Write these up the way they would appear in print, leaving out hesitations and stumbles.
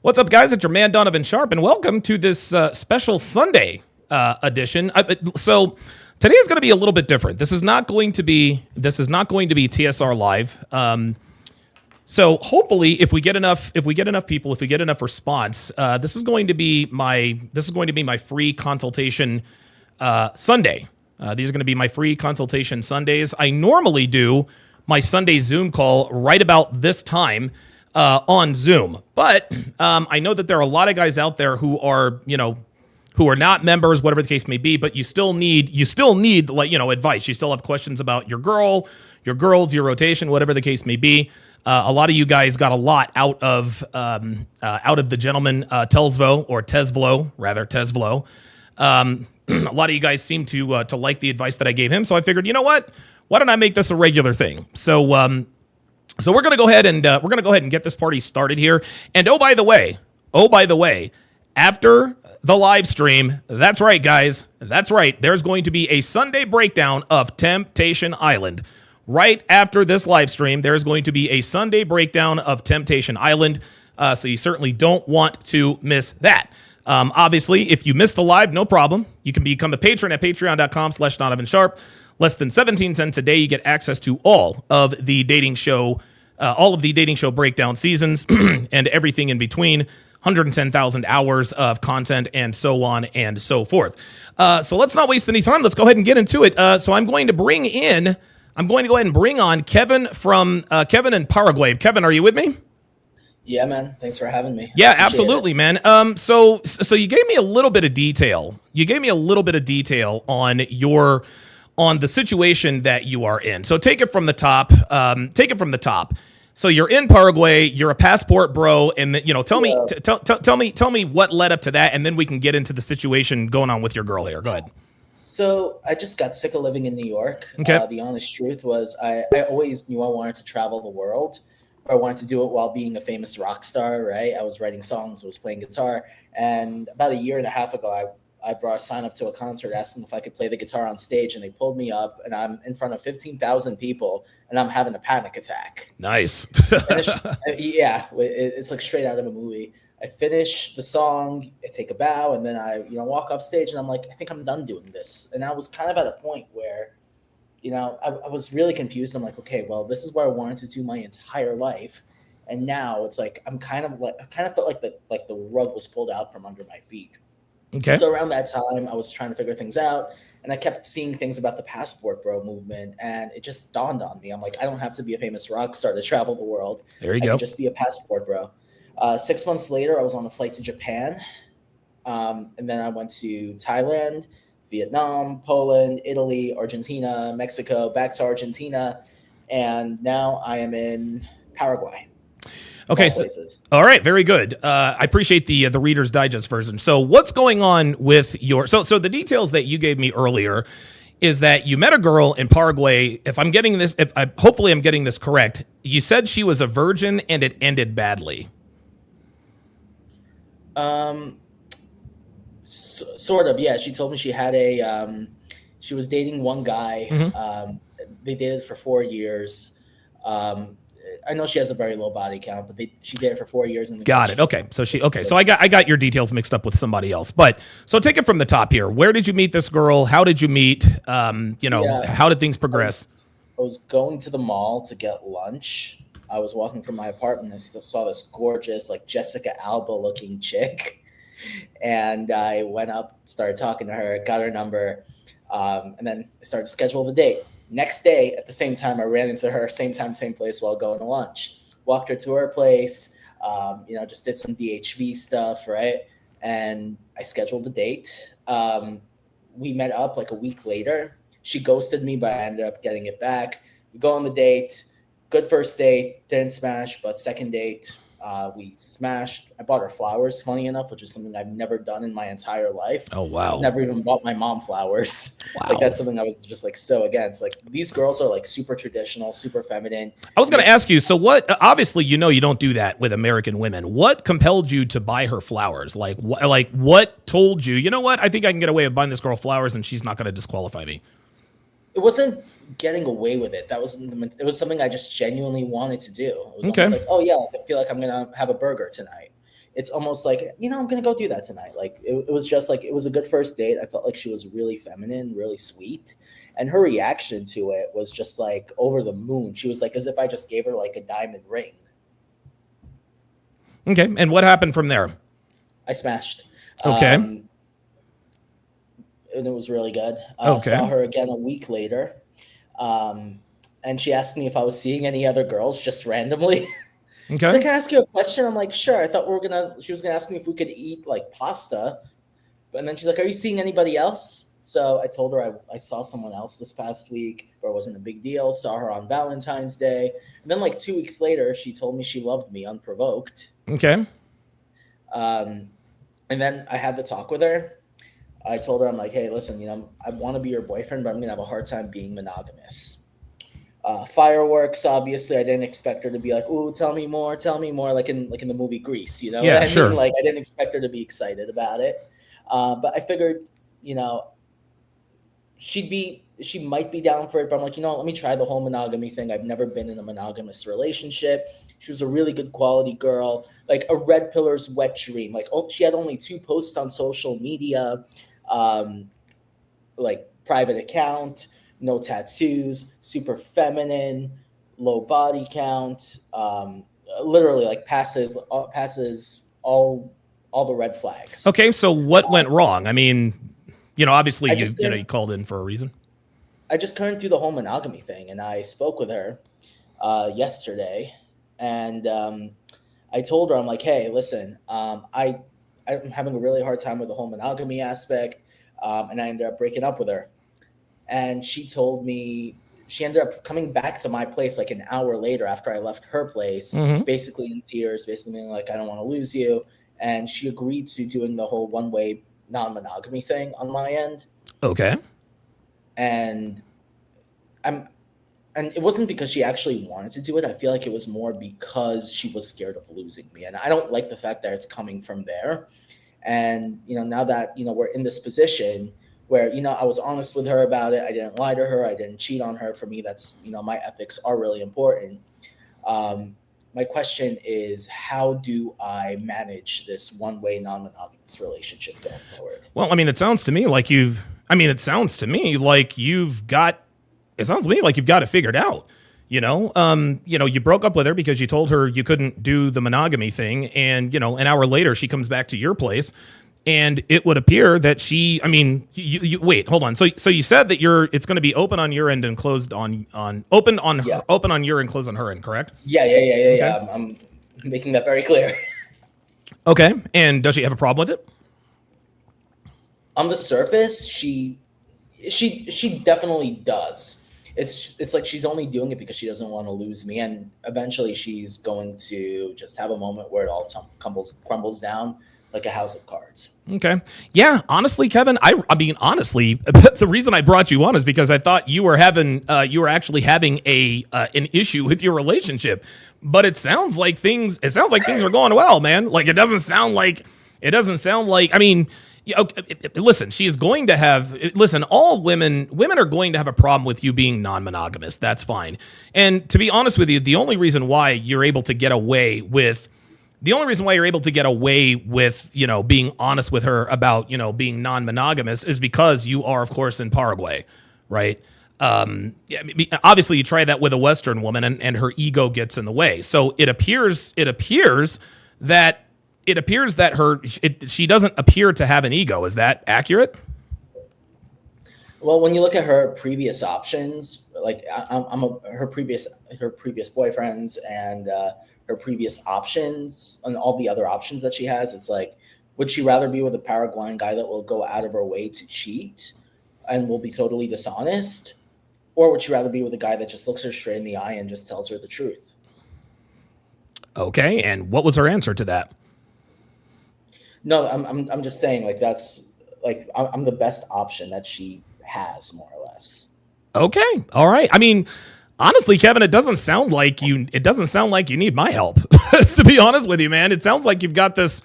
What's up, guys? It's your man Donovan Sharpe, and welcome to this special Sunday edition. So today is going to be a little bit different. This is not going to be TSR live. So hopefully, if we get enough people, if we get enough response, this is going to be my free consultation Sunday. These are going to be my free consultation Sundays. I normally do my Sunday Zoom call right about this time on Zoom, but I know that there are a lot of guys out there who are not members, whatever the case may be. But you still need advice. You still have questions about your girls, your rotation, whatever the case may be. A lot of you guys got a lot out of the gentleman Tesvlo. A lot of you guys seem to like the advice that I gave him, so I figured, you know what? Why don't I make this a regular thing? So we're gonna go ahead and get this party started here. And oh by the way, after the live stream, that's right, guys, that's right. There's going to be a Sunday breakdown of Temptation Island. Right after this live stream, there's going to be a Sunday breakdown of Temptation Island. So you certainly don't want to miss that. Obviously, if you missed the live, no problem. You can become a patron at patreon.com/Donovan Sharpe. Less than 17 cents a day, you get access to all of the dating show breakdown seasons and everything in between. 110,000 hours of content and so on and so forth. So let's not waste any time. Let's go ahead and get into it. So I'm going to go ahead and bring on Kevin from Kevin in Paraguay. Kevin, are you with me? Yeah, man. Thanks for having me. Yeah, absolutely, man. So you gave me a little bit of detail. On the situation that you are in. So take it from the top. So you're in Paraguay. You're a passport bro, and tell me what led up to that, and then we can get into the situation going on with your girl here. Go ahead. So I just got sick of living in New York. Okay. The honest truth was I always knew I wanted to travel the world. I wanted to do it while being a famous rock star, right? I was writing songs, I was playing guitar, and about a year and a half ago, I brought a sign up to a concert asking if I could play the guitar on stage, and they pulled me up, and I'm in front of 15,000 people, and I'm having a panic attack. Nice. It's like straight out of a movie. I finish the song, I take a bow, and then I walk off stage, and I'm like, I think I'm done doing this. And I was kind of at a point where, I was really confused. I'm like, okay, well, this is what I wanted to do my entire life, and now it's like I kind of felt like the rug was pulled out from under my feet. Okay. So around that time, I was trying to figure things out, and I kept seeing things about the passport bro movement, and it just dawned on me. I'm like, I don't have to be a famous rock star to travel the world. There you I go. can just be a passport bro. 6 months later, I was on a flight to Japan, and then I went to Thailand, Vietnam, Poland, Italy, Argentina, Mexico, back to Argentina, and now I am in Paraguay. Okay, so all right, very good. I appreciate the Reader's Digest version. So what's going on with your so the details that you gave me earlier is that you met a girl in Paraguay. Hopefully I'm getting this correct. You said she was a virgin and it ended badly. Sort of, yeah. She told me she had she was dating one guy. Mm-hmm. They dated for 4 years. I know she has a very low body count, but she did it for 4 years. Got it. Okay. So I got your details mixed up with somebody else. But so take it from the top here. Where did you meet this girl? How did you meet? How did things progress? I was going to the mall to get lunch. I was walking from my apartment and saw this gorgeous, like Jessica Alba looking chick. And I went up, started talking to her, got her number, and then I started to schedule the date. Next day, at the same time, I ran into her, same time, same place while going to lunch. Walked her to her place, just did some DHV stuff, right? And I scheduled the date. We met up like a week later. She ghosted me, but I ended up getting it back. We go on the date. Good first date, didn't smash, but second date, we smashed. I bought her flowers, funny enough, which is something I've never done in my entire life. Oh, wow. Never even bought my mom flowers. Wow. Like, that's something I was just like so against. Like, these girls are like super traditional, super feminine. I was going to ask you, so what, obviously, you don't do that with American women. What compelled you to buy her flowers? Like what told you, you know what, I think I can get away with buying this girl flowers and she's not going to disqualify me? It wasn't getting away with it. It was something I just genuinely wanted to do. It was okay. Almost like, oh yeah, I feel like I'm gonna have a burger tonight. it's almost like, I'm gonna go do that tonight. Like it was just like, it was a good first date. I felt like she was really feminine, really sweet, and her reaction to it was just like over the moon. She was like as if I just gave her like a diamond ring. Okay, and what happened from there? I smashed. Okay. And it was really good. Okay. Saw her again a week later. And she asked me if I was seeing any other girls just randomly. She's Okay. like, can I ask you a question? I'm like, sure. I thought she was gonna ask me if we could eat like pasta. And then she's like, are you seeing anybody else? So I told her I saw someone else this past week, but it wasn't a big deal. Saw her on Valentine's Day. And then like 2 weeks later, she told me she loved me unprovoked. Okay. And then I had the talk with her. I told her, I'm like, hey, listen, I want to be your boyfriend, but I'm going to have a hard time being monogamous. Fireworks, obviously, I didn't expect her to be like, ooh, tell me more, like in the movie Grease, you know? Yeah, what I sure. mean? Like, I didn't expect her to be excited about it. But I figured, she might be down for it, but I'm like, let me try the whole monogamy thing. I've never been in a monogamous relationship. She was a really good quality girl, like a red pillar's wet dream. Like, she had only 2 posts on social media, like private account, no tattoos, super feminine, low body count, literally like passes all the red flags. Okay, so what went wrong? I mean, obviously you called in for a reason. I just couldn't do the whole monogamy thing, and I spoke with her yesterday, and I told her, I'm like, hey, listen, I'm having a really hard time with the whole monogamy aspect, and I ended up breaking up with her. And she told me she ended up coming back to my place like an hour later after I left her place, basically in tears, basically being like, I don't want to lose you. And she agreed to doing the whole one-way non-monogamy thing on my end. Okay. And it wasn't because she actually wanted to do it. I feel like it was more because she was scared of losing me. And I don't like the fact that it's coming from there. And, now that, we're in this position where, I was honest with her about it. I didn't lie to her. I didn't cheat on her. For me, that's, my ethics are really important. My question is, how do I manage this one-way non-monogamous relationship going forward? Well, I mean, it sounds to me like you've got it figured out. You broke up with her because you told her you couldn't do the monogamy thing. And, an hour later, she comes back to your place. And it would appear that you wait, hold on. So you said that it's going to be open on your end and closed open on your end, closed on her end, correct? Yeah. Okay. I'm making that very clear. Okay. And does she have a problem with it? On the surface, she definitely does. It's like she's only doing it because she doesn't want to lose me, and eventually she's going to just have a moment where it all crumbles down like a house of cards. Okay. Yeah. Honestly, Kevin, honestly, the reason I brought you on is because I thought you were actually having an issue with your relationship, but it sounds like things are going well, man. Like, it doesn't sound like, I mean, listen, all women are going to have a problem with you being non-monogamous. That's fine. And to be honest with you, the only reason why you're able to get away with, being honest with her about, being non-monogamous is because you are, of course, in Paraguay, right? Obviously you try that with a Western woman and her ego gets in the way. So it appears that she doesn't appear to have an ego. Is that accurate? Well, when you look at her previous options, like her previous boyfriends and her previous options and all the other options that she has, it's like, would she rather be with a Paraguayan guy that will go out of her way to cheat and will be totally dishonest? Or would she rather be with a guy that just looks her straight in the eye and just tells her the truth? Okay, and what was her answer to that? No, I'm just saying, like, that's like, I'm the best option that she has, more or less. Okay, all right. I mean, honestly, Kevin, it doesn't sound like you need my help. To be honest with you, man, it sounds like you've got this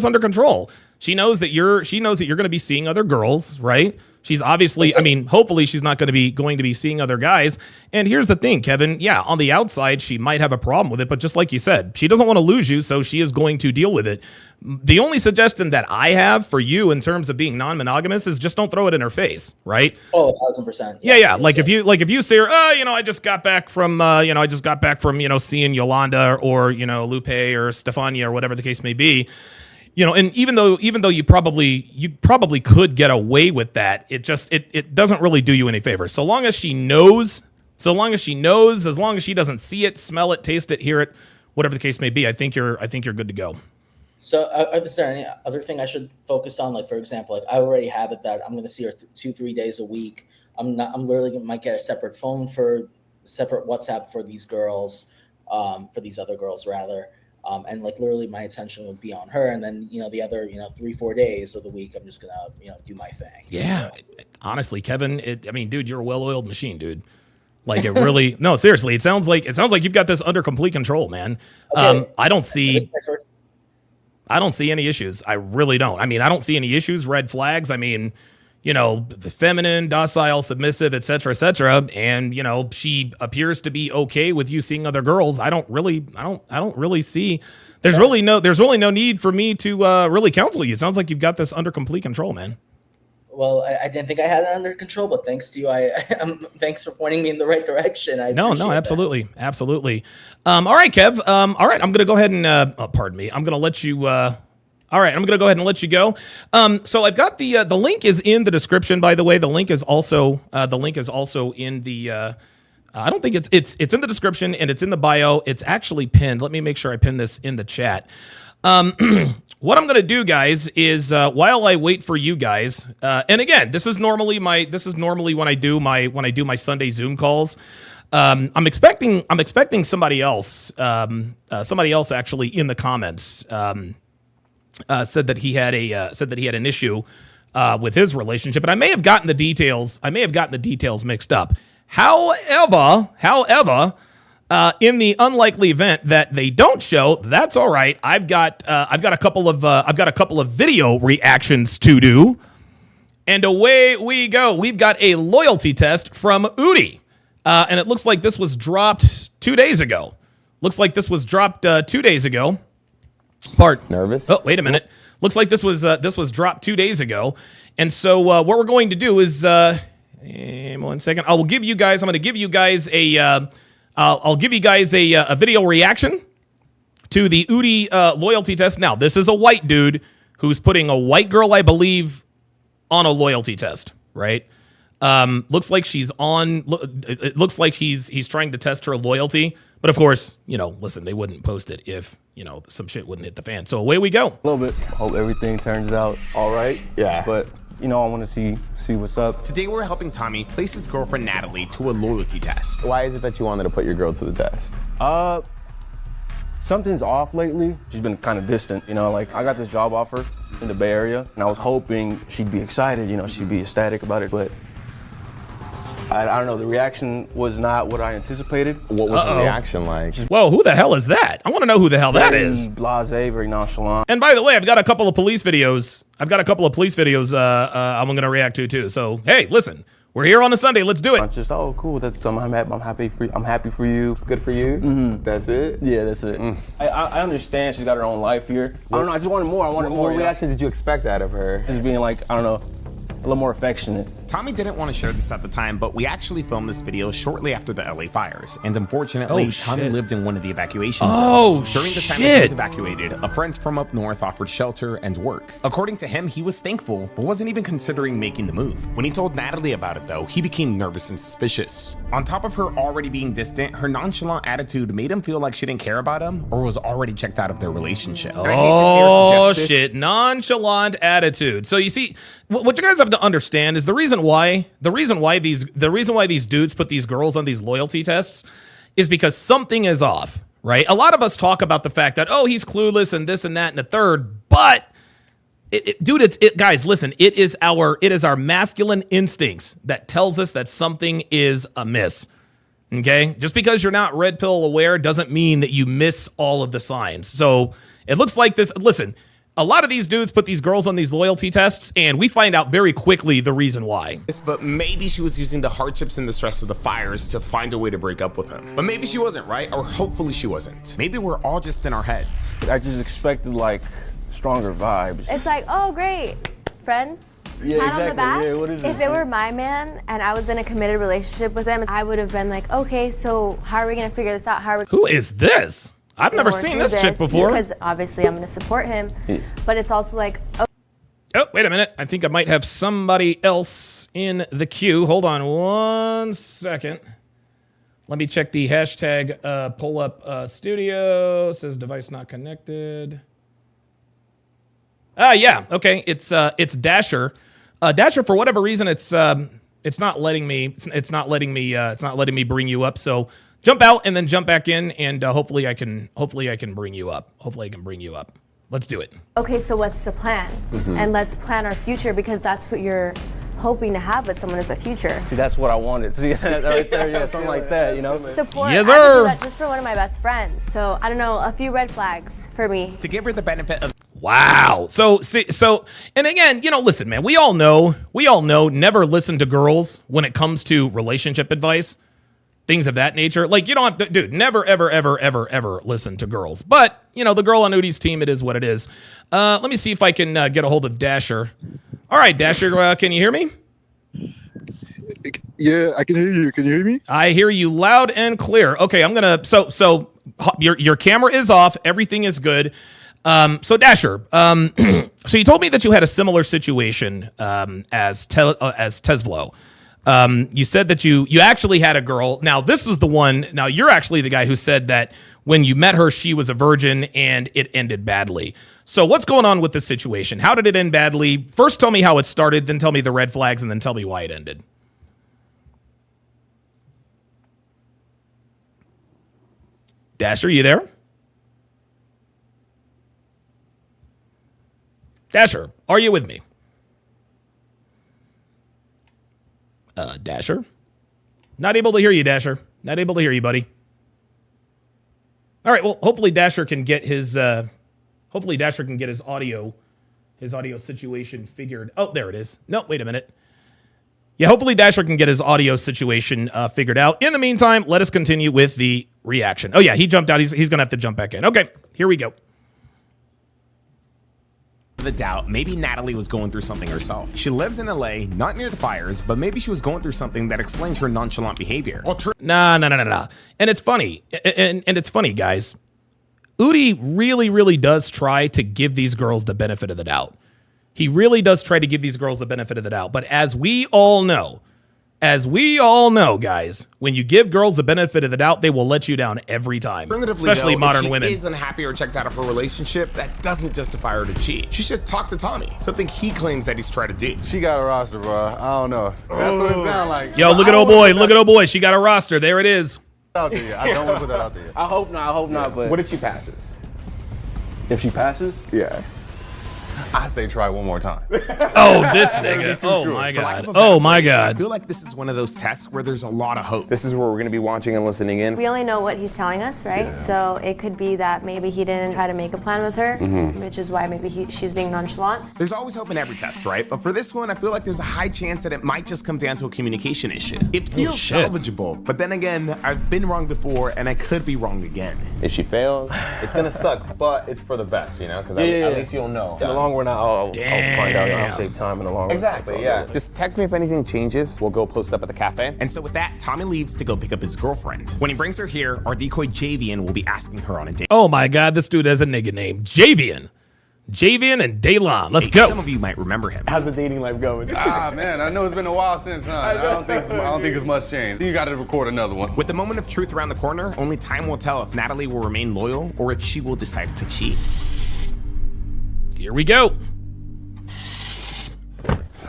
under control. She knows that you're going to be seeing other girls, right? She's obviously, I mean, hopefully she's not going to be seeing other guys. And here's the thing, Kevin. Yeah, on the outside, she might have a problem with it, but just like you said, she doesn't want to lose you, so she is going to deal with it. The only suggestion that I have for you in terms of being non-monogamous is just don't throw it in her face, right? Oh, 1,000%. Yes, yeah. Like if you say her, oh, I just got back from, seeing Yolanda or, Lupe or Stefania or whatever the case may be. And even though you probably could get away with that, it doesn't really do you any favors. So long as she knows, as long as she doesn't see it, smell it, taste it, hear it, whatever the case may be, I think you're good to go. So is there any other thing I should focus on? Like, for example, like I already have it that I'm going to see her 2-3 days a week. I'm literally might get a separate phone separate WhatsApp for these girls, for these other girls rather. And like literally my attention would be on her. And then, the other, 3-4 days of the week, I'm just going to, do my thing. Yeah. Honestly, Kevin, dude, you're a well-oiled machine, dude. Like it really, no, seriously, it sounds like you've got this under complete control, man. Okay. I don't see any issues. I really don't. I don't see any issues, red flags. Feminine, docile, submissive, et cetera, and she appears to be okay with you seeing other girls. I don't really see. There's really no need for me to really counsel you. It sounds like you've got this under complete control, man. Well, I didn't think I had it under control, but thanks to you, thanks for pointing me in the right direction. No, absolutely. All right, Kev. All right, I'm gonna go ahead and pardon me. I'm gonna let you. All right, I'm going to go ahead and let you go. So I've got the link is in the description, by the way. The link is also in the I don't think it's in the description and it's in the bio. It's actually pinned. Let me make sure I pin this in the chat. What I'm going to do, guys, is while I wait for you guys, and again, this is normally when I do my Sunday Zoom calls. I'm expecting somebody else actually in the comments. Said that he had an issue with his relationship, and I may have gotten the details mixed up. However, in the unlikely event that they don't show, that's all right. I've got a couple of video reactions to do, and away we go. We've got a loyalty test from Udi, and it looks like this was dropped 2 days ago. Nervous? Oh, wait a minute. Looks like this was dropped 2 days ago. And so what we're going to do is 1 second. I'm going to give you guys a video reaction to the Udi loyalty test. Now, this is a white dude who's putting a white girl, I believe, on a loyalty test, right? Looks like it looks like he's trying to test her loyalty. But of course, listen, they wouldn't post it if, some shit wouldn't hit the fan. So away we go. A little bit. Hope everything turns out all right. Yeah. But, I want to see what's up. Today we're helping Tommy place his girlfriend Natalie to a loyalty test. Why is it that you wanted to put your girl to the test? Something's off lately. She's been kind of distant, I got this job offer in the Bay Area, and I was hoping she'd be excited, she'd be ecstatic about it, but I don't know, the reaction was not what I anticipated. What was the reaction like? Whoa, who the hell is that? I want to know who the hell that is. Blasé, very nonchalant. And by the way, I've got a couple of police videos. I'm going to react to too. So, hey, listen, we're here on a Sunday. Let's do it. I'm just, cool. That's I'm happy for you. Good for you? Mm-hmm. That's it? Yeah, that's it. I understand she's got her own life here. I don't know, I just wanted more. What reaction did you expect out of her? Just being like, I don't know, a little more affectionate. Tommy didn't want to share this at the time, but we actually filmed this video shortly after the LA fires. And unfortunately, Tommy lived in one of the evacuation zones. During the time he was evacuated, a friend from up north offered shelter and work. According to him, he was thankful, but wasn't even considering making the move. When he told Natalie about it, though, he became nervous and suspicious. On top of her already being distant, her nonchalant attitude made him feel like she didn't care about him or was already checked out of their relationship. Oh, shit. Nonchalant attitude. So you see, what you guys have to understand is the reason why these dudes put these girls on these loyalty tests is because something is off, right? A lot of us talk about the fact that, he's clueless and this and that and the third, but guys, listen, it is our masculine instincts that tells us that something is amiss. Okay? Just because you're not red pill aware doesn't mean that you miss all of the signs. So it looks like this. Listen, A lot of these dudes put these girls on these loyalty tests, and we find out very quickly the reason why. But maybe she was using the hardships and the stress of the fires to find a way to break up with him. But maybe she wasn't, right? Or hopefully she wasn't. Maybe we're all just in our heads. I just expected like stronger vibes. It's like, oh great, friend. Yeah, Pat on the back. Yeah, what is if it were my man and I was in a committed relationship with him, I would have been like, okay, so how are we gonna figure this out? How are we Who is this? I've never seen this chick before. Because obviously I'm gonna support him, but it's also like, Oh, wait a minute. I think I might have somebody else in the queue. Hold on 1 second. Let me check the hashtag pull up studio. It says device not connected. Yeah, okay. It's Dasher. Dasher, for whatever reason, it's not letting me bring you up. So jump out and then jump back in, and hopefully I can bring you up. Hopefully I can bring you up. Let's do it. okay, so what's the plan? And let's plan our future, because that's what you're hoping to have with someone, is a future. See, that's what I wanted. See that right there, yeah, something like that, you know? Support. Yes, I would sir. do that just for one of my best friends. So I don't know, a few red flags for me. To give her the benefit of Wow. So, and again, listen, man, we all know, never listen to girls when it comes to relationship advice, things of that nature. Like, you don't have to, dude, never, ever, ever, ever, ever listen to girls. But, the girl on Udi's team, it is what it is. Let me see if I can get a hold of Dasher. All right, Dasher, can you hear me? Yeah, I can hear you. Can you hear me? I hear you loud and clear. Okay, I'm gonna. So your camera is off. Everything is good. So Dasher, so you told me that you had a similar situation as Tesvlo. You said that you actually had a girl. Now this was the one. Now you're actually the guy who said that when you met her, she was a virgin and it ended badly. So what's going on with this situation? How did it end badly? First, tell me how it started, then tell me the red flags, and then tell me why it ended. Dasher, you there? Dasher, are you with me? Dasher? Not able to hear you, Dasher. Not able to hear you, buddy. All right, well, hopefully Dasher can get his audio situation figured. Oh, there it is. No, wait a minute. Yeah, hopefully Dasher can get his audio situation figured out. In the meantime, let us continue with the reaction. Oh yeah, he jumped out. He's going to have to jump back in. Okay, here we go. the doubt, maybe Natalie was going through something herself. She lives in LA, not near the fires, but maybe she was going through something that explains her nonchalant behavior. Nah. And it's funny. And it's funny, guys. Udi really does try to give these girls the benefit of the doubt. He really does try to give these girls the benefit of the doubt. But as we all know, guys, when you give girls the benefit of the doubt, they will let you down every time, especially modern women. If she is unhappy or checked out of her relationship, that doesn't justify her to cheat. She should talk to Tommy, something he claims that he's tried to do. She got a roster, bro. I don't know. That's what it sounds like. Yo, look at old boy. She got a roster. There it is. Out there. I don't want to put that out there. I hope not, but What if she passes? if she passes? Yeah. I say try one more time. Oh, this nigga. Oh, my God. Oh, my I God. feel like this is one of those tests where there's a lot of hope. This is where we're going to be watching and listening in. We only know what he's telling us, right? Yeah. So it could be that maybe he didn't try to make a plan with her, which is why maybe she's being nonchalant. There's always hope in every test, right? But for this one, I feel like there's a high chance that it might just come down to a communication issue. It feels salvageable, but then again, I've been wrong before and I could be wrong again. If she fails, it's going to suck, but it's for the best, you know? Because at least you'll know. In the long run, I'll find out. I'll save time in the long run. Exactly, yeah. Just text me if anything changes. We'll go post up at the cafe. And so with that, Tommy leaves to go pick up his girlfriend. When he brings her here, our decoy Javian will be asking her on a date. Oh, my God. This dude has a nigga named Javian. Javian and Daylon. Let's go. Some of you might remember him. How's the dating life going? Man, I know it's been a while since, huh? I don't think it's much changed. You got to record another one. With the moment of truth around the corner, only time will tell if Natalie will remain loyal or if she will decide to cheat. Here we go.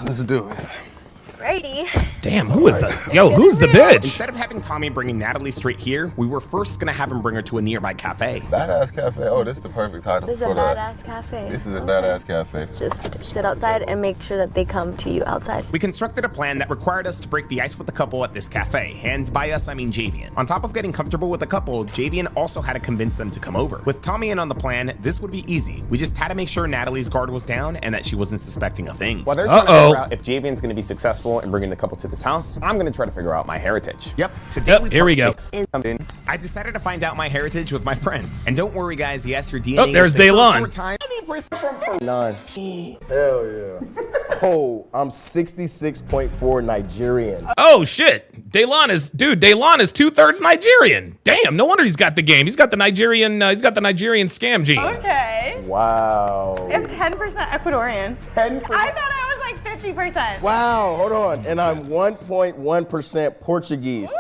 Let's do it. Righty. Damn, who is that? Yo, who's the bitch? Instead of having Tommy bringing Natalie straight here, we were first gonna have him bring her to a nearby cafe. Badass Cafe. Oh, this is the perfect title This is a for that. badass cafe. This is a badass cafe. Just sit outside and make sure that they come to you outside. We constructed a plan that required us to break the ice with the couple at this cafe, and by us I mean Javian. On top of getting comfortable with the couple, Javian also had to convince them to come over. With Tommy in on the plan, this would be easy. We just had to make sure Natalie's guard was down and that she wasn't suspecting a thing. While they're trying to figure out if Javian's going to be successful in bringing the couple to this house, I'm going to try to figure out my heritage. Yep, today Here we go. I decided to find out my heritage with my friends. And don't worry guys, yes, your DNA Oh, there's is safe for a Daylon. short time. None. Hell yeah. Oh, I'm 66.4 Nigerian. Oh shit, Daylon is 2/3 Nigerian. Damn, no wonder he's got the game. He's got the Nigerian scam gene. Okay. Wow. I'm 10% Ecuadorian. 10%. I thought I was like 50%. Wow, hold on. And I'm 1.1% Portuguese.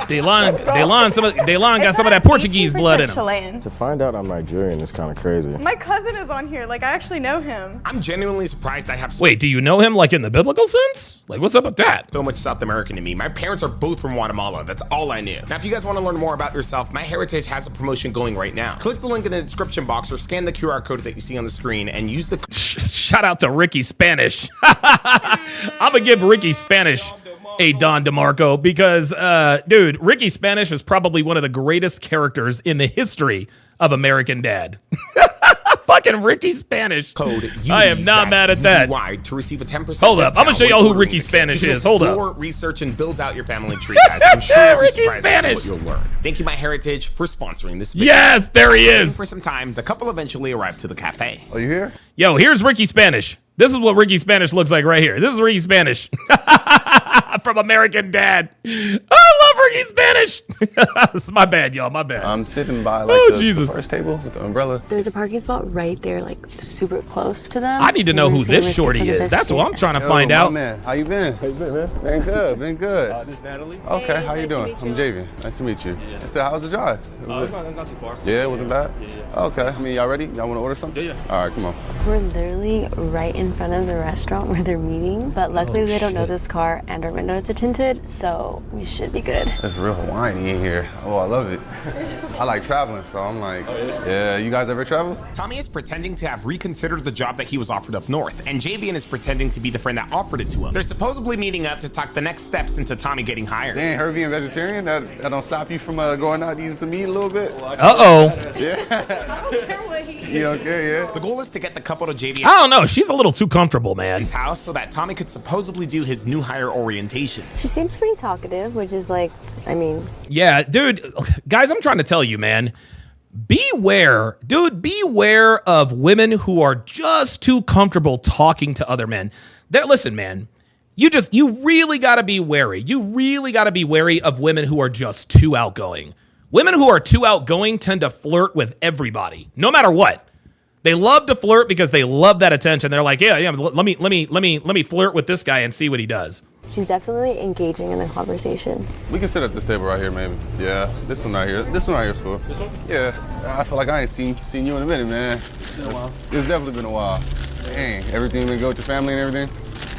Daylon got some of that Portuguese blood in him. Chilean. To find out I'm Nigerian is kind of crazy. My cousin is on here. Like, I actually know him. I'm genuinely surprised I have Wait, do you know him like in the biblical sense? Like, what's up with that? so much South American to me. My parents are both from Guatemala. That's all I knew. Now, if you guys want to learn more about yourself, My Heritage has a promotion going right now. Click the link in the description box or scan the QR code that you see on the screen and use the Shout out to Ricky Spanish. I'm gonna give Ricky Spanish a Don DeMarco because, dude, Ricky Spanish is probably one of the greatest characters in the history of American Dad. Fucking Ricky Spanish. code. I am not mad at that. UDY to receive a 10% Hold up, I'm gonna discount show y'all when who ordering Ricky the kit. Spanish You can is. Hold up. explore, research, and build out your family tree, guys. I'm sure you'll be Ricky surprised as to Spanish. what you'll learn. Thank you, My Heritage, for sponsoring this video. Yes, there he Waiting is. For some time, the couple eventually arrived to the cafe. Oh, you here? Yo, here's Ricky Spanish. This is what Ricky Spanish looks like right here. This is Ricky Spanish from American Dad. I love Ricky Spanish. It's my bad, y'all. My bad. I'm sitting by like Oh, the Jesus. first table with the umbrella. There's a parking spot right there, like super close to them. I need to know And we're who just gonna this risk it shorty for the is. That's what I'm biscuit. trying to Yo, find my out. man, how you been? How you been, man? Been good, been good. This is Natalie. Okay, how you doing? I'm Javian. Nice to meet you. So how was the drive? It's not too far. Yeah, it wasn't bad? Okay, I mean, y'all ready? Y'all want to order something? Yeah. All right, come on. We're literally right in front of the restaurant where they're meeting, but luckily they don't know this car and our windows are tinted, so we should be good. It's real Hawaiian in here. Oh, I love it. I like traveling, so I'm like, yeah, you guys ever travel? Tommy is pretending to have reconsidered the job that he was offered up north, and Javian is pretending to be the friend that offered it to him. They're supposedly meeting up to talk the next steps into Tommy getting hired. Dang, her being vegetarian, that don't stop you from going out and eating some meat a little bit? Uh-oh. You don't care, yeah? The goal is to get the couple to Javian's I don't know. She's a little too comfortable, man. house so that Tommy could supposedly do his new hire orientation. She seems pretty talkative, which is like, I mean, Yeah, dude. Guys, I'm trying to tell you, man. Beware, dude, beware of women who are just too comfortable talking to other men. Listen, man, you really got to be wary. You really got to be wary of women who are just too outgoing. Women who are too outgoing tend to flirt with everybody, no matter what. They love to flirt because they love that attention. They're like, yeah, let me flirt with this guy and see what he does. she's definitely engaging in the conversation. We can sit at this table right here, maybe. Yeah, this one right here. This one right here is cool. This one? Yeah, I feel like I ain't seen you in a minute, man. It's been a while. It's definitely been a while. Dang, everything been good with the family and everything?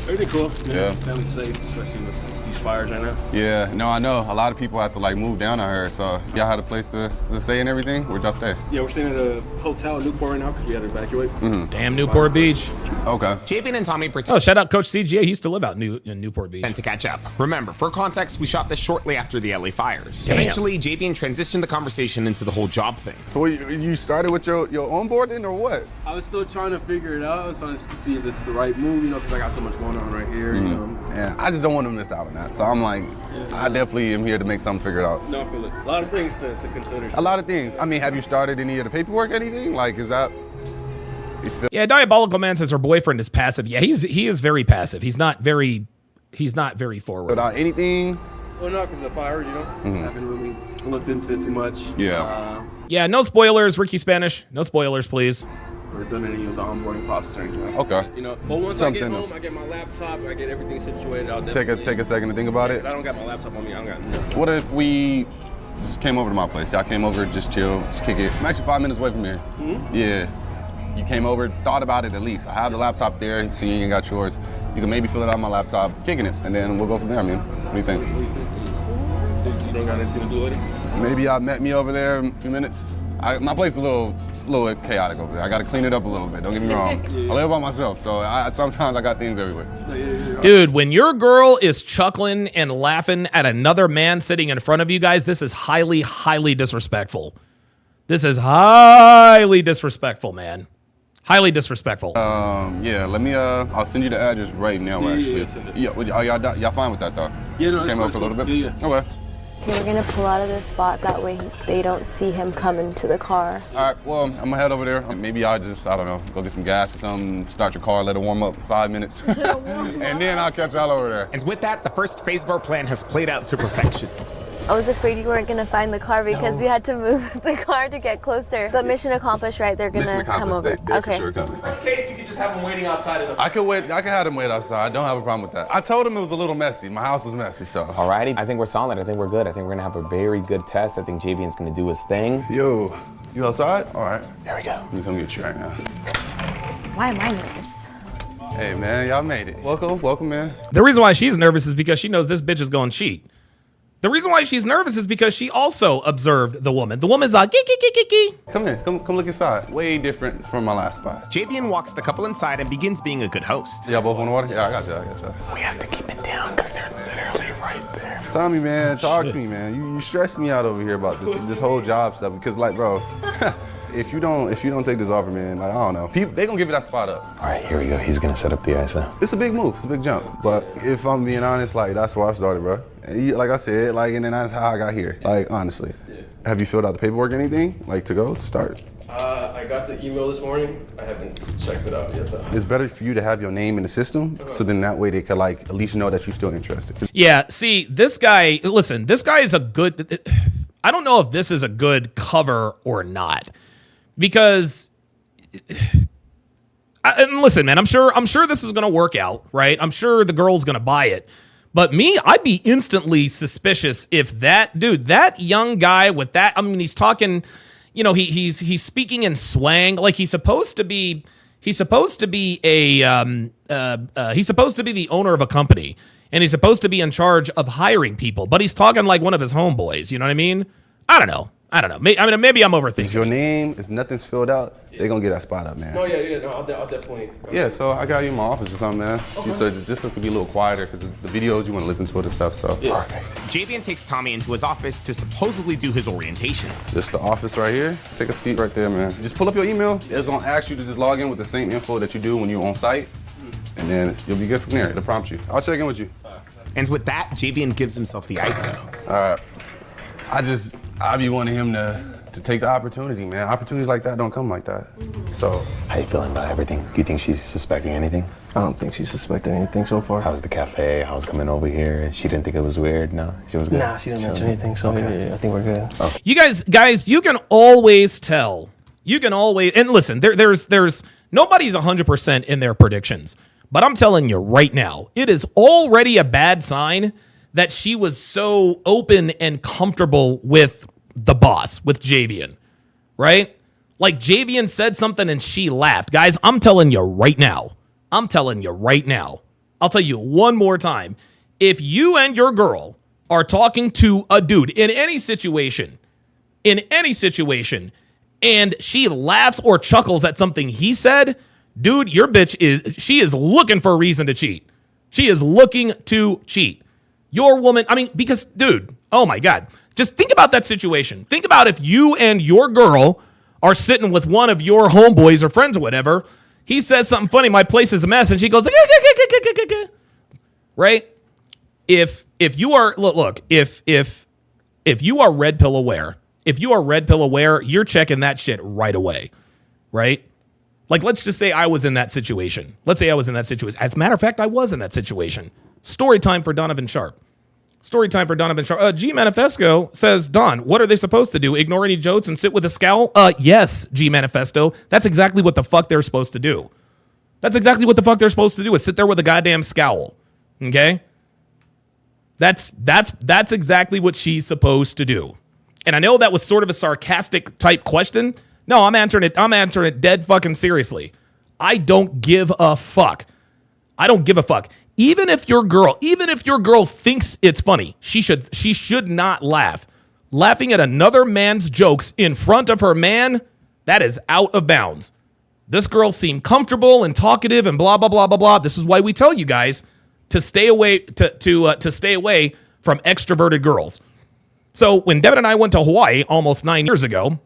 Everything cool. Yeah. Family's safe, especially with these fires right now. Yeah, no, I know. A lot of people have to like move down, I heard. So y'all had a place to stay and everything? Where'd y'all stay? Yeah, we're staying at a hotel in Newport right now because we had to evacuate. Damn Newport Beach. Okay. Javian and Tommy pretend Oh, shout out Coach CGA. He used to live out in Newport Beach. to catch up. Remember, for context, we shot this shortly after the LA fires. Damn. Eventually, Javian transitioned the conversation into the whole job thing. So you started with your onboarding or what? I was still trying to figure it out. I was trying to see if it's the right move, you know, because I got so much going on right here, you know. Yeah, I just don't want to miss out on that. So I'm like, I definitely am here to make something figured out. No, I feel it. A lot of things to consider. A lot of things. I mean, have you started any of the paperwork, anything? Like, is that... Yeah, Diabolical Man says her boyfriend is passive. Yeah, he is very passive. He's not very forward. Without anything? Well, no, because the fires, you know, I haven't really looked into it too much. Yeah. Yeah, no spoilers, Ricky Spanish. No spoilers, please. Or done any of the onboarding process or anything. Okay. You know, but once I get Something- home, I get my laptop, I get everything situated. I'll Take a second to think about it. If I don't got my laptop on me, I don't got nothing. What if we just came over to my place? Y'all came over, just chill, just kick it. I'm actually 5 minutes away from here. Yeah. You came over, thought about it at least. I have the laptop there, so you ain't got yours. You can maybe fill it out on my laptop, kicking it, and then we'll go from there, man. What do you think? You think I'm gonna do it? Maybe y'all met me over there in a few minutes. My place is a little chaotic over there. I got to clean it up a little bit. Don't get me wrong. I live by myself, so sometimes I got things everywhere. Dude, when your girl is chuckling and laughing at another man sitting in front of you guys, this is highly, highly disrespectful. This is highly disrespectful, man. Highly disrespectful. Yeah, let me, I'll send you the address right now, actually. Yeah, y'all fine with that, though? Yeah, no, came up for a little bit? Yeah. Okay. We're gonna pull out of this spot, that way they don't see him coming to the car. All right, well, I'm gonna head over there. Maybe I'll just, I don't know, go get some gas or something, start your car, let it warm up for 5 minutes. And then I'll catch y'all over there. And with that, the first phase of our plan has played out to perfection. I was afraid you weren't gonna find the car because we had to move the car to get closer. But mission accomplished, right? They're gonna come over. They're for sure coming. In case you could just have them waiting outside of the... I can have them wait outside. I don't have a problem with that. I told him it was a little messy. My house was messy, so. Alrighty, I think we're solid. I think we're good. I think we're gonna have a very good test. I think Javian's gonna do his thing. Yo, you outside? All right. There we go. Let me come get you right now. Why am I nervous? Hey, man, y'all made it. Welcome, man. The reason why she's nervous is because she knows this bitch is going to cheat. The reason why she's nervous is because she also observed the woman. The woman's like, Come in, come look inside. Way different from my last spot. Javian walks the couple inside and begins being a good host. Y'all both want water? Yeah, I got you. We have to keep it down because they're literally right there. Tommy, man, talk to me, man. You stress me out over here about this whole job stuff because, like, bro, if you don't take this offer, man, like, I don't know. They gonna give you that spot up. All right, here we go. He's gonna set up the ISO. It's a big move. It's a big jump. But if I'm being honest, like, that's where I started, bro. And like I said, like, and then that's how I got here. Like, honestly. Yeah. Have you filled out the paperwork or anything? Like, to start? I got the email this morning. I haven't checked it out yet, though. It's better for you to have your name in the system, so then that way they could, like, at least know that you're still interested. Yeah, see, this guy, listen, this guy is a good, I don't know if this is a good cover or not. Because, and listen, man, I'm sure this is going to work out, right? I'm sure the girl's going to buy it. But me, I'd be instantly suspicious if that young guy with that, I mean, he's talking, you know, he's speaking in slang, like he's supposed to be the owner of a company, and he's supposed to be in charge of hiring people, but he's talking like one of his homeboys, you know what I mean? I don't know. Maybe I'm overthinking. If your name is nothing's filled out, they're gonna get that spot up, man. Oh yeah, no, I'll definitely. Yeah, so I got you in my office or something, man. Okay. So this one could be a little quieter because the videos you want to listen to it and stuff. So yeah. Perfect. Javian takes Tommy into his office to supposedly do his orientation. This is the office right here. Take a seat right there, man. Just pull up your email. It's gonna ask you to just log in with the same info that you do when you're on site, and then you'll be good from there. It'll prompt you. I'll check in with you. And with that, Javian gives himself the ISO. All right. I be wanting him to take the opportunity, man. Opportunities like that don't come like that. So. How you feeling about everything? Do you think she's suspecting anything? I don't think she's suspecting anything so far. How's the cafe? How's coming over here? She didn't think it was weird? No, she was good? Nah, she didn't mention anything, so okay. Yeah, I think we're good. Oh. You guys, you can always tell. You can always, and listen, there's nobody's 100% in their predictions. But I'm telling you right now, it is already a bad sign that she was so open and comfortable with the boss, with Javian, right? Like Javian said something and she laughed. Guys, I'm telling you right now. I'll tell you one more time. If you and your girl are talking to a dude in any situation, and she laughs or chuckles at something he said, dude, your bitch she is looking for a reason to cheat. She is looking to cheat. Your woman, I mean, because, dude, oh my God. Just think about that situation. Think about if you and your girl are sitting with one of your homeboys or friends or whatever. He says something funny, my place is a mess, and she goes, right? If you are, look, if you are red pill aware, you're checking that shit right away, right? Like, let's just say I was in that situation. As a matter of fact, I was in that situation. Story time for Donovan Sharpe. G Manifesto says, Don, what are they supposed to do? Ignore any jokes and sit with a scowl? Yes, G Manifesto. That's exactly what the fuck they're supposed to do. Is sit there with a goddamn scowl. Okay? That's exactly what she's supposed to do. And I know that was sort of a sarcastic type question. No, I'm answering it dead fucking seriously. I don't give a fuck. I don't give a fuck. Even if your girl thinks it's funny, she should not laugh. Laughing at another man's jokes in front of her man, that is out of bounds. This girl seemed comfortable and talkative and blah blah blah blah blah. This is why we tell you guys to stay away to stay away from extroverted girls. So when Devin and I went to Hawaii almost 9 years ago,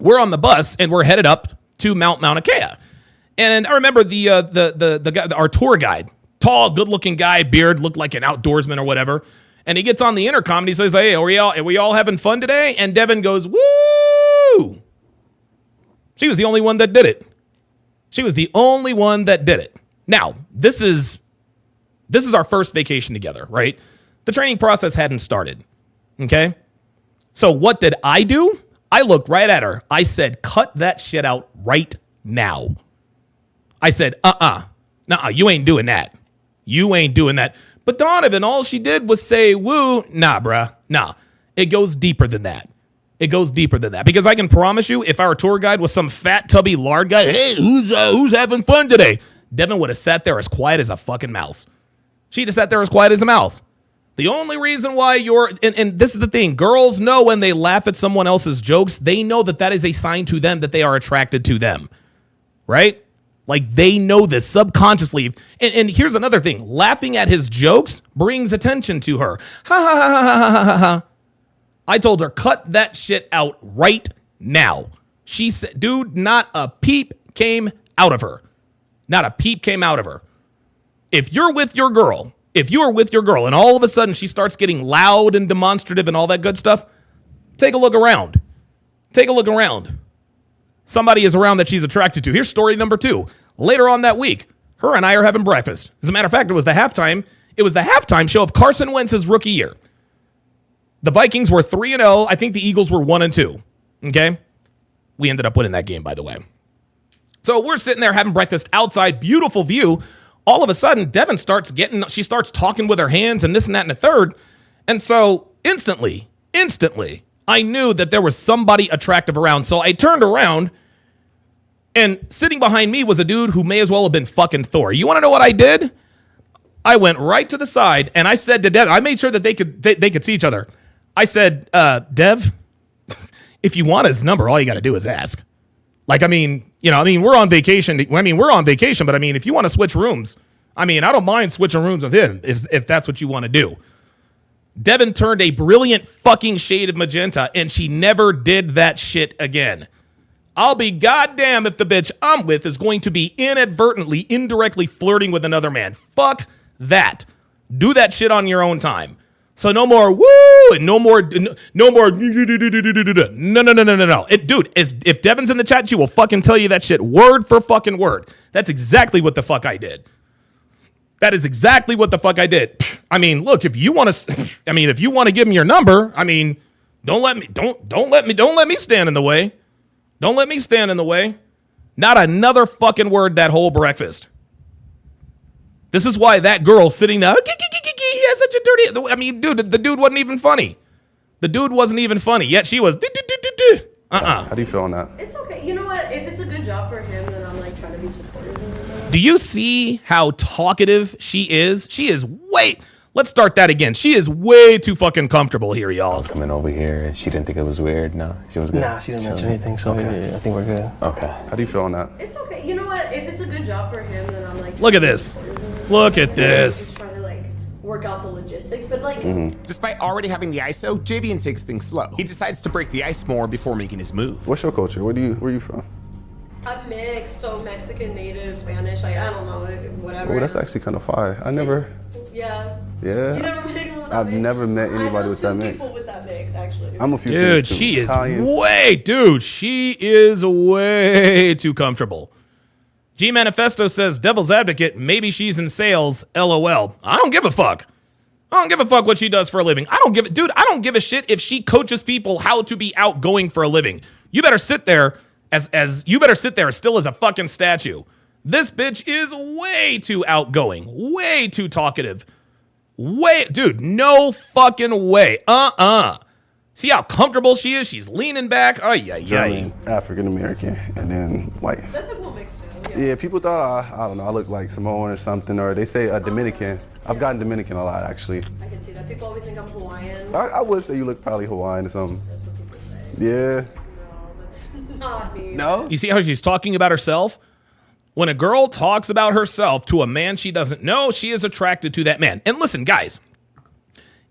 we're on the bus and we're headed up to Mount Mauna Kea. And I remember the guy, our tour guide, tall, good-looking guy, beard, looked like an outdoorsman or whatever. And he gets on the intercom and he says, "Hey, are we all having fun today?" And Devin goes, "Woo!" She was the only one that did it. She was the only one that did it. Now, this is our first vacation together, right? The training process hadn't started, okay? So what did I do? I looked right at her. I said, "Cut that shit out right now." I said, "Nuh-uh, you ain't doing that. You ain't doing that." But Donovan, all she did was say, "Woo." Nah, bruh. Nah. It goes deeper than that. It goes deeper than that. Because I can promise you, if our tour guide was some fat, tubby, lard guy, "Hey, who's having fun today?" Devin would have sat there as quiet as a fucking mouse. She'd have sat there as quiet as a mouse. The only reason why and this is the thing, girls know when they laugh at someone else's jokes, they know that is a sign to them that they are attracted to them, right? Like, they know this subconsciously. And here's another thing. Laughing at his jokes brings attention to her. Ha, ha, ha, ha, ha, ha, ha. I told her, cut that shit out right now. She said, dude, not a peep came out of her. Not a peep came out of her. If you're with your girl, and all of a sudden she starts getting loud and demonstrative and all that good stuff, take a look around. Take a look around. Somebody is around that she's attracted to. Here's story number 2. Later on that week, her and I are having breakfast. As a matter of fact, it was the halftime show of Carson Wentz's rookie year. The Vikings were 3-0. I think the Eagles were 1-2. Okay? We ended up winning that game, by the way. So we're sitting there having breakfast outside, beautiful view. All of a sudden, Devin she starts talking with her hands and this and that and the third. And so instantly, I knew that there was somebody attractive around. So I turned around, and sitting behind me was a dude who may as well have been fucking Thor. You want to know what I did? I went right to the side, and I said to Dev, I made sure that they could see each other. I said, "Dev, if you want his number, all you got to do is ask." Like, we're on vacation. But if you want to switch rooms, I don't mind switching rooms with him if that's what you want to do. Devin turned a brilliant fucking shade of magenta, and she never did that shit again. I'll be goddamn if the bitch I'm with is going to be inadvertently, indirectly flirting with another man. Fuck that. Do that shit on your own time. So no more woo and no more. No. Dude, if Devin's in the chat, she will fucking tell you that shit word for fucking word. That's exactly what the fuck I did. That is exactly what the fuck I did. Look, if you want to give me your number, don't let me stand in the way. Don't let me stand in the way. Not another fucking word that whole breakfast. This is why that girl sitting there, he has such a dirty, dude, the dude wasn't even funny. The dude wasn't even funny, yet she was, How do you feel on that? It's okay. You know what? If it's a good job for him, then I'm trying to be supportive. Do you see how talkative she is? Let's start that again. She is way too fucking comfortable here, y'all. I was coming over here and she didn't think it was weird. No, she was good. Nah, she didn't mention anything, so okay. Yeah, I think we're good. Okay. How do you feel on that? It's okay. You know what? If it's a good job for him, then I'm Look at this. Look at this. Trying to work out the logistics, but Despite already having the ISO, Javian takes things slow. He decides to break the ice more before making his move. What's your culture? Where are you from? I'm mixed, so Mexican, native, Spanish, I don't know, whatever. Oh, that's actually kind of fire. Yeah. Yeah. You never met anyone with that I've mix? never met anybody with that mix. I know 2 people with that mix, actually. I'm a few Dude, things too. she Italian. she is way too comfortable. G Manifesto says, devil's advocate, maybe she's in sales, LOL. I don't give a fuck. I don't give a fuck what she does for a living. I don't give a shit if she coaches people how to be outgoing for a living. You better sit there still as a fucking statue. This bitch is way too outgoing, way too talkative. Dude, no fucking way. See how comfortable she is? She's leaning back. German, African American, and then white. That's a cool mix, too. Yeah, people thought I don't know, I look like Samoan or something, or they say Dominican. I've gotten Dominican a lot, actually. I can see that. People always think I'm Hawaiian. I would say you look probably Hawaiian or something. That's what people say. Yeah. No, that's not me. No? You see how she's talking about herself? When a girl talks about herself to a man she doesn't know, she is attracted to that man. And listen, guys,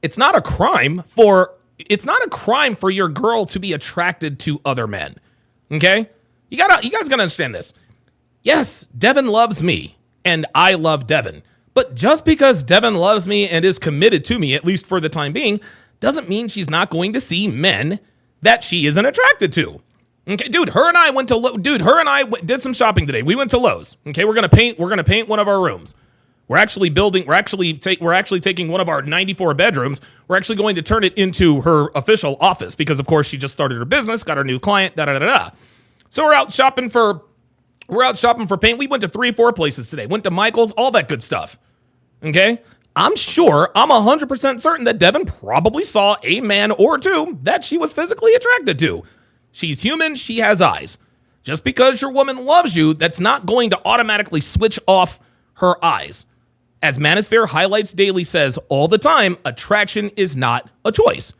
it's not a crime for your girl to be attracted to other men. Okay? You guys gotta understand this. Yes, Devin loves me, and I love Devin. But just because Devin loves me and is committed to me, at least for the time being, doesn't mean she's not going to see men that she isn't attracted to. Okay, dude, her and I did some shopping today. We went to Lowe's. Okay, we're gonna paint one of our rooms. We're actually taking one of our 94 bedrooms. We're actually going to turn it into her official office because, of course, she just started her business, got her new client, So we're out shopping for paint. We went to 3-4 places today. Went to Michael's, all that good stuff. Okay, I'm 100% certain that Devin probably saw a man or two that she was physically attracted to. She's human. She has eyes. Just because your woman loves you, that's not going to automatically switch off her eyes. As Manosphere Highlights Daily says all the time, attraction is not a choice.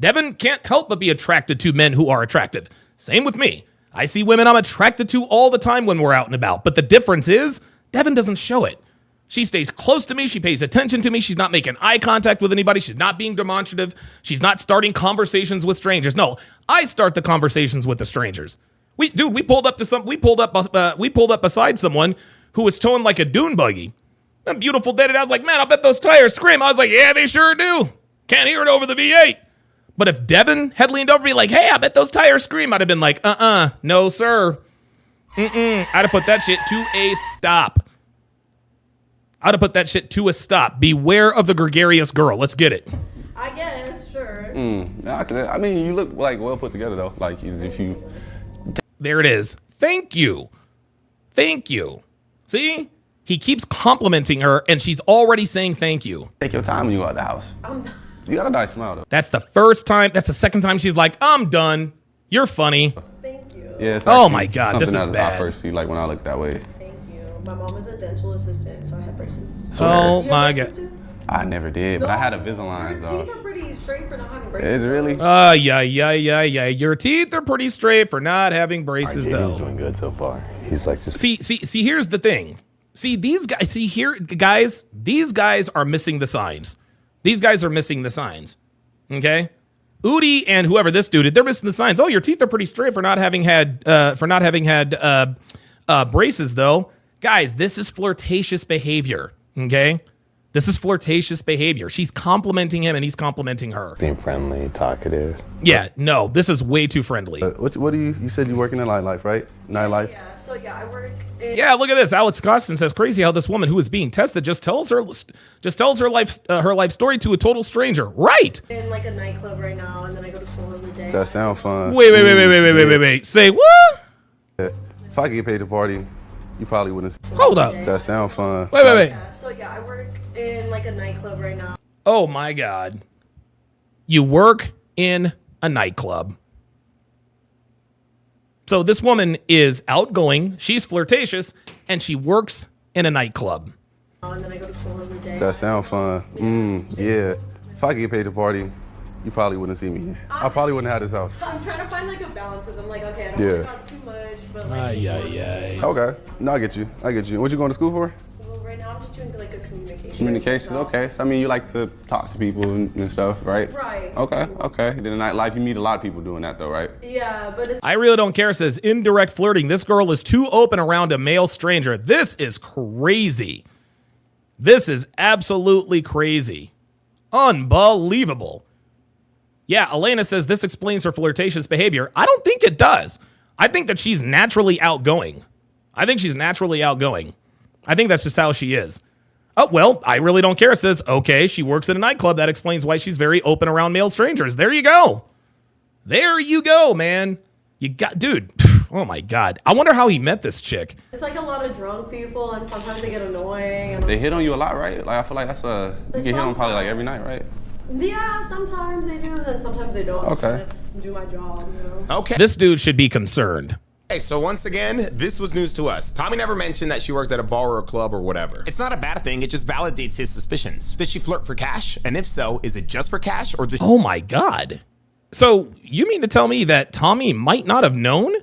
Devin can't help but be attracted to men who are attractive. Same with me. I see women I'm attracted to all the time when we're out and about. But the difference is, Devin doesn't show it. She stays close to me. She pays attention to me. She's not making eye contact with anybody. She's not being demonstrative. She's not starting conversations with strangers. No, I start the conversations with the strangers. We pulled up beside someone who was towing like a dune buggy. A beautiful day. And I was like, man, I bet those tires scream. I was like, yeah, they sure do. Can't hear it over the V8. But if Devin had leaned over me like, hey, I bet those tires scream, I'd have been like, no, sir. I'd have put that shit to a stop. Beware of the gregarious girl. Let's get it. I guess, sure. I mean, you look like well put together though. Like as if you. There it is. Thank you. See? He keeps complimenting her, and she's already saying thank you. Take your time when you out the house. I'm done. You got a nice smile though. That's the first time. That's the second time she's like, I'm done. You're funny. Thank you. Yeah. It's Oh my God, this is something that bad. I first see like when I look that way. Thank you. My mom is a dental assistant, so I have braces. Oh You my have God. braces too? I never did, but I had Invisalign Your though. teeth are pretty straight for not having braces. Is it really? Yeah. Your teeth are pretty straight for not having braces, Yeah, though. he's doing good so far. He's like just See, here's the thing. See, these guys, these guys are missing the signs. Okay? Udi and whoever this dude, they're missing the signs. Oh, your teeth are pretty straight for not having had braces, though. Guys, this is flirtatious behavior. Okay? This is flirtatious behavior. She's complimenting him and he's complimenting her. being friendly, talkative. Yeah, no, this is way too friendly. What do you said you working in nightlife, right? Nightlife. Yeah, so yeah, I work in... Yeah, look at this. Alex Costin says, crazy how this woman who is being tested just tells her life story to a total stranger. Right. in like a nightclub right now, and then I go to school every day. That sound fun. Wait. Say what? If I could get paid to party, you probably wouldn't. Hold up. That sound fun. Wait. Yeah, so yeah, I work in like a nightclub right now. Oh my God. You work in a nightclub. So this woman is outgoing, she's flirtatious, and she works in a nightclub. And then I go to school every day. That sound fun. Yeah. If I could get paid to party, you probably wouldn't see me. I probably wouldn't have this house. I'm trying to find like a balance because I'm like, okay, I don't Yeah. want to talk too much, but like, Okay. No, I get you. What you going to school for? well, right now I'm just doing like a communication. Communications. Okay. So I mean, you like to talk to people and stuff, right? Right. Okay. Then in nightlife, you meet a lot of people doing that, though, right? Yeah, but it's I really don't care says indirect flirting. This girl is too open around a male stranger. This is crazy. This is absolutely crazy. Unbelievable. Yeah, Elena says this explains her flirtatious behavior. I don't think it does. I think that she's naturally outgoing. I think that's just how she is. Oh, well, I really don't care says, okay, she works at a nightclub. That explains why she's very open around male strangers. There you go. Man. You got, dude, oh my God. I wonder how he met this chick. it's like a lot of drunk people, and sometimes they get annoying. And They hit on you a lot, right? Like I feel like that's you get hit on probably like every night, right? yeah, sometimes they do, and then sometimes they don't. I'm Okay. trying to do my job, you know. Okay. This dude should be concerned. Hey, so once again, this was news to us. Tommy never mentioned that she worked at a bar or a club or whatever. It's not a bad thing, it just validates his suspicions. Does she flirt for cash? And if so, is it just for cash or does Oh my God. So you mean to tell me that Tommy might not have known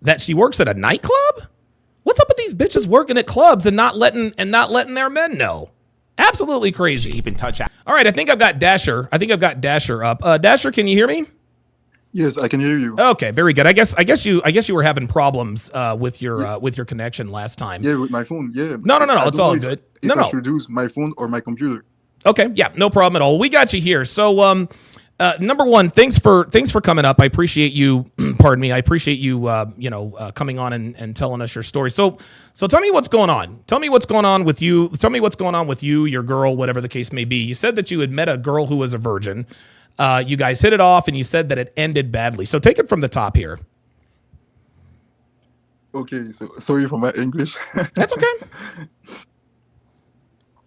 that she works at a nightclub? What's up with these bitches working at clubs and not letting their men know? Absolutely crazy. Keep in touch. All right, I think I've got Dasher. Up. Dasher, can you hear me? Yes, I can hear you. Okay, very good. I guess you were having problems with your connection last time. Yeah, with my phone. Yeah. No. It's all good. If I should use my phone or my computer. Okay, yeah, no problem at all. We got you here. So, number one, thanks for coming up. I appreciate you. Pardon me. I appreciate you. Coming on and telling us your story. So tell me what's going on. Tell me what's going on with you. Tell me what's going on with you, your girl, whatever the case may be. You said that you had met a girl who was a virgin. You guys hit it off, and you said that it ended badly. So take it from the top here. Okay, so sorry for my English. That's okay.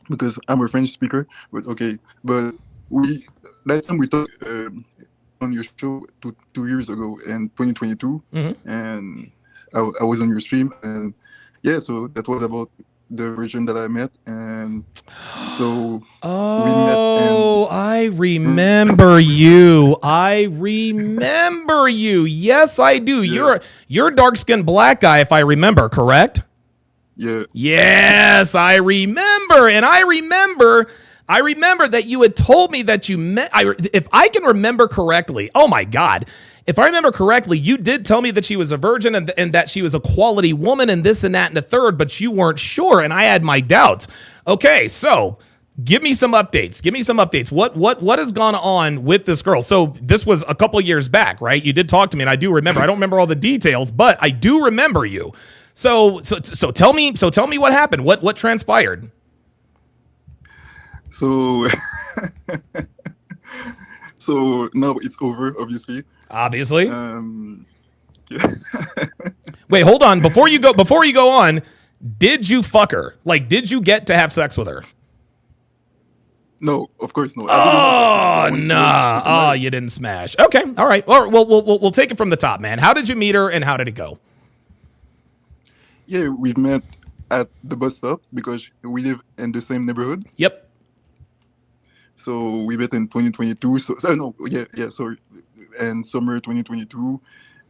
Because I'm a French speaker, but okay. But last time we talked on your show 2 years ago in 2022, and I was on your stream, and yeah, so that was about the version that I met, and so we met. And I remember you. Yes, I do. Yeah. You're a dark-skinned black guy, if I remember, correct? Yeah. Yes, I remember, and I remember that you had told me that you met. If I can remember correctly, oh my God. If I remember correctly, you did tell me that she was a virgin and that she was a quality woman and this and that and the third, but you weren't sure, and I had my doubts. Okay, so give me some updates. What has gone on with this girl? So this was a couple of years back, right? You did talk to me, and I do remember. I don't remember all the details, but I do remember you. So tell me what happened. What transpired? So so now it's over, obviously. Obviously. Yeah. Wait, hold on. Before you go on, did you fuck her? Like, did you get to have sex with her? No, of course not. Oh, nah. Oh, you didn't smash. Okay, all right. Well, we'll take it from the top, man. How did you meet her, and how did it go? Yeah, we met at the bus stop because we live in the same neighborhood. Yep. So we met in 2022. Sorry, and summer 2022,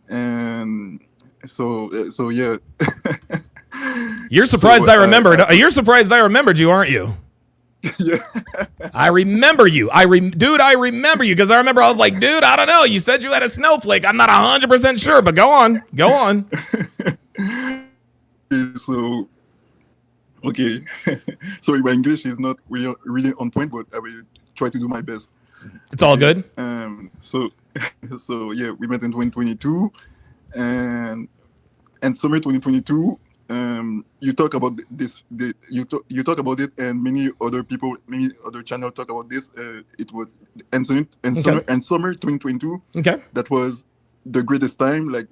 and so yeah. You're surprised I remembered. You're surprised I remembered you, aren't you? Yeah. I remember you. Dude, I remember you because I remember I was like, dude, I don't know. You said you had a snowflake. I'm not 100% sure, but go on. So, okay. Sorry, my English is not really on point, but I will try to do my best. It's all good. So yeah, we met in 2022, and summer 2022. You talk about this. You talk about it, and many other channels talk about this. It was summer 2022. Okay. That was the greatest time. Like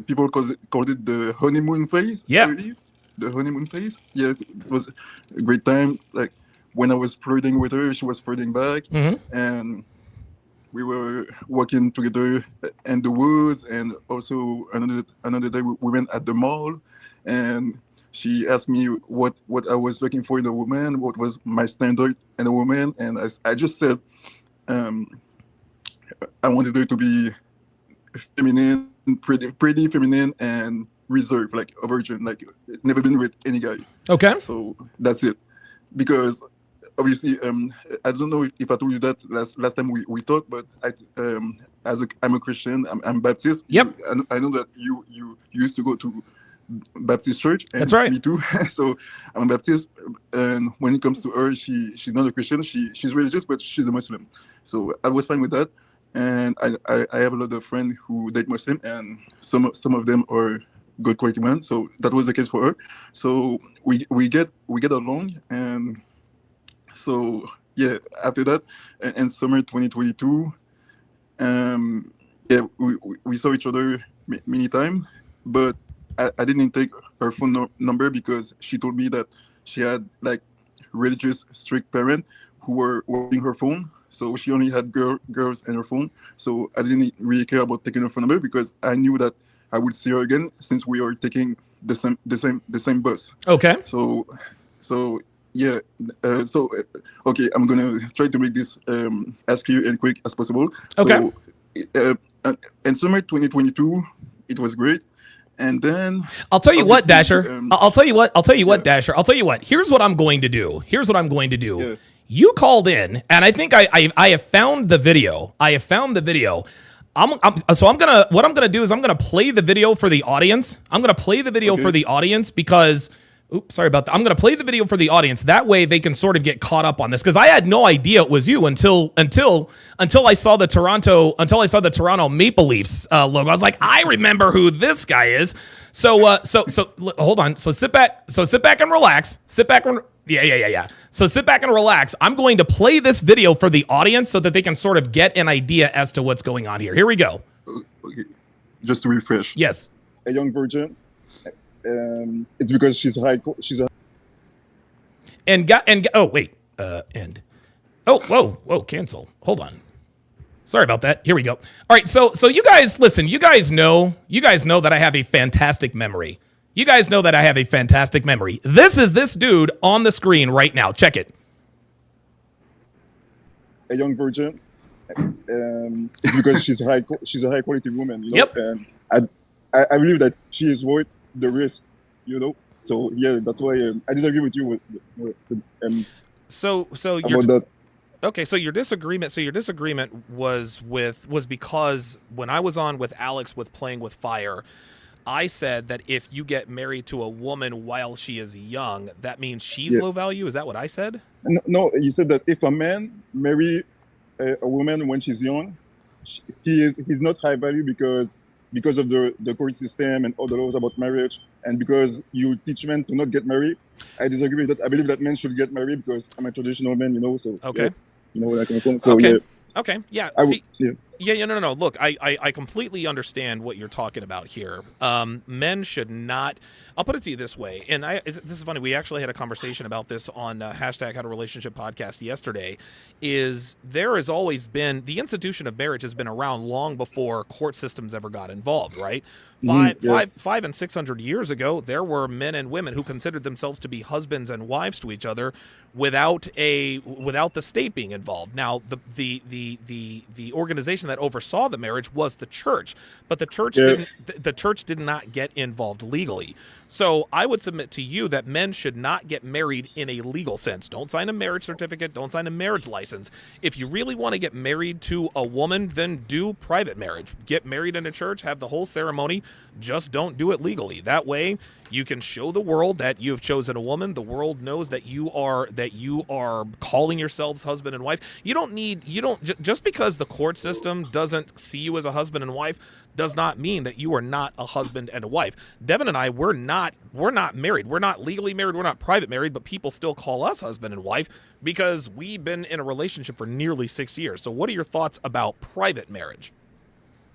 people called it the honeymoon phase. Yeah. I believe the honeymoon phase. Yeah, it was a great time. Like when I was flirting with her, she was flirting back, and we were walking together in the woods, and also another day we went at the mall, and she asked me what I was looking for in a woman, what was my standard in a woman, and I just said I wanted her to be feminine, pretty feminine, and reserved, like a virgin, like never been with any guy. Okay. So that's it, because obviously, I don't know if I told you that last time we talked, but I'm a Christian. I'm Baptist. Yep. I know that you used to go to Baptist church. And that's right. Me too. So I'm a Baptist, and when it comes to her, she's not a Christian. She's religious, but she's a Muslim. So I was fine with that. And I have a lot of friends who date Muslim, and some of them are good quality men. So that was the case for her. So we get along, and so yeah, after that, in summer 2022, yeah, we saw each other many times, but I didn't take her phone number because she told me that she had like religious strict parents who were watching her phone, so she only had girls in her phone. So I didn't really care about taking her phone number because I knew that I would see her again since we are taking the same bus. Okay. So yeah. Okay, I'm gonna try to make this as clear and quick as possible. Okay. So, in summer 2022, it was great. And then I'll tell you what, Dasher. I'll tell you what, Dasher. I'll tell you what. Here's what I'm going to do. Yeah. You called in, and I think I have found the video. What I'm gonna do is I'm gonna play the video for the audience. For the audience because. Oops, sorry about that. I'm going to play the video for the audience. That way they can sort of get caught up on this because I had no idea it was you until I saw the Toronto Maple Leafs logo. I was like, I remember who this guy is. So hold on. So sit back and relax. Yeah. So sit back and relax. I'm going to play this video for the audience so that they can sort of get an idea as to what's going on here. Here we go. Okay. Just to refresh. Yes. A young virgin. It's because she's high. Cancel. Hold on. Sorry about that. Here we go. All right, so you guys listen. You guys know that I have a fantastic memory. This is this dude on the screen right now. Check it. A young virgin. It's because she's a high quality woman. You know? Yep. And I believe that she is worth the risk, you know. So yeah, that's why I disagree with you. So about that. Okay, so your disagreement was because when I was on with Alex with Playing with Fire, I said that if you get married to a woman while she is young, that means she's low value. Is that what I said? No, you said that if a man marry a woman when she's young, he's not high value because of the court system and all the laws about marriage, and because you teach men to not get married. I disagree with that. I believe that men should get married because I'm a traditional man, you know. So okay, yeah, you know where I come from. So okay. yeah. Okay, yeah. No. Look, I completely understand what you're talking about here. Men should not. I'll put it to you this way, and this is funny. We actually had a conversation about this on hashtag Had a Relationship podcast yesterday. Is there has always been the institution of marriage has been around long before court systems ever got involved, right? 500 and 600 years ago, there were men and women who considered themselves to be husbands and wives to each other without the state being involved. Now, the organization that oversaw the marriage was the church, but the church did not get involved legally. So I would submit to you that men should not get married in a legal sense. Don't sign a marriage certificate. Don't sign a marriage license. If you really want to get married to a woman, then do private marriage. Get married in a church, have the whole ceremony. Just don't do it legally. That way you can show the world that you have chosen a woman. The world knows that you are calling yourselves husband and wife. Just because the court system doesn't see you as a husband and wife does not mean that you are not a husband and a wife. Devin and I, we're not married. We're not legally married. We're not private married, but people still call us husband and wife because we've been in a relationship for nearly 6 years. So what are your thoughts about private marriage?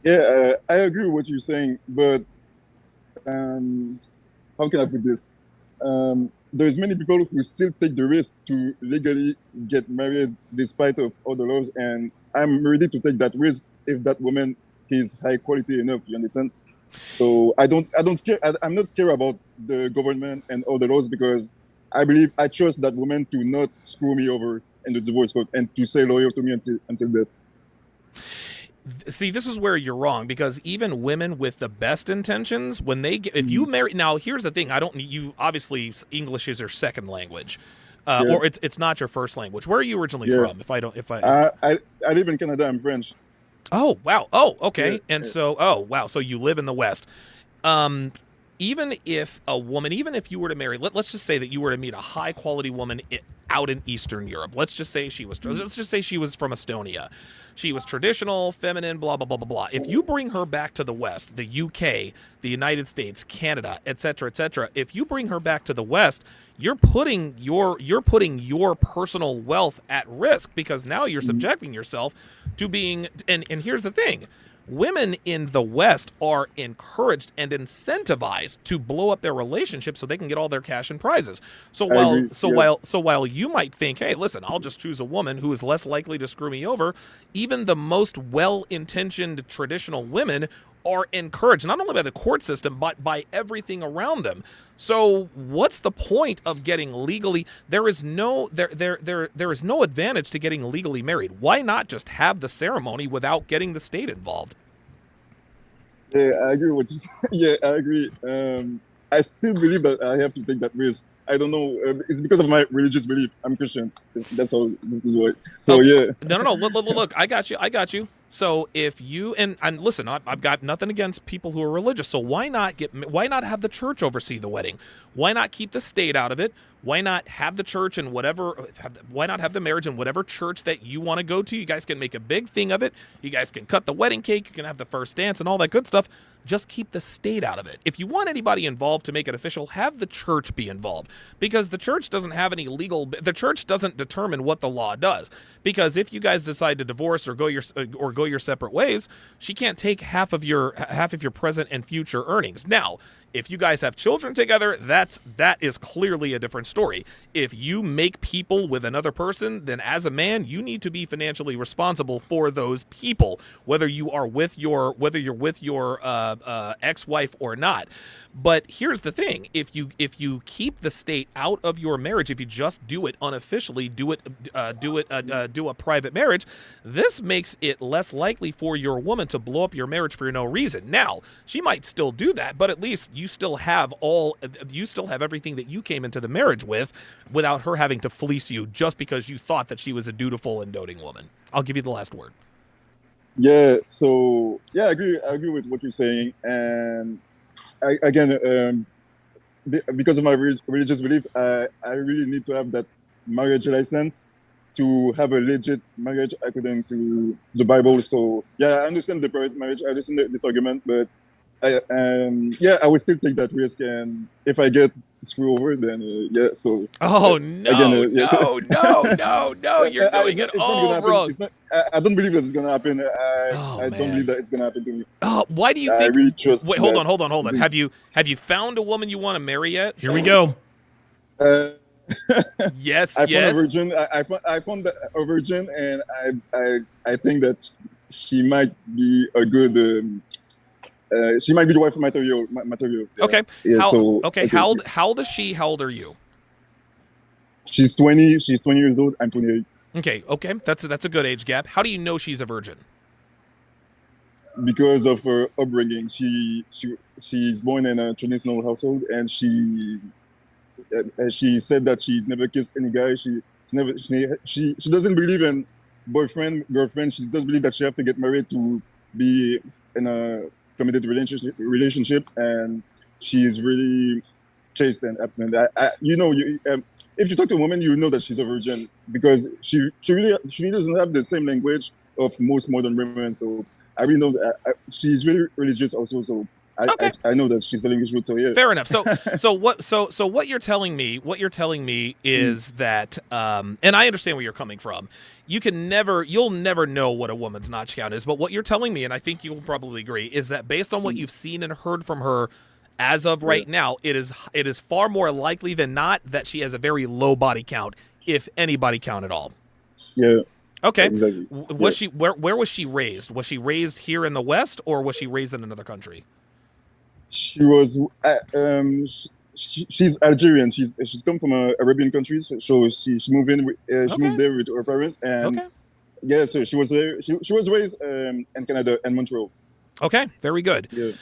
Yeah, I agree with what you're saying, but how can I put this? There's many people who still take the risk to legally get married despite of all the laws, and I'm ready to take that risk if that woman is high quality enough. You understand? So I'm not scared about the government and all the laws because I trust that woman to not screw me over in the divorce court and to stay loyal to me until death. See, this is where you're wrong because even women with the best intentions, when they get, if you marry, now here's the thing, you obviously English is your second language, or it's not your first language. Where are you originally from? I live in Canada. I'm French. Oh wow. Oh okay. So you live in the West. Even if you were to marry, let's just say that you were to meet a high quality woman out in Eastern Europe. Let's just say she was from Estonia. She was traditional, feminine, blah, blah, blah, blah, blah. If you bring her back to the West, the UK, the United States, Canada, et cetera, if you bring her back to the West, you're putting your personal wealth at risk because now you're subjecting yourself to being, and here's the thing. Women in the West are encouraged and incentivized to blow up their relationships so they can get all their cash and prizes. So while you might think, hey, listen, I'll just choose a woman who is less likely to screw me over, even the most well-intentioned traditional women are encouraged not only by the court system but by everything around them. So what's the point of getting legally? There is no advantage to getting legally married. Why not just have the ceremony without getting the state involved? Yeah, I agree with you. Yeah, I agree. I still believe that I have to take that risk. I don't know. It's because of my religious belief. I'm Christian. That's how this is what. So okay. Yeah. No. Look, I got you. So if you and listen, I've got nothing against people who are religious. So why not have the church oversee the wedding? Why not keep the state out of it? Why not have the church and why not have the marriage in whatever church that you want to go to? You guys can make a big thing of it. You guys can cut the wedding cake. You can have the first dance and all that good stuff. Just keep the state out of it. If you want anybody involved to make it official, have the church be involved, because the church doesn't have any the church doesn't determine what the law does. Because if you guys decide to divorce or go your separate ways, she can't take half of your present and future earnings. Now, if you guys have children together, that is clearly a different story. If you make people with another person, then as a man, you need to be financially responsible for those people, whether you're with your ex-wife or not. But here's the thing: if you keep the state out of your marriage, if you just do it unofficially, do a private marriage, this makes it less likely for your woman to blow up your marriage for no reason. Now, she might still do that, but at least you still have everything that you came into the marriage with, without her having to fleece you just because you thought that she was a dutiful and doting woman. I'll give you the last word. Yeah. So yeah, I agree with what you're saying, and because of my religious belief, I really need to have that marriage license to have a legit marriage according to the Bible. So yeah, I understand the private marriage. I understand this argument, but I would still take that risk. And if I get screwed over, then yeah. So no, again, no, you're doing it all wrong. I don't believe that it's gonna happen. I don't believe that it's gonna happen to me. Why do you think? I really trust. Wait, hold on. Have you found a woman you want to marry yet? Here we go. Yes. I found a virgin. I found a virgin, and I think that she might be a good. She might be the wife of material. Yeah. Okay. Yeah, How old is she? How old are you? She's 20. She's 20 years old. I'm 28. Okay. That's a good age gap. How do you know she's a virgin? Because of her upbringing. She's born in a traditional household, and she said that she never kissed any guy. She doesn't believe in boyfriend, girlfriend. She doesn't believe that she have to get married to be in a committed relationship, and she's really chaste and abstinent. If you talk to a woman, you know that she's a virgin, because she really doesn't have the same language of most modern women. So I really know that she's really religious also. So I know that she's telling the truth. So yeah. Fair enough. So what you're telling me is that, and I understand where you're coming from. You'll never know what a woman's notch count is. But what you're telling me, and I think you'll probably agree, is that based on what you've seen and heard from her as of right now, it is far more likely than not that she has a very low body count, if any body count at all. Yeah. Okay. Exactly. Was she where was she raised? Was she raised here in the West, or was she raised in another country? She was. She's Algerian. She's come from Arabian countries. So she moved in. She moved there with her parents, and yeah. So she was raised in Canada and Montreal. Okay, very good. Yeah.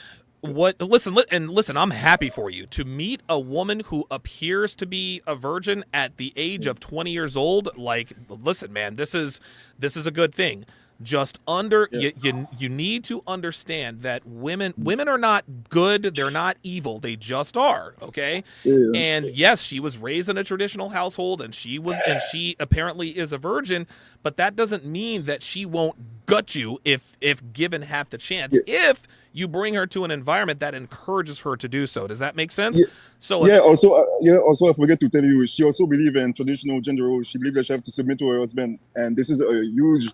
Listen, I'm happy for you to meet a woman who appears to be a virgin at the age of 20 years old. Like, listen, man, this is a good thing. Just you need to understand that women are not good, they're not evil, they just are, okay? Yeah. And yes, she was raised in a traditional household, and she apparently is a virgin, but that doesn't mean that she won't gut you if given half the chance. Yeah. If you bring her to an environment that encourages her to do so. Does that make sense? Yeah. So also I forget to tell you, she also believes in traditional gender roles. She believes that she have to submit to her husband, and this is a huge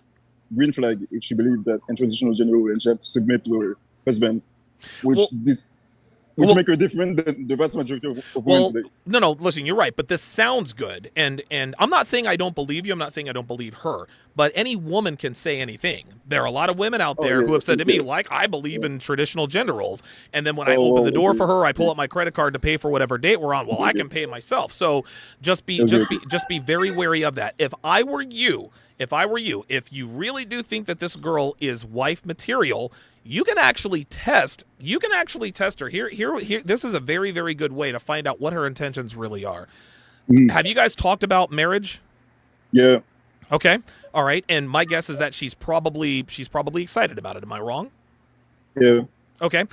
green flag if she believes that in traditional gender role and she have to submit to her husband, which make her different than the vast majority of women today. No, listen, you're right, but this sounds good, and I'm not saying I don't believe you. I'm not saying I don't believe her, but any woman can say anything. There are a lot of women out there who have said to me, like, I believe in traditional gender roles, and then when I open the door for her, I pull up my credit card to pay for whatever date we're on. Well, I can pay it myself. So just be very wary of that. If I were you, if you really do think that this girl is wife material, you can actually test her. Here, this is a very, very good way to find out what her intentions really are. Have you guys talked about marriage? Yeah. Okay. All right. And my guess is that she's probably excited about it. Am I wrong? Yeah. Okay.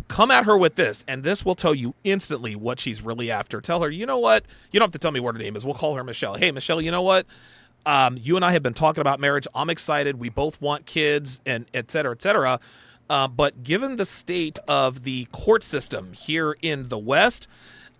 Come at her with this, and this will tell you instantly what she's really after. Tell her, you know what? You don't have to tell me what her name is. We'll call her Michelle. Hey, Michelle, you know what? You and I have been talking about marriage. I'm excited. We both want kids, and et cetera, et cetera. But given the state of the court system here in the West,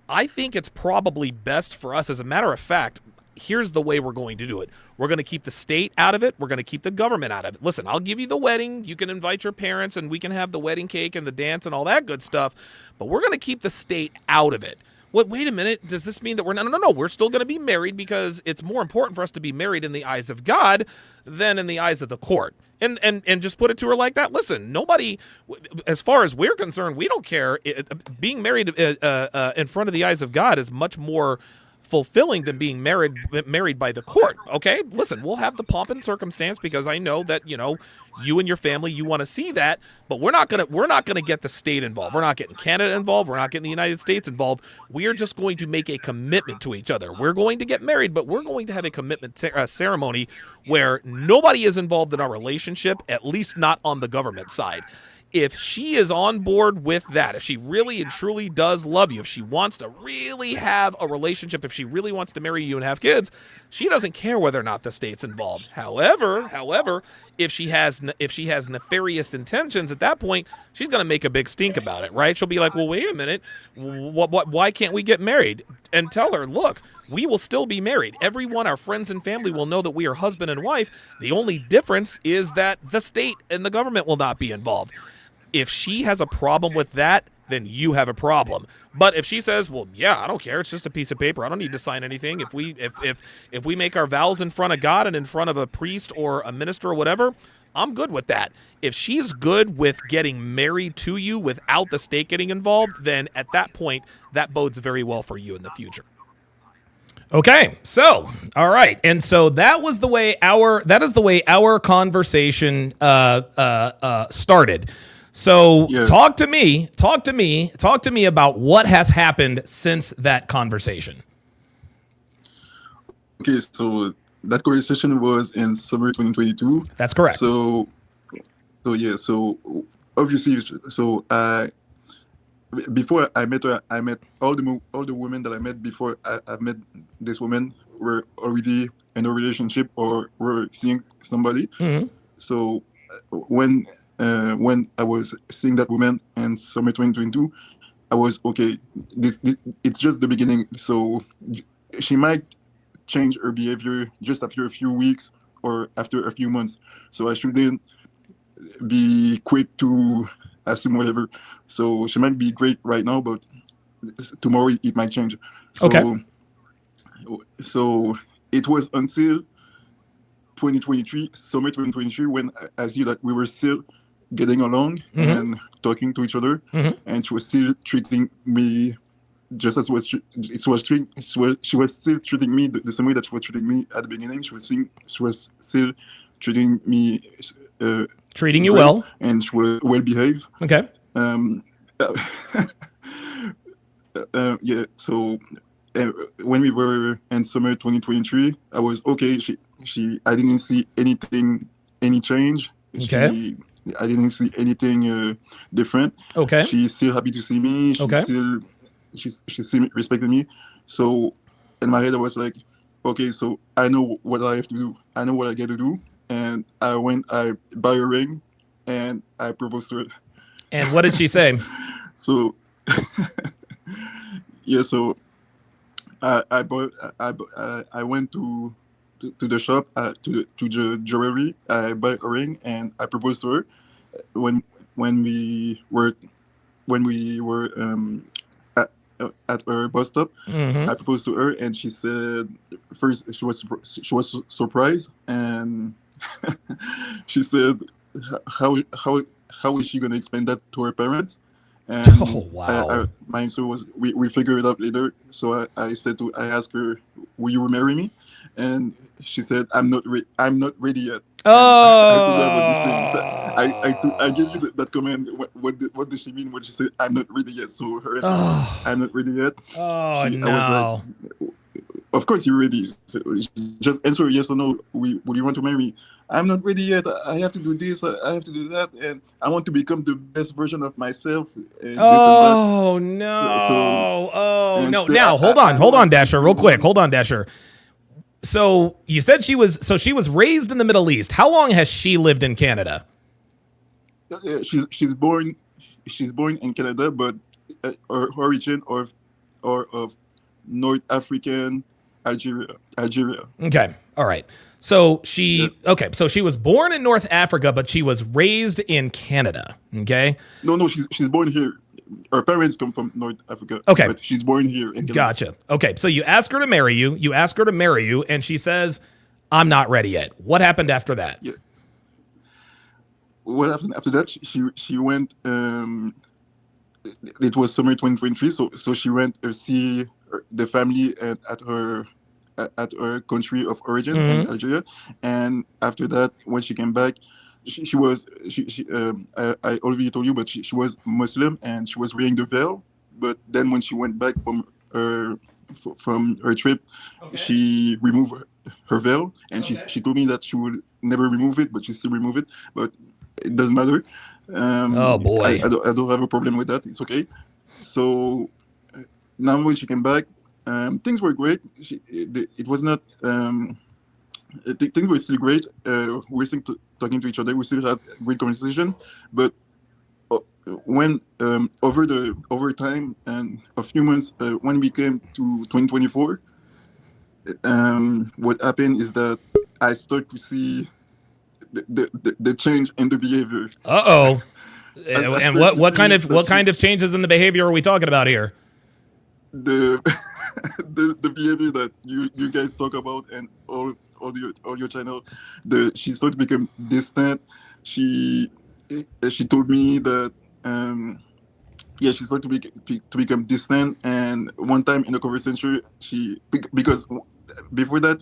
I think it's probably best for us. As a matter of fact, here's the way we're going to do it. We're going to keep the state out of it. We're going to keep the government out of it. Listen, I'll give you the wedding. You can invite your parents, and we can have the wedding cake and the dance and all that good stuff. But we're going to keep the state out of it. Wait a minute. Does this mean that we're no? We're still going to be married because it's more important for us to be married in the eyes of God than in the eyes of the court. And just put it to her like that. Listen, nobody, as far as we're concerned, we don't care. Being married in front of the eyes of God is much more fulfilling than being married by the court. Okay, listen, we'll have the pomp and circumstance because I know that you and your family, you want to see that, but we're not gonna get the state involved. We're not getting Canada involved. We're not getting the United States involved. We are just going to make a commitment to each other. We're going to get married, but we're going to have a commitment ceremony where nobody is involved in our relationship, at least not on the government side. If she is on board with that, if she really and truly does love you, if she wants to really have a relationship, if she really wants to marry you and have kids, she doesn't care whether or not the state's involved. However, if she has nefarious intentions at that point, she's going to make a big stink about it, right? She'll be like, well, wait a minute, why can't we get married? And tell her, look, we will still be married. Everyone, our friends and family will know that we are husband and wife. The only difference is that the state and the government will not be involved. If she has a problem with that, then you have a problem. But if she says, well, yeah, I don't care, it's just a piece of paper, I don't need to sign anything. If we make our vows in front of God and in front of a priest or a minister or whatever, I'm good with that. If she's good with getting married to you without the state getting involved, then at that point, that bodes very well for you in the future. Okay, so all right, and so that is the way our conversation started. So talk to me about what has happened since that conversation. Okay, so that conversation was in summer 2022. That's correct. So obviously, before I met her, I met all the women that I met before I met this woman were already in a relationship or were seeing somebody. Mm-hmm. So when I was seeing that woman in summer 2022, I was okay. This it's just the beginning. So she might change her behavior just after a few weeks or after a few months. So I shouldn't be quick to assume whatever. So she might be great right now, but tomorrow it might change. So, okay. So it was until 2023, summer 2023, when I see that we were still getting along mm-hmm. and talking to each other, mm-hmm. and she was still treating me just as she was still treating me the same way that she was treating me at the beginning. She was still treating me treating you well, and she was well behaved. Okay. Yeah. So when we were in summer 2023, I was okay. I didn't see any change. Okay. I didn't see anything different. Okay. She's still happy to see me. She's still respecting me. So in my head, I was like, okay, so I know what I have to do. I know what I get to do. And I buy a ring, and I proposed to her. And what did she say? So, yeah. So I went to the shop to the jewelry. I bought a ring and I proposed to her. When we were when we were at her bus stop. I proposed to her, and she said first she was surprised, and she said how is she going to explain that to her parents? And my answer was we figure it out later. So I asked her, will you marry me? And she said, I'm not ready yet. I gave you that comment. What did she mean when she said I'm not ready yet? So her answer was, I'm not ready yet. I was like, of course you're ready. So just answer yes or no. Would you want to marry me? I'm not ready yet. I have to do this. I have to do that, and I want to become the best version of myself. And no! Now hold on, Dasher, real quick. Hold on, Dasher. So you said she was raised in the Middle East. How long has she lived in Canada? She's born in Canada, but her origin or of North African Algeria. Okay. All right. So she was born in North Africa, but she was raised in Canada. Okay. No, she's born here. Her parents come from North Africa. Okay. But she's born here in Canada. Gotcha. Okay. So you ask her to marry you. You ask her to marry you, and she says, I'm not ready yet. What happened after that? Yeah. What happened after that? She went. It was summer 2023, so she went to see the family at her country of origin in Algeria, and after that, when she came back, she was I already told you, but she was Muslim and she was wearing the veil. But then when she went back from her trip, she removed her veil, and she told me that she would never remove it, but she still remove it. But it doesn't matter. Oh boy, I don't have a problem with that. It's okay. So now when she came back, things were great. It was not. Things were still great. We were still talking to each other. We still had great conversation. But when over time and a few months, when we came to 2024, what happened is that I started to see the change in the behavior. And what kind of changes in the behavior are we talking about here? The behavior that you guys talk about and all your channel, she started to become distant. She told me that she started to become distant. And one time in the conversation, because before that,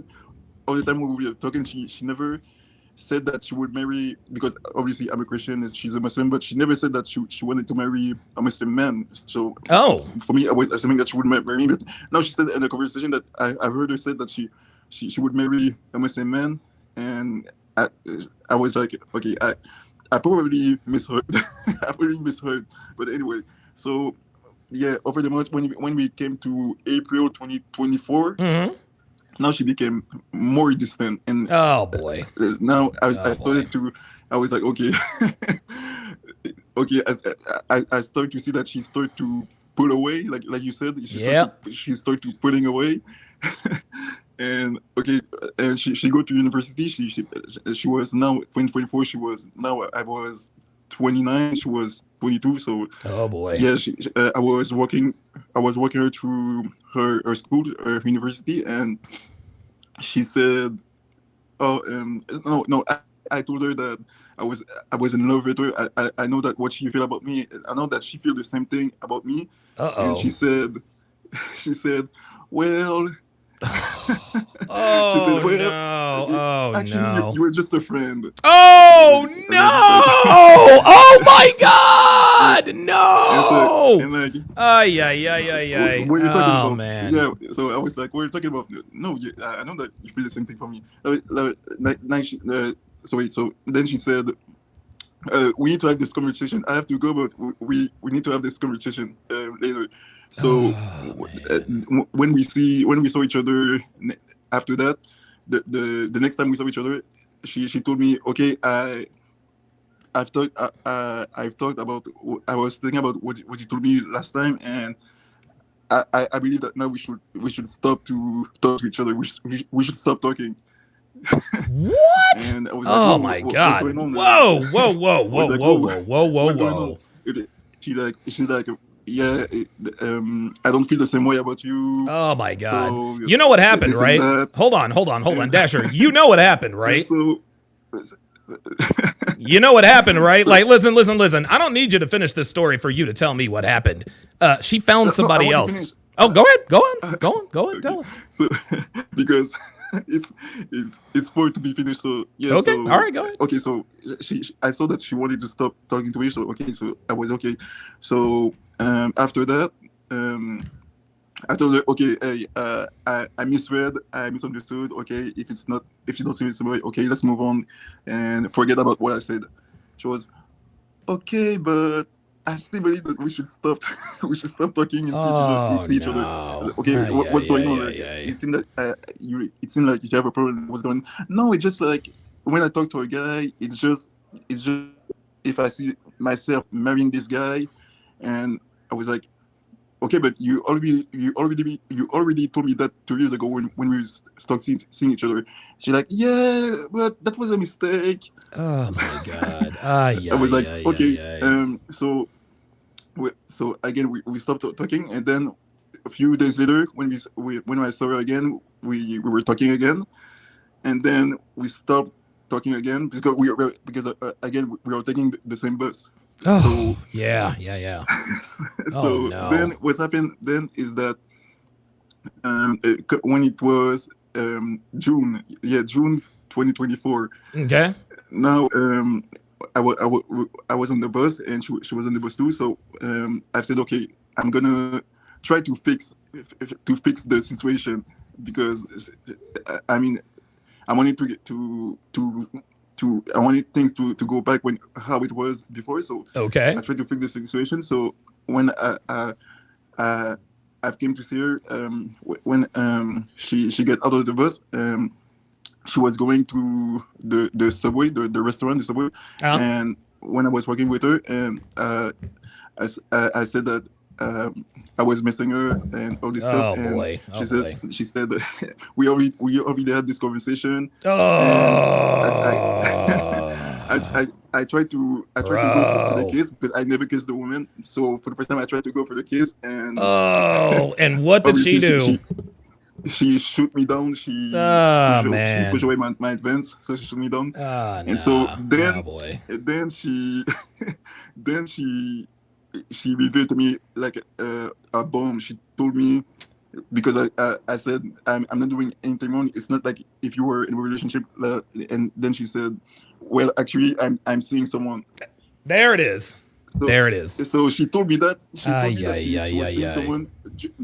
all the time we were talking, she never said that she would marry, because obviously I'm a Christian and she's a Muslim, but she never said that she wanted to marry a Muslim man. So for me, I was assuming that she would marry me. But now she said in the conversation that I've heard her say that she would marry a Muslim man, and I was like, okay, I probably misheard. I probably misheard. But anyway, so yeah, over the month when we came to April 2024. Now she became more distant, and oh boy! Now I started to. I was like, okay, okay. I started to see that she started to pull away, like you said. She started to pulling away, and okay, and she go to university. She was now 2024. I was 29. She was 22. So oh boy, yeah. I was walking her through her school, her university, and she said, no. I told her that I was in love with her. I know that what she feel about me. I know that she feel the same thing about me. And she said, well. Actually, you were just a friend. Oh no! Oh my God! No! What are you talking about? Man. Yeah. So I was like, what are you talking about? No, I know that you feel the same thing for me. So then she said, we need to have this conversation. I have to go, but we need to have this conversation later. So when we saw each other after that, the next time we saw each other, she told me, okay, I've talked about, I was thinking about what you told me last time, and I believe that now we should stop to talk to each other. We should stop talking. What? And I was like, oh my God! Whoa! she's like, yeah, I don't feel the same way about you. Oh my God. So, you know what happened, this and right? that. Hold on, Dasher. You know what happened, right? So, you know what happened, right? Like, listen. I don't need you to finish this story for you to tell me what happened. She found somebody I want to else. finish. Oh, go ahead. Tell us. So, because it's for it to be finished. So yeah. Okay. So, All right. Go ahead. Okay. So I saw that she wanted to stop talking to me. So okay. So I was okay. So after that, I told her, okay, hey, I misread, I misunderstood. Okay, if you don't see it the same way, okay, let's move on and forget about what I said. She was okay, but I still believe that we should stop talking and see each other. Okay, what's going on? It seemed that it seemed like you have a problem. What's going on? No, it's just like when I talk to a guy, it's just if I see myself marrying this guy, and I was like, okay, but you already told me that 2 years ago when we stopped seeing each other. She's like, yeah, but that was a mistake. Oh my God. I was like, okay. So again, we stopped talking, and then a few days later, when I saw her again, we were talking again, and then we stopped talking again because again we were taking the same bus. Oh, so, yeah. So then what happened then is that when it was June 2024. Okay. Now I was on the bus and she was on the bus too. So I said, okay, I'm gonna try to fix the situation because I mean I wanted I wanted things to go back how it was before. So okay, I tried to fix the situation. So when I came to see her, when she got out of the bus, she was going to the subway, the restaurant, the subway. And when I was working with her, I said that I was missing her and all this stuff. And she said that we already had this conversation. I tried to go for the kiss because I never kissed the woman. So for the first time, I tried to go for the kiss. And and what did she do? She shoot me down. She pushed away my advance, so she shoot me down. And so then she revealed to me like a bomb. She told me, because I said I'm not doing anything wrong. It's not like if you were in a relationship. And then she said, well, actually, I'm seeing someone. There it is. So she told me that. She told me that she was seeing someone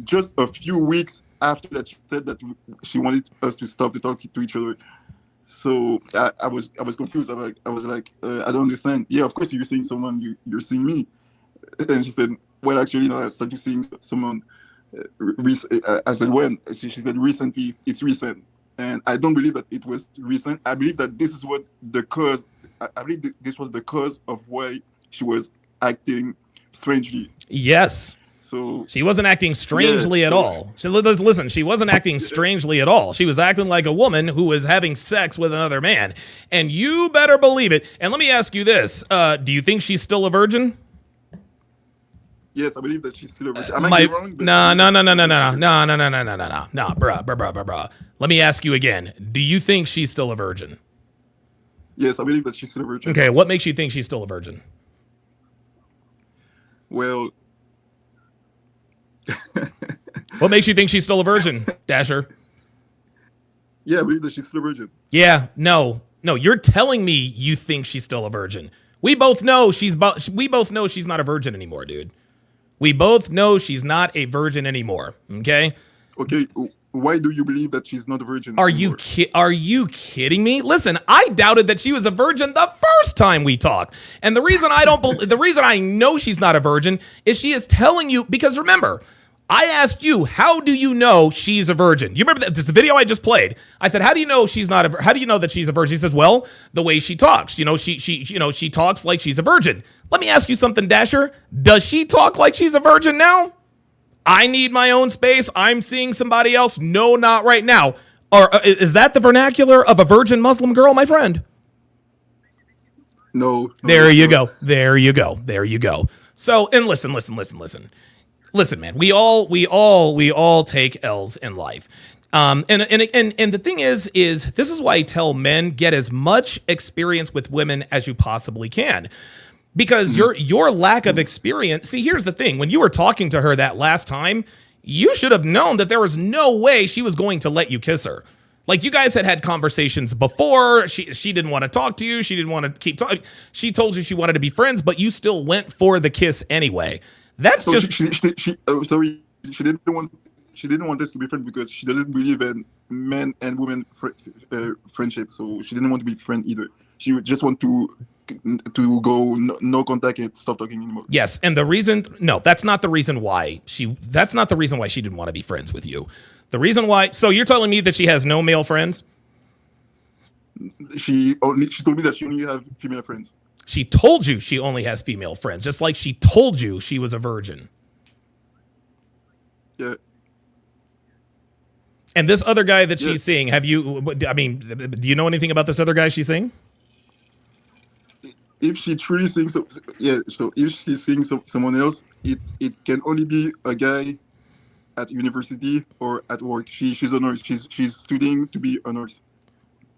just a few weeks after that. She said that she wanted us to stop to talk to each other. So I was confused. I was like, I don't understand. Yeah, of course you're seeing someone. You're seeing me. And she said, well, actually, no, I started seeing someone. I said, when? She said, recently. It's recent. And I don't believe that it was recent. I believe that this is what the cause. I believe this was the cause of why she was acting strangely. Yes. So she wasn't acting strangely at all. Listen, she wasn't acting strangely at all. She was acting like a woman who was having sex with another man. And you better believe it. And let me ask you this. Do you think she's still a virgin? Yes, I believe that she's still a virgin. I might be wrong. No, bruh. Let me ask you again. Do you think she's still a virgin? Yes, I believe that she's still a virgin. Okay, what makes you think she's still a virgin? Well, what makes you think she's still a virgin, Dasher? Yeah, I believe that she's still a virgin. Yeah, no, you're telling me you think she's still a virgin. We both know she's not a virgin anymore, dude. We both know she's not a virgin anymore. Okay. Okay. Why do you believe that she's not a virgin? Are you kidding me? Listen, I doubted that she was a virgin the first time we talked, and the reason I know she's not a virgin is she is telling you, because remember, I asked you, how do you know she's a virgin? You remember that? This is the video I just played. I said, how do you know how do you know that she's a virgin? She says, well, the way she talks. She talks like she's a virgin. Let me ask you something, Dasher. Does she talk like she's a virgin now? I need my own space. I'm seeing somebody else. No, not right now. Or is that the vernacular of a virgin Muslim girl, my friend? No. There you go. So, and listen, man. We all take L's in life. And the thing is this is why I tell men, get as much experience with women as you possibly can. Because your lack of experience. See, here's the thing. When you were talking to her that last time, you should have known that there was no way she was going to let you kiss her. Like, you guys had conversations before. She didn't want to talk to you. She didn't want to keep talking. She told you she wanted to be friends, but you still went for the kiss anyway. That's so just. She didn't want us to be friends because she doesn't believe in men and women friendship. So she didn't want to be friends either. She would just want to go no contact and stop talking anymore. Yes, and that's not the reason why she didn't want to be friends with you. The reason why, so you're telling me that she has no male friends? She told me that she only have female friends. She told you she only has female friends, just like she told you she was a virgin. Yeah. And this other guy that she's seeing, do you know anything about this other guy she's seeing? If she truly seeing so if she's seeing someone else, it can only be a guy at university or at work. She's a nurse. She's studying to be a nurse.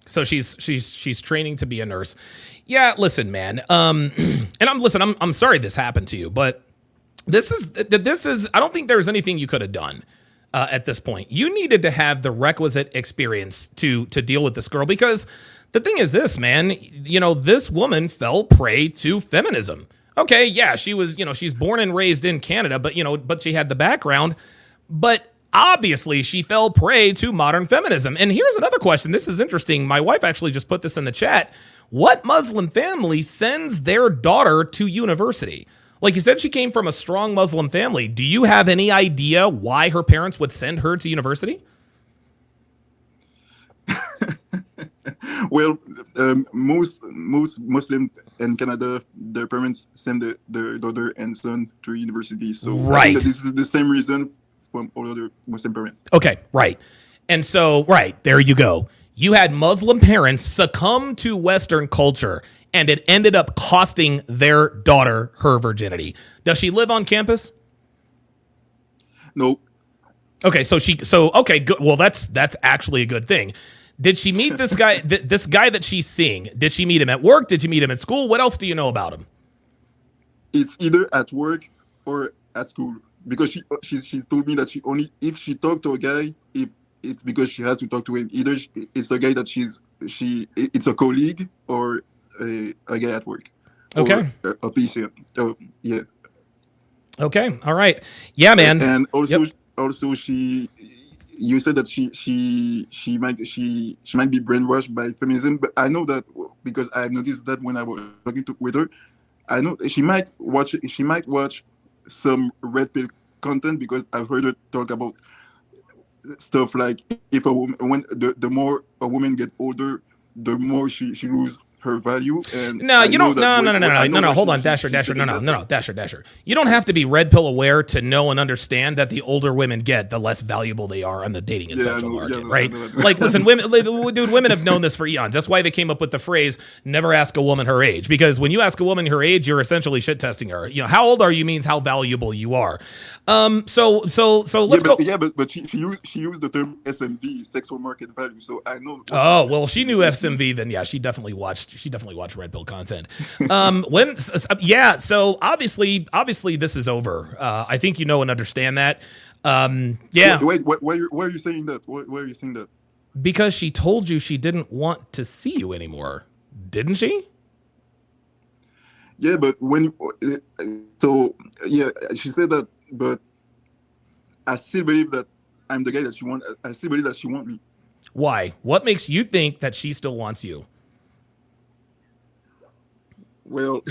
So she's training to be a nurse. Yeah, listen, man. And I'm sorry this happened to you, but this is I don't think there's anything you could have done at this point. You needed to have the requisite experience to deal with this girl, because the thing is this, man, this woman fell prey to feminism. Okay, yeah, she was, she's born and raised in Canada, but she had the background. But obviously she fell prey to modern feminism. And here's another question. This is interesting. My wife actually just put this in the chat. What Muslim family sends their daughter to university? Like you said, she came from a strong Muslim family. Do you have any idea why her parents would send her to university? Well, most Muslims in Canada, their parents send their daughter and son to university. So I think that this is the same reason from all other Muslim parents. Okay, right. And so, there you go. You had Muslim parents succumb to Western culture, and it ended up costing their daughter her virginity. Does she live on campus? No. Okay, okay, good. Well, that's actually a good thing. Did she meet this guy, this guy that she's seeing? Did she meet him at work? Did you meet him at school? What else do you know about him? It's either at work or at school. Because she told me that if she talked to a guy, if it's because she has to talk to him. Either it's a guy that it's a colleague or a guy at work. Okay. Or a patient. Yeah. Okay. All right. Yeah, man. And also, you said that she might be brainwashed by feminism, but I know that because I noticed that when I was talking with her, I know she might watch some red pill content, because I've heard her talk about stuff like if a woman, the more a woman get older, the more she lose her value. And no, you don't. No. Hold on, Dasher. No, Dasher. You don't have to be red pill aware to know and understand that the older women get, the less valuable they are on the dating and sexual market, right? Like, listen, women have known this for eons. That's why they came up with the phrase "never ask a woman her age," because when you ask a woman her age, you're essentially shit testing her. How old are you means how valuable you are. So let's go. Yeah, but she used the term SMV, sexual market value. So I know. Oh well, she knew SMV. Then yeah, she definitely watched red pill content. So obviously this is over. I think you know and understand that. Yeah. Wait, why are you saying that? Why are you saying that? Because she told you she didn't want to see you anymore, didn't she? Yeah, but she said that, but I still believe that I'm the guy that she wants. I still believe that she wants me. Why? What makes you think that she still wants you? Well,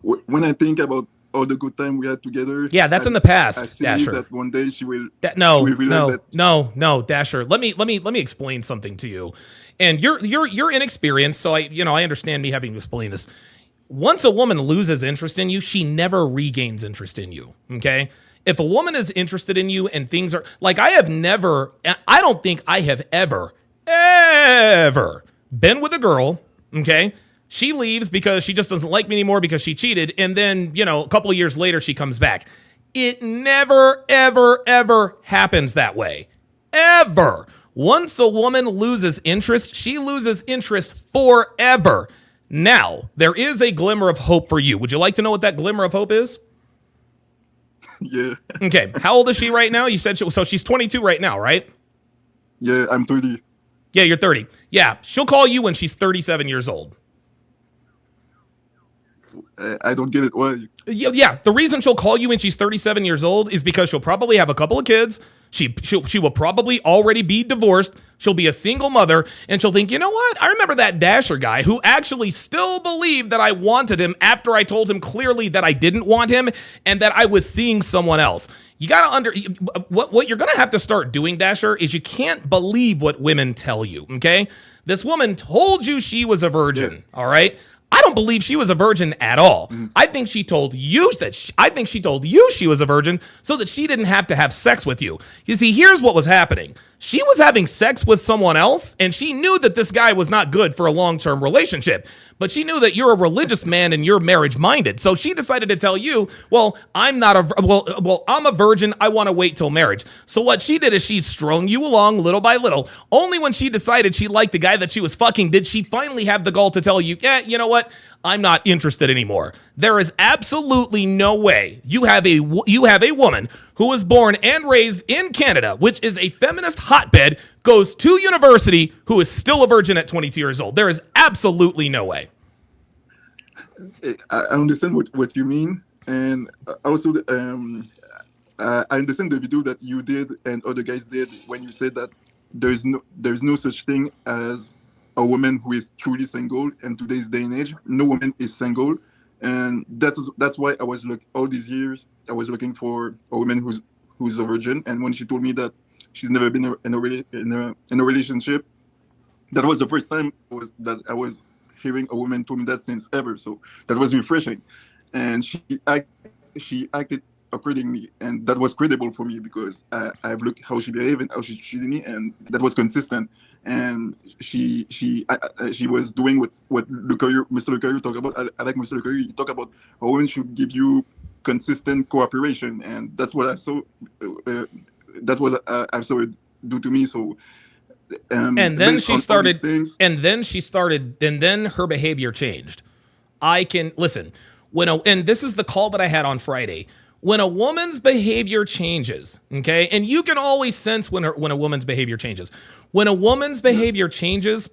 when I think about all the good time we had together, yeah, that's in the past, Dasher. That one day she will. No, Dasher. Let me explain something to you. And you're inexperienced, so I understand me having to explain this. Once a woman loses interest in you, she never regains interest in you. Okay. If a woman is interested in you and things are like, I don't think I have ever been with a girl, okay, She leaves because she just doesn't like me anymore because she cheated. And then, a couple of years later, she comes back. It never, ever, ever happens that way. Ever. Once a woman loses interest, she loses interest forever. Now, there is a glimmer of hope for you. Would you like to know what that glimmer of hope is? Yeah. Okay. How old is she right now? You said so she's 22 right now, right? Yeah, I'm 30. Yeah, you're 30. Yeah, she'll call you when she's 37 years old. I don't get it. Why? Yeah, the reason she'll call you when she's 37 years old is because she'll probably have a couple of kids. She will probably already be divorced. She'll be a single mother, and she'll think, you know what? I remember that Dasher guy who actually still believed that I wanted him after I told him clearly that I didn't want him and that I was seeing someone else. You gotta what you're gonna have to start doing, Dasher, is you can't believe what women tell you. Okay, this woman told you she was a virgin. Yeah. All right. I don't believe she was a virgin at all. I think she told you she was a virgin so that she didn't have to have sex with you. You see, here's what was happening. She was having sex with someone else, and she knew that this guy was not good for a long-term relationship. But she knew that you're a religious man and you're marriage-minded. So she decided to tell you, well, I'm a virgin. I want to wait till marriage. So what she did is she strung you along little by little. Only when she decided she liked the guy that she was fucking did she finally have the gall to tell you, yeah, you know what? I'm not interested anymore. There is absolutely no way you have a woman who was born and raised in Canada, which is a feminist hotbed, goes to university, who is still a virgin at 22 years old. There is absolutely no way. I understand what you mean, and also I understand the video that you did and other guys did when you said that there's no such thing as a woman who is truly single in today's day and age. No woman is single, and that's why all these years I was looking for a woman who's a virgin. And when she told me that she's never been in a relationship, that was the first time I was hearing a woman told me that since ever. So that was refreshing, and she acted accordingly, and that was credible for me because I've looked how she behaved and how she treated me, and that was consistent. And she was doing what Mr. Lucario talked about. I like Mr. Lucario. He talked about a woman should give you consistent cooperation, and that's what I saw. That's what I saw it do to me. So. And then she started. And then her behavior changed. I can listen and this is the call that I had on Friday. When a woman's behavior changes, okay, and you can always sense when a woman's behavior changes. When a woman's behavior changes,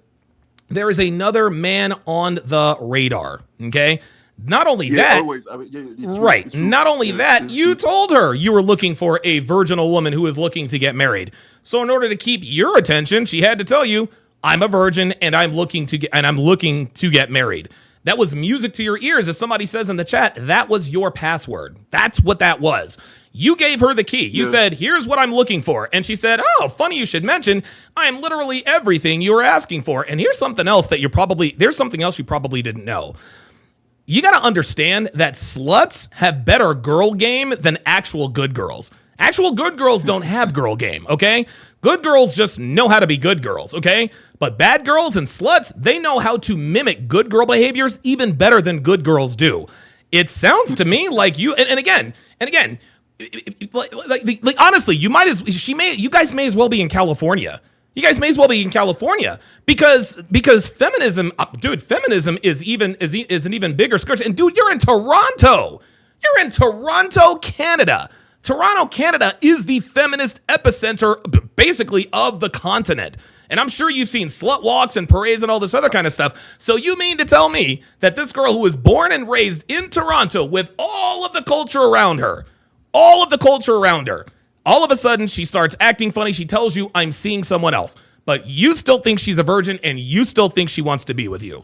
there is another man on the radar, okay? Not only that, always. Right. Not only that, you told her you were looking for a virginal woman who is looking to get married. So in order to keep your attention, she had to tell you, I'm a virgin and I'm looking to get married. That was music to your ears. As somebody says in the chat, that was your password. That's what that was. You gave her the key. You said, here's what I'm looking for. And she said, oh, funny you should mention, I am literally everything you were asking for. And here's something else there's something else you probably didn't know. You got to understand that sluts have better girl game than actual good girls. Actual good girls don't have girl game, okay? Good girls just know how to be good girls, okay? But bad girls and sluts, they know how to mimic good girl behaviors even better than good girls do. It sounds to me like you, and again, like honestly, you guys may as well be in California. You guys may as well be in California because feminism, feminism is an even bigger scourge. And dude, you're in Toronto. You're in Toronto, Canada. Toronto, Canada is the feminist epicenter, basically, of the continent. And I'm sure you've seen slut walks and parades and all this other kind of stuff. So you mean to tell me that this girl who was born and raised in Toronto with all of the culture around her, all of a sudden she starts acting funny. She tells you, I'm seeing someone else. But you still think she's a virgin and you still think she wants to be with you.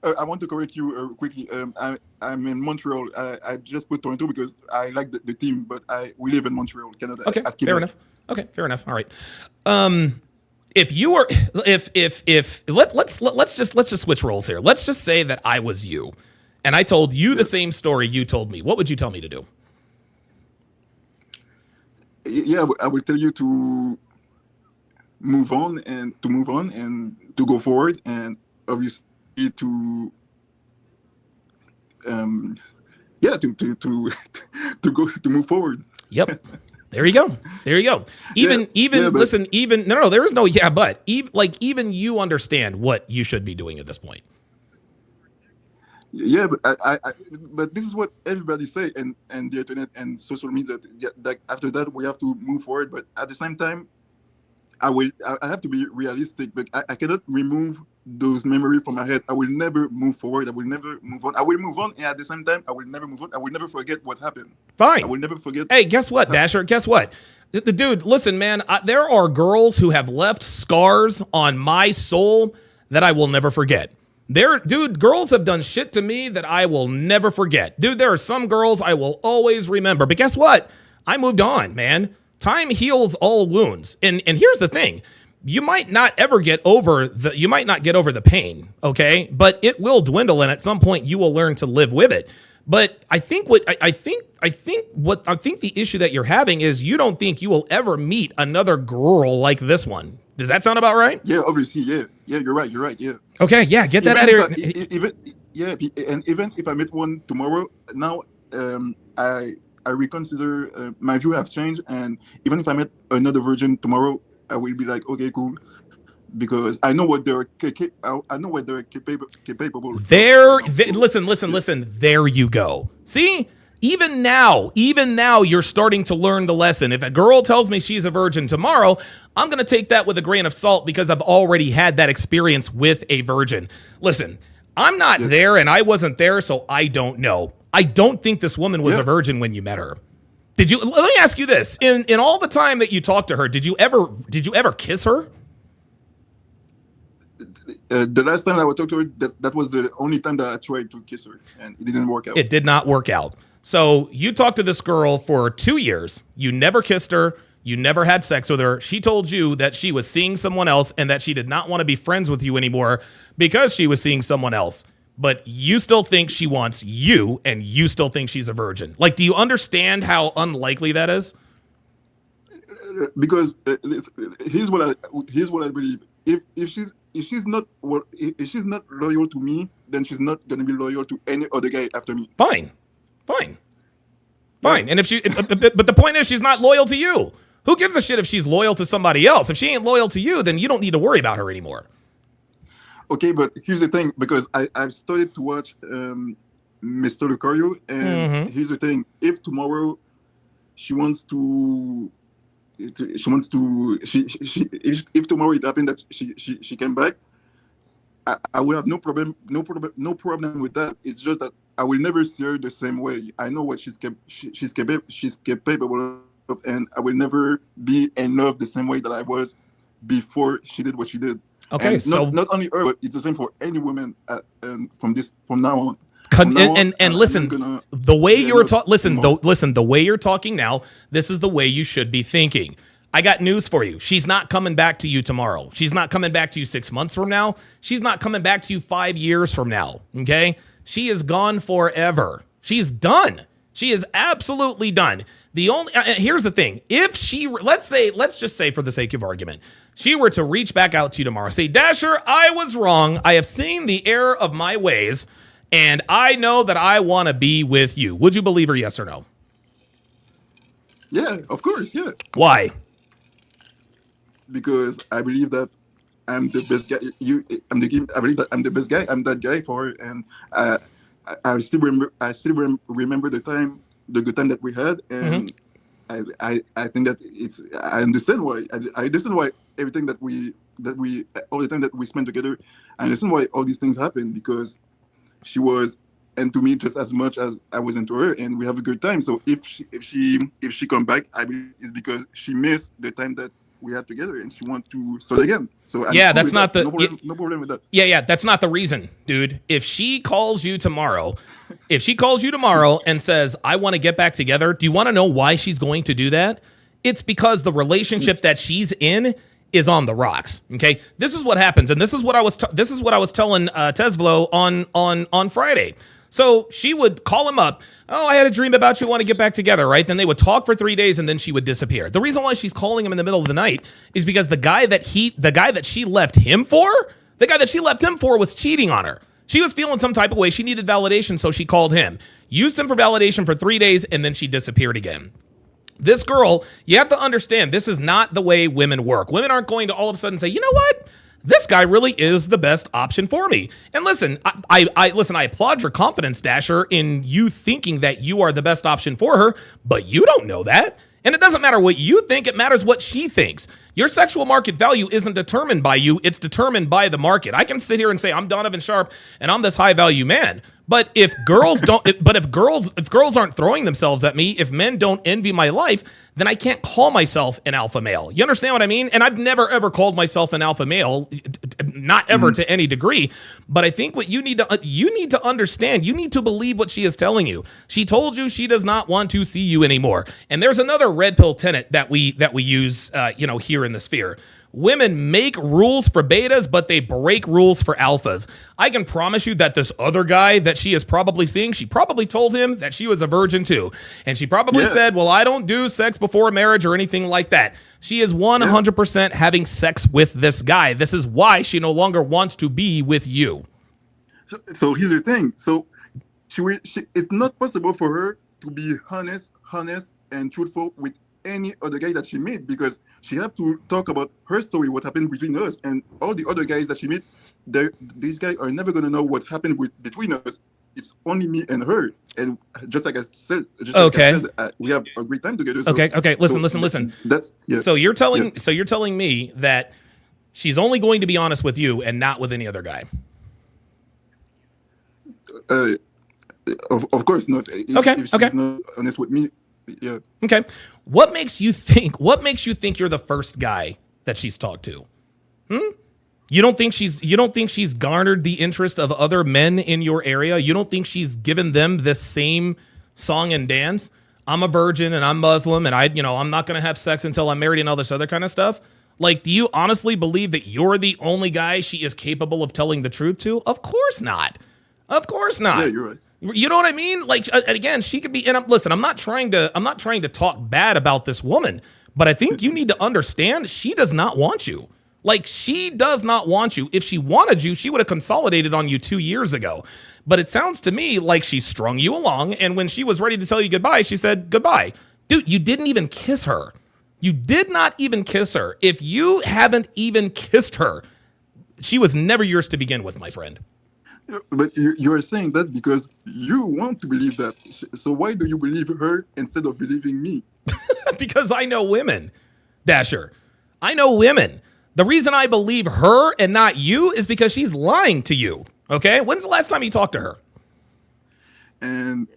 I want to correct you quickly. I'm in Montreal. I just put Toronto because I like the team, but we live in Montreal, Canada. Okay, fair enough. Okay, fair enough. All right. If you were, let's just switch roles here. Let's just say that I was you, and I told you the same story you told me. What would you tell me to do? Yeah, I would tell you to move on and to go forward, and obviously to yeah to go to move forward. Yep. There you go. There you go. Even listen, even no, there is no but even you understand what you should be doing at this point. Yeah, but but this is what everybody say and the internet and social media. That after that we have to move forward, but at the same time, I have to be realistic. But I cannot remove those memories from my head. I will never move forward. I will never move on. I will move on, and at the same time, I will never move on. I will never forget what happened. Fine. I will never forget. Hey, guess what, Dasher? Guess what? The dude, listen, man. There are girls who have left scars on my soul that I will never forget. Girls have done shit to me that I will never forget. Dude, there are some girls I will always remember. But guess what? I moved on, man. Time heals all wounds. And here's the thing. You might not get over the pain, okay? But it will dwindle, and at some point you will learn to live with it. But I think the issue that you're having is you don't think you will ever meet another girl like this one. Does that sound about right? Yeah, obviously, yeah, you're right, yeah. Okay, yeah, get that out of here. Even if I meet one tomorrow, now I reconsider my view have changed, and even if I met another virgin tomorrow, I will be like, okay, cool, because I know what they're capable. Listen. There you go. See, even now, you're starting to learn the lesson. If a girl tells me she's a virgin tomorrow, I'm going to take that with a grain of salt because I've already had that experience with a virgin. Listen, I'm not there and I wasn't there, so I don't know. I don't think this woman was a virgin when you met her. Let me ask you this. In all the time that you talked to her, did you ever kiss her? The last time I talked to her, that was the only time that I tried to kiss her, and it didn't work out. It did not work out. So you talked to this girl for 2 years. You never kissed her. You never had sex with her. She told you that she was seeing someone else and that she did not want to be friends with you anymore because she was seeing someone else. But you still think she wants you, and you still think she's a virgin. Like, do you understand how unlikely that is? Because here's what I believe. If she's not loyal to me, then she's not gonna be loyal to any other guy after me. Fine. And if but the point is, she's not loyal to you. Who gives a shit if she's loyal to somebody else? If she ain't loyal to you, then you don't need to worry about her anymore. Okay, but here's the thing, because I've started to watch Mr. Lucario, and here's the thing: if tomorrow if tomorrow it happened that she came back, I will have no problem with that. It's just that I will never see her the same way. I know what she's capable of, and I will never be in love the same way that I was before she did what she did. Okay, and so not only her, but it's the same for any woman from now on. Listen, the way you're the way you're talking now, this is the way you should be thinking. I got news for you. She's not coming back to you tomorrow. She's not coming back to you 6 months from now. She's not coming back to you 5 years from now. Okay? She is gone forever. She's done. She is absolutely done. The only here's the thing. If she, let's just say for the sake of argument, she were to reach back out to you tomorrow, say, Dasher, I was wrong. I have seen the error of my ways, and I know that I want to be with you. Would you believe her, yes or no? Yeah, of course, yeah. Why? Because I believe that I'm the best guy. I believe that I'm the best guy. I'm that guy for her, and I still remember the good time that we had, and I think that I understand why. I understand why everything that we all the time that we spent together. I understand why all these things happen, because she was into me just as much as I was into her, and we have a good time. So if she come back, I believe it's because she missed the time that we had together, and she wants to start again. So that's not no problem with that. Yeah, that's not the reason, dude. If she calls you tomorrow, and says, I want to get back together, do you want to know why she's going to do that? It's because the relationship that she's in is on the rocks. Okay, this is what happens, and this is what I was telling Tesvlo on Friday. So she would call him up. Oh, I had a dream about you. Want to get back together, right? Then they would talk for 3 days, and then she would disappear. The reason why she's calling him in the middle of the night is because the guy that she left him for was cheating on her. She was feeling some type of way. She needed validation, so she called him. Used him for validation for 3 days, and then she disappeared again. This girl, you have to understand, this is not the way women work. Women aren't going to all of a sudden say, you know what? This guy really is the best option for me. And listen, I applaud your confidence, Dasher, in you thinking that you are the best option for her, but you don't know that. And it doesn't matter what you think, it matters what she thinks. Your sexual market value isn't determined by you, it's determined by the market. I can sit here and say, I'm Donovan Sharpe and I'm this high value man. But if girls don't, if girls aren't throwing themselves at me, if men don't envy my life, then I can't call myself an alpha male. You understand what I mean? And I've never ever called myself an alpha male, not ever to any degree. But I think what you need to understand, you need to believe what she is telling you. She told you she does not want to see you anymore. And there's another red pill tenet that we use, here in the sphere. Women make rules for betas, but they break rules for alphas. I can promise you that this other guy that she is probably seeing, she probably told him that she was a virgin too. And she probably said, well, I don't do sex before marriage or anything like that. She is 100% having sex with this guy. This is why she no longer wants to be with you. So here's the thing. So it's not possible for her to be honest and truthful with any other guy that she meet, because she have to talk about her story, what happened between us, and all the other guys that she meet. These guys are never gonna know what happened between us. It's only me and her, and just like I said, we have a great time together. So, okay. Listen. That's So you're telling me that she's only going to be honest with you and not with any other guy. Of course not. If she's not honest with me. Yeah. Okay. What makes you think you're the first guy that she's talked to? You don't think she's garnered the interest of other men in your area? You don't think she's given them this same song and dance? I'm a virgin and I'm Muslim and I'm not going to have sex until I'm married and all this other kind of stuff. Like, do you honestly believe that you're the only guy she is capable of telling the truth to? Of course not. Of course not. Yeah, you're right. You know what I mean? Like, again, she could be. And listen, I'm not trying to talk bad about this woman, but I think you need to understand she does not want you. Like, she does not want you. If she wanted you, she would have consolidated on you 2 years ago. But it sounds to me like she strung you along, and when she was ready to tell you goodbye, she said goodbye. Dude, you didn't even kiss her. You did not even kiss her. If you haven't even kissed her, she was never yours to begin with, my friend. But you're saying that because you want to believe that. So why do you believe her instead of believing me? Because I know women, Dasher. I know women. The reason I believe her and not you is because she's lying to you. Okay? When's the last time you talked to her? And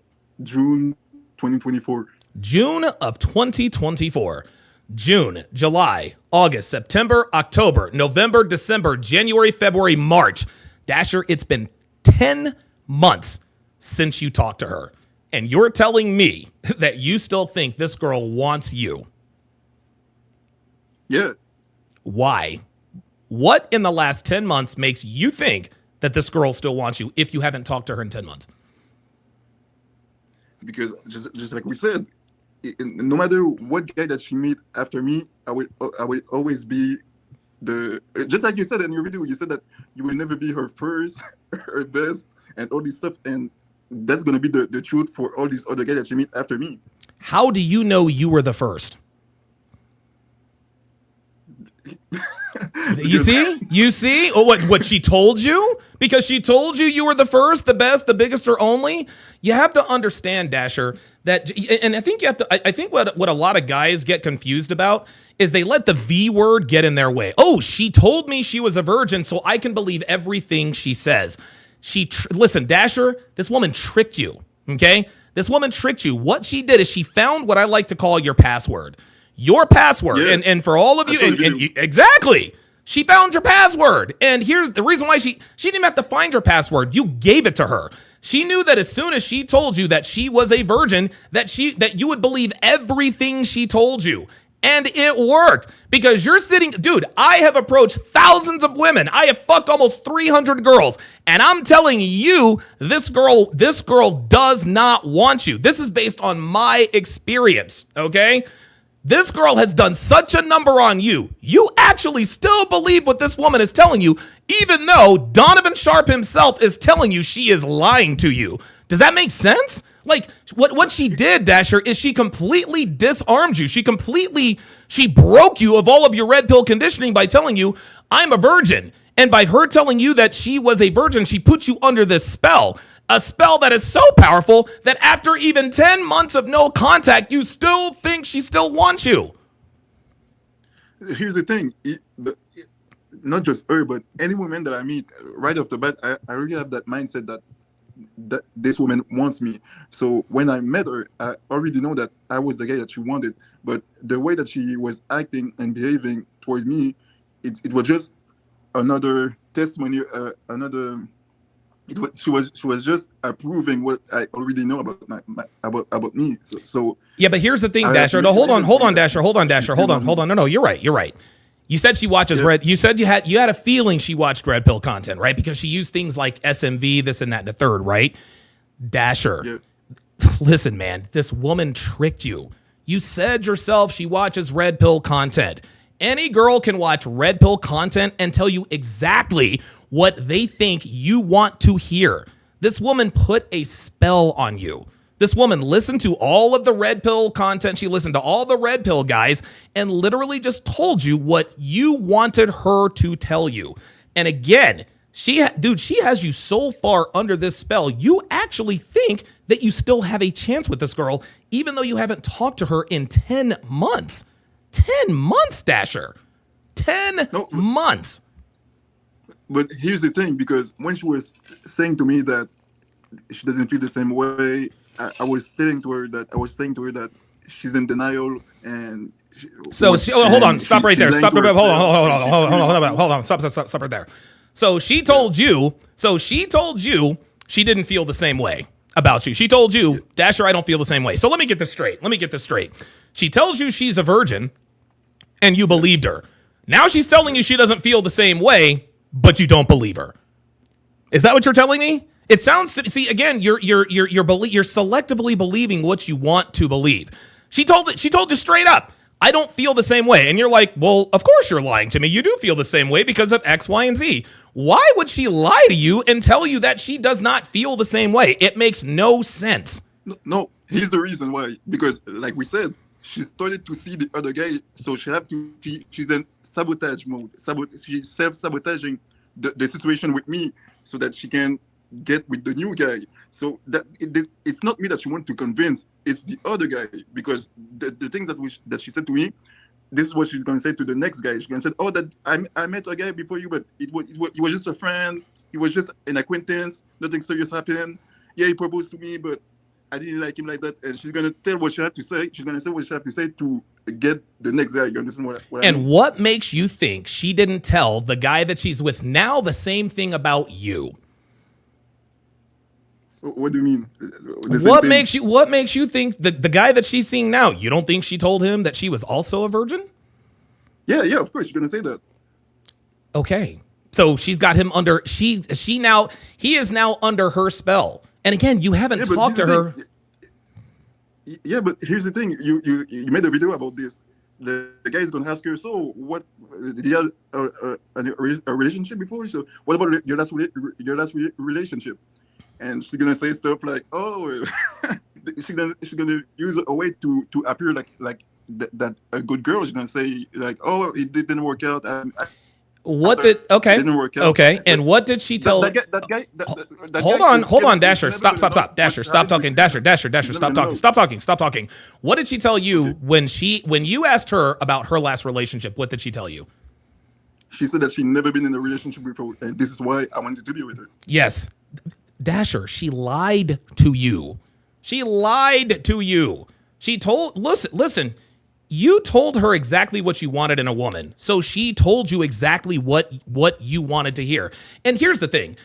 June 2024. June of 2024. June, July, August, September, October, November, December, January, February, March. Dasher, it's been 10 months since you talked to her. And you're telling me that you still think this girl wants you. Yeah. Why? What in the last 10 months makes you think that this girl still wants you if you haven't talked to her in 10 months? Because just like we said, no matter what guy that she meet after me, I will always be just like you said in your video, you said that you will never be her first, her best, and all this stuff. And that's going to be the truth for all these other guys that you meet after me. How do you know you were the first? You see what she told you? Because she told you were the first, the best, the biggest, or only. You have to understand, Dasher, that, and I think what a lot of guys get confused about is they let the V word get in their way. Oh, she told me she was a virgin, so I can believe everything she says. Listen, Dasher, this woman tricked you. Okay, this woman tricked you. What she did is she found what I like to call your password. Your password, and for all of you, exactly. She found your password, and here's the reason why she didn't even have to find your password. You gave it to her. She knew that as soon as she told you that she was a virgin, that you would believe everything she told you, and it worked because you're sitting, dude. I have approached thousands of women. I have fucked almost 300 girls, and I'm telling you, this girl does not want you. This is based on my experience. Okay. This girl has done such a number on you. You actually still believe what this woman is telling you, even though Donovan Sharpe himself is telling you she is lying to you. Does that make sense? Like, what she did, Dasher, is she completely disarmed you. She broke you of all of your red pill conditioning by telling you, I'm a virgin. And by her telling you that she was a virgin, she put you under this spell. A spell that is so powerful that after even 10 months of no contact, you still think she still wants you. Here's the thing. Not just her, but any woman that I meet, right off the bat, I really have that mindset that this woman wants me. So when I met her, I already know that I was the guy that she wanted. But the way that she was acting and behaving toward me, it was just another testimony, she was just approving what I already know about about me. So yeah, but here's the thing, Dasher. No, hold on, Dasher. No, you're right. You said she watches red. You said you had a feeling she watched red pill content, right? Because she used things like SMV, this and that, and the third, right? Dasher, listen, man, this woman tricked you. You said yourself she watches red pill content. Any girl can watch red pill content and tell you exactly what they think you want to hear. This woman put a spell on you. This woman listened to all of the red pill content. She listened to all the red pill guys and literally just told you what you wanted her to tell you. And again, she has you so far under this spell, you actually think that you still have a chance with this girl, even though you haven't talked to her in 10 months. 10 months, Dasher. 10 months. But here's the thing, because when she was saying to me that she doesn't feel the same way, I was saying to her that she's in denial and hold on, stop right there. Stop right there. Hold on. Stop right there. So she told you she didn't feel the same way about you. She told you, Dasher, I don't feel the same way. So let me get this straight. She tells you she's a virgin and you believed her. Now she's telling you she doesn't feel the same way, but you don't believe her. Is that what you're telling me? It sounds to see again. You're selectively believing what you want to believe. She told you straight up, I don't feel the same way, and you're like, well, of course you're lying to me. You do feel the same way because of X, Y, and Z. Why would she lie to you and tell you that she does not feel the same way? It makes no sense. No, here's the reason why. Because, like we said, she started to see the other guy, so she's in sabotage mode. She's self-sabotaging the situation with me so that she can get with the new guy. So that it's not me that she wants to convince, it's the other guy. Because the things that she said to me, this is what she's going to say to the next guy. She's going to say, oh, that I met a guy before you, but it was just a friend. It was just an acquaintance. Nothing serious happened. Yeah, he proposed to me, but I didn't like him like that. And she's going to tell what she has to say. She's going to say what she has to say to get the next guy. You understand what I mean? And what makes you think she didn't tell the guy that she's with now the same thing about you? What do you mean? What makes you think the guy that she's seeing now, you don't think she told him that she was also a virgin? Yeah, of course she's going to say that. Okay. So she's got him under he is now under her spell. And again, you haven't talked to her. Yeah, but here's the thing. You made a video about this. The guy is going to ask her, so what, did you have a relationship before? So what about your last relationship? And she's going to say stuff like, oh, she's gonna use a way to appear like that a good girl. She's going to say like, oh, it didn't work out. It didn't work out. Okay. And what did she tell? That guy. Hold on, Dasher. Stop. Dasher, stop talking. Dasher, stop talking. What did she tell you when you asked her about her last relationship? What did she tell you? She said that she'd never been in a relationship before, and this is why I wanted to be with her. Yes. Dasher, she lied to you. She told, listen, you told her exactly what you wanted in a woman. So she told you exactly what you wanted to hear. And here's the thing.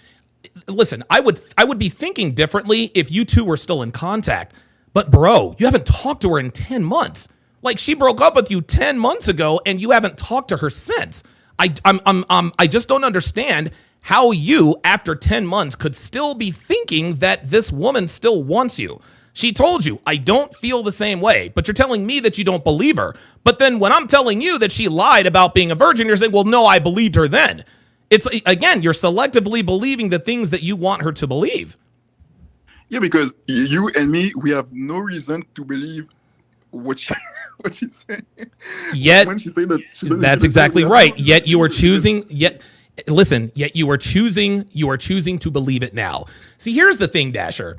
Listen, I would be thinking differently if you two were still in contact. But bro, you haven't talked to her in 10 months. Like, she broke up with you 10 months ago and you haven't talked to her since. I just don't understand how you, after 10 months, could still be thinking that this woman still wants you. She told you, I don't feel the same way, but you're telling me that you don't believe her. But then when I'm telling you that she lied about being a virgin, you're saying, well, no, I believed her then. It's, again, you're selectively believing the things that you want her to believe. Yeah, because you and me, we have no reason to believe what she's saying. Yet, when she said that, that's exactly right. Yet you are choosing, yet you are choosing to believe it now. See, here's the thing, Dasher.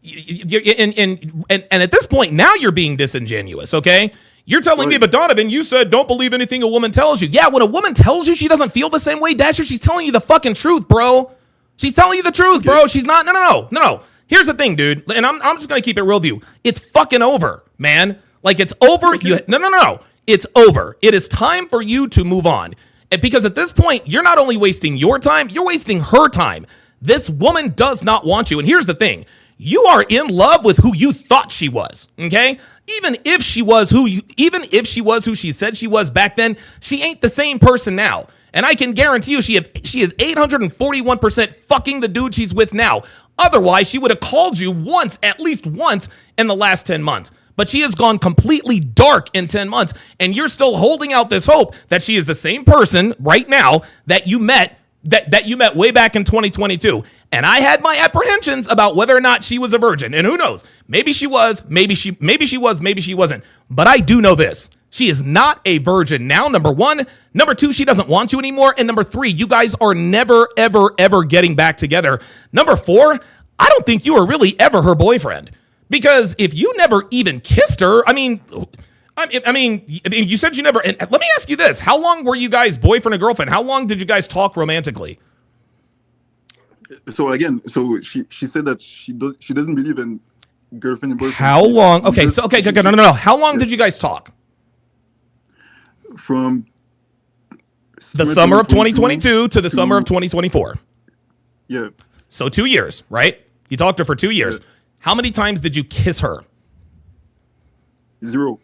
And at this point, now you're being disingenuous, okay? You're telling me, but Donovan, you said don't believe anything a woman tells you. Yeah, when a woman tells you she doesn't feel the same way, Dasher, she's telling you the fucking truth, bro. She's telling you the truth, bro. She's not, no. Here's the thing, dude, and I'm just going to keep it real with you. It's fucking over, man. Like, it's over. No. It's over. It is time for you to move on. And because at this point, you're not only wasting your time, you're wasting her time. This woman does not want you. And here's the thing. You are in love with who you thought she was, okay? Even if she was who she said she was back then, she ain't the same person now. And I can guarantee you she is 841% fucking the dude she's with now. Otherwise, she would have called you once, at least once, in the last 10 months. But she has gone completely dark in 10 months, and you're still holding out this hope that she is the same person right now that you met way back in 2022. And I had my apprehensions about whether or not she was a virgin. And who knows? Maybe she was, maybe she wasn't. But I do know this. She is not a virgin now, number one. Number two, she doesn't want you anymore. And number three, you guys are never, ever, ever getting back together. Number four, I don't think you were really ever her boyfriend. Because if you never even kissed her, I mean, you said you never. And let me ask you this: how long were you guys boyfriend and girlfriend? How long did you guys talk romantically? So again, she said that she doesn't believe in girlfriend and boyfriend. How long? Okay, no. How long did you guys talk? From the summer of 2022 to the summer of 2024. Yeah. So 2 years, right? You talked to her for 2 years. Yeah. How many times did you kiss her? 0.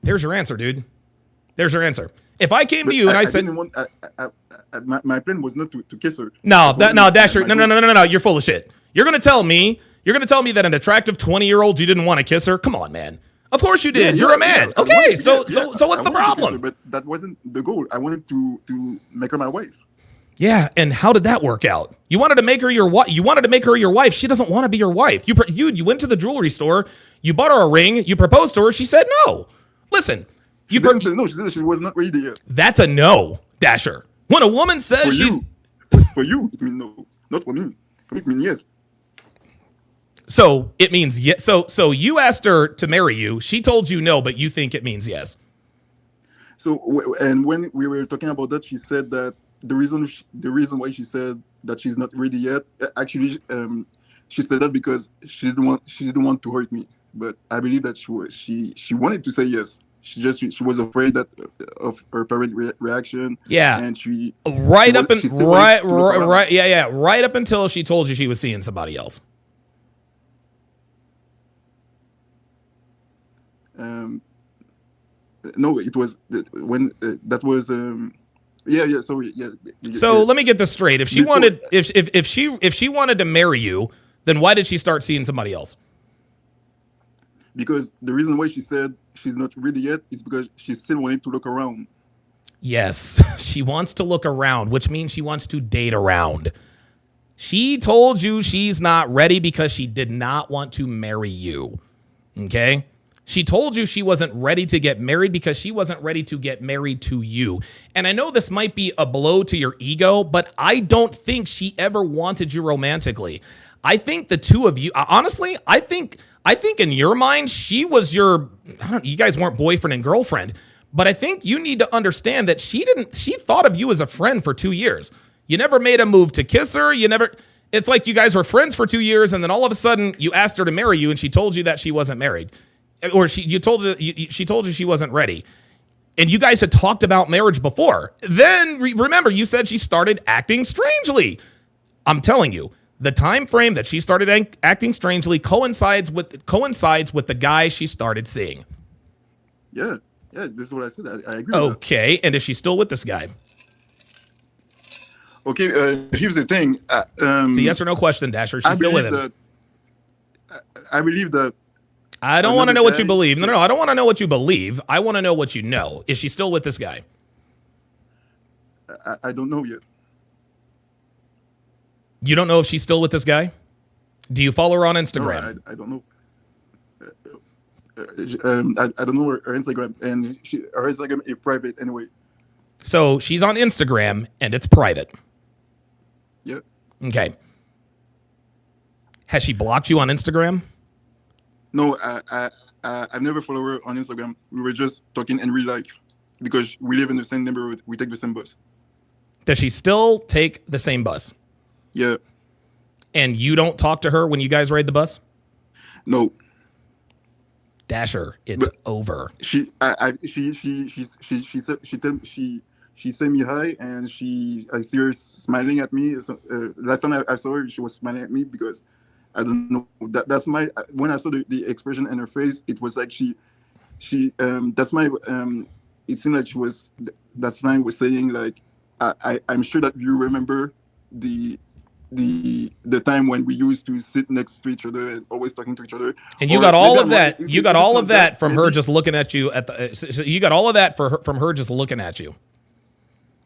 There's your answer, dude. There's your answer. If I came to you and I said, my plan was not to kiss her. No, Dasher, no. You're full of shit. You're gonna tell me that an attractive 20-year-old you didn't want to kiss her? Come on, man. Of course you did. You're a man. Yeah, okay, so what's the problem? But that wasn't the goal. I wanted to make her my wife. Yeah, and how did that work out? You wanted to make her your wife. She doesn't want to be your wife. You went to the jewelry store. You bought her a ring. You proposed to her. She said no. Listen, she didn't say no. She said she was not ready yet. That's a no, Dasher. When a woman says for you, it means no. Not for me. For me, it means yes. So it means yes. So you asked her to marry you. She told you no, but you think it means yes. So and when we were talking about that, she said that the reason why she said that she's not ready yet, actually, she said that because she didn't want to hurt me. But I believe that she wanted to say yes. She was afraid of her parent reaction. Yeah, and right up until she told you she was seeing somebody else. No, it was when that was. Yeah. Sorry. Yeah. So let me get this straight. If she wanted, if she wanted to marry you, then why did she start seeing somebody else? Because the reason why she said she's not ready yet is because she still wanted to look around. Yes, she wants to look around, which means she wants to date around. She told you she's not ready because she did not want to marry you. Okay? She told you she wasn't ready to get married because she wasn't ready to get married to you. And I know this might be a blow to your ego, but I don't think she ever wanted you romantically. I think the two of you, honestly, I think in your mind, she was you guys weren't boyfriend and girlfriend, but I think you need to understand that she thought of you as a friend for 2 years. You never made a move to kiss her. It's like you guys were friends for 2 years. And then all of a sudden you asked her to marry you and she told you that she wasn't married. Or she told you she wasn't ready. And you guys had talked about marriage before. Then remember, you said she started acting strangely. I'm telling you, the time frame that she started acting strangely coincides with the guy she started seeing. Yeah, this is what I said. I agree. Okay, and is she still with this guy? Okay, here's the thing. It's a yes or no question, Dasher. She's still with him. I believe that. I don't want to know what you believe. No, I don't want to know what you believe. I want to know what you know. Is she still with this guy? I don't know yet. You don't know if she's still with this guy? Do you follow her on Instagram? No, I don't know. I don't know her Instagram, and her Instagram is private anyway. So she's on Instagram, and it's private. Yep. Okay. Has she blocked you on Instagram? No, I've never followed her on Instagram. We were just talking in real life because we live in the same neighborhood. We take the same bus. Does she still take the same bus? Yeah. And you don't talk to her when you guys ride the bus? No. Dasher, it's over. She sent me hi, and I see her smiling at me. So, last time I saw her, she was smiling at me because I don't know. That's my when I saw the expression in her face, it was like that's my it seemed like she was that smile was saying like I'm sure that you remember the time when we used to sit next to each other and always talking to each other. And you got all of that. You got all of that from her just looking at you at the. So you got all of that from her just looking at you.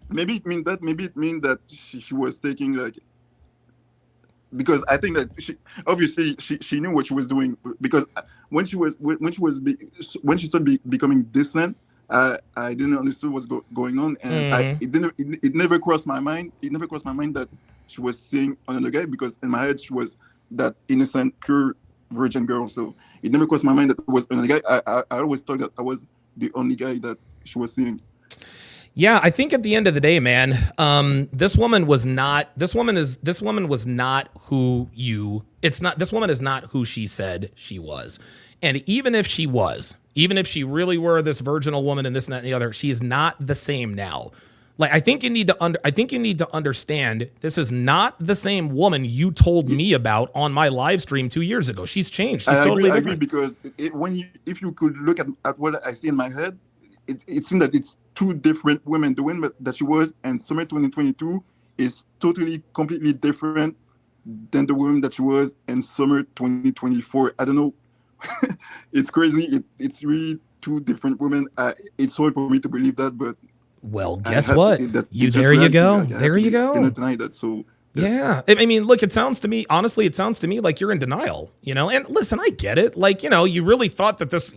Maybe it means that. Maybe it means that she was taking like. Because I think that she knew what she was doing, because when she started becoming distant, I didn't understand what's going on, and it never crossed my mind. It never crossed my mind that she was seeing another guy, because in my head she was that innocent, pure virgin girl. So it never crossed my mind that it was another guy. I always thought that I was the only guy that she was seeing. Yeah, I think at the end of the day, man, this woman was not who she said she was. And even if she really were this virginal woman and this and that and the other, she's not the same now. Like, I think you need to understand, this is not the same woman you told me about on my live stream 2 years ago. She's changed. She's totally different. I agree, because if you could look at what I see in my head, it seemed that it's two different women. The woman that she was in summer 2022 is totally, completely different than the woman that she was in summer 2024. I don't know. It's crazy. It's really two different women. It's hard for me to believe that, but well, guess what? There you go. There you go. Cannot deny that. So yeah. I mean, look, it sounds to me like you're in denial, you know. And listen, I get it. Like, you know, you really thought that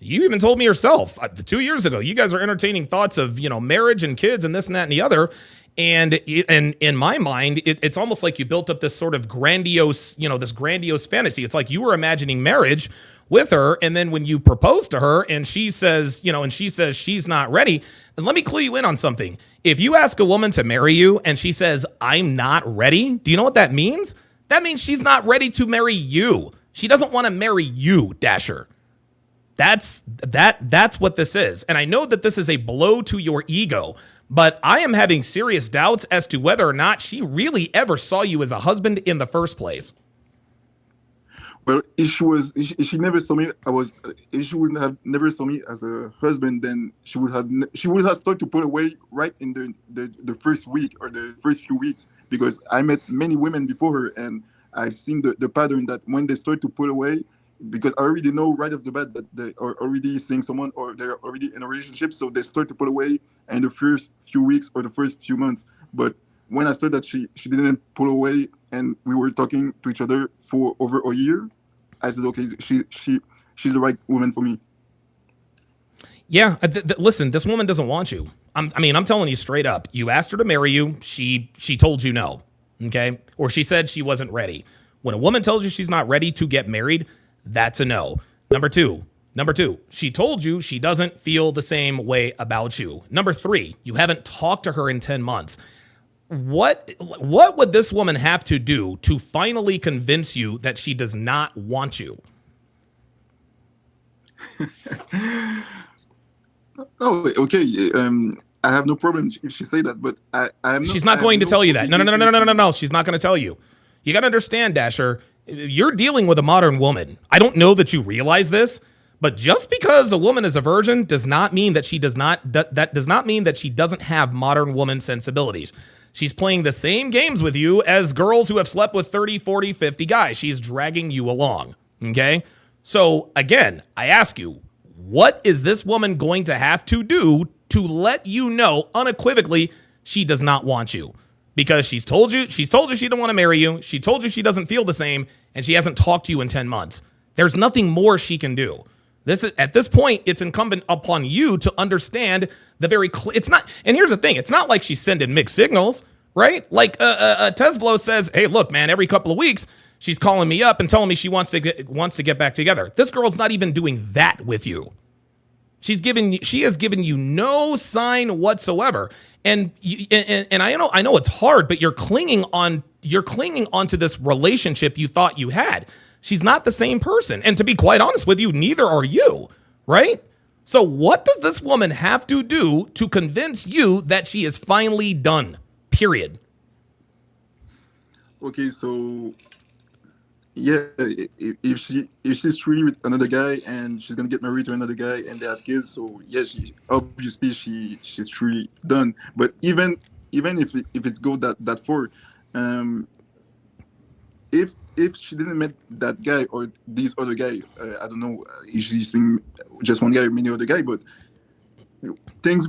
you even told me yourself 2 years ago, you guys are entertaining thoughts of, you know, marriage and kids and this and that and the other. And in my mind, it's almost like you built up this sort of grandiose, you know, this grandiose fantasy. It's like you were imagining marriage with her. And then when you propose to her and she says, you know, and she says she's not ready, then let me clue you in on something. If you ask a woman to marry you and she says, I'm not ready, do you know what that means? That means she's not ready to marry you. She doesn't want to marry you, Dasher. That's what this is. And I know that this is a blow to your ego, but I am having serious doubts as to whether or not she really ever saw you as a husband in the first place. Well, if she never saw me, if she would have never saw me as a husband, then she would have started to put away right in the first week or the first few weeks, because I met many women before her, and I've seen the pattern that when they start to put away, because I already know right off the bat that they are already seeing someone or they're already in a relationship, so they start to put away in the first few weeks or the first few months. But when I saw that she didn't pull away and we were talking to each other for over a year, I said, okay, she's the right woman for me. Yeah, listen, this woman doesn't want you. I'm telling you straight up. You asked her to marry you. She told you no, okay? Or she said she wasn't ready. When a woman tells you she's not ready to get married, that's a no. Number two, she told you she doesn't feel the same way about you. Number three, you haven't talked to her in 10 months. What would this woman have to do to finally convince you that she does not want you? Oh, okay. I have no problem if she say that, but she's not going to tell you that. No. She's not going to tell you. You got to understand, Dasher, you're dealing with a modern woman. I don't know that you realize this, but just because a woman is a virgin does not mean that she does not. That does not mean that she doesn't have modern woman sensibilities. She's playing the same games with you as girls who have slept with 30, 40, 50 guys. She's dragging you along, okay? So, again, I ask you, what is this woman going to have to do to let you know unequivocally she does not want you? Because she's told you she don't want to marry you. She told you she doesn't feel the same, and she hasn't talked to you in 10 months. There's nothing more she can do. At this point, it's incumbent upon you to understand the very it's not, and here's the thing, it's not like she's sending mixed signals, right? Like Tesvlo says, hey, look, man, every couple of weeks, she's calling me up and telling me she wants to get back together. This girl's not even doing that with you. She has given you no sign whatsoever. And I know it's hard, but you're clinging onto this relationship you thought you had. She's not the same person. And to be quite honest with you, neither are you, right? So what does this woman have to do to convince you that she is finally done? Period. Okay, so yeah, if she's truly with another guy and she's gonna get married to another guy and they have kids, so yeah, she's truly done. But even if it's go that far, if she didn't met that guy or these other guy, I don't know if she's seeing just one guy or many other guy, but things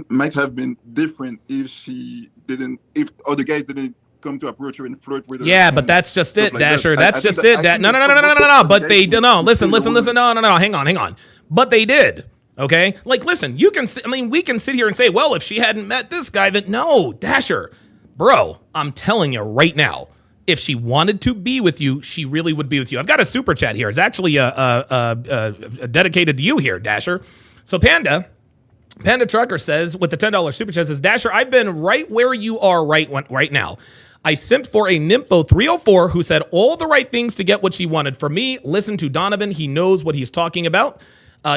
might have been different if other guys didn't come to approach her and flirt with her. Yeah, but that's just it, Dasher. That's just it. No. But they don't. No, listen. No. Hang on. But they did. Okay. Like, listen. We can sit here and say, well, if she hadn't met this guy, then no, Dasher, bro. I'm telling you right now. If she wanted to be with you, she really would be with you. I've got a super chat here. It's actually dedicated to you here, Dasher. So Panda Trucker says, with the $10 super chat, says, Dasher, I've been right where you are right now. I simped for a Nympho 304 who said all the right things to get what she wanted from me. Listen to Donovan. He knows what he's talking about.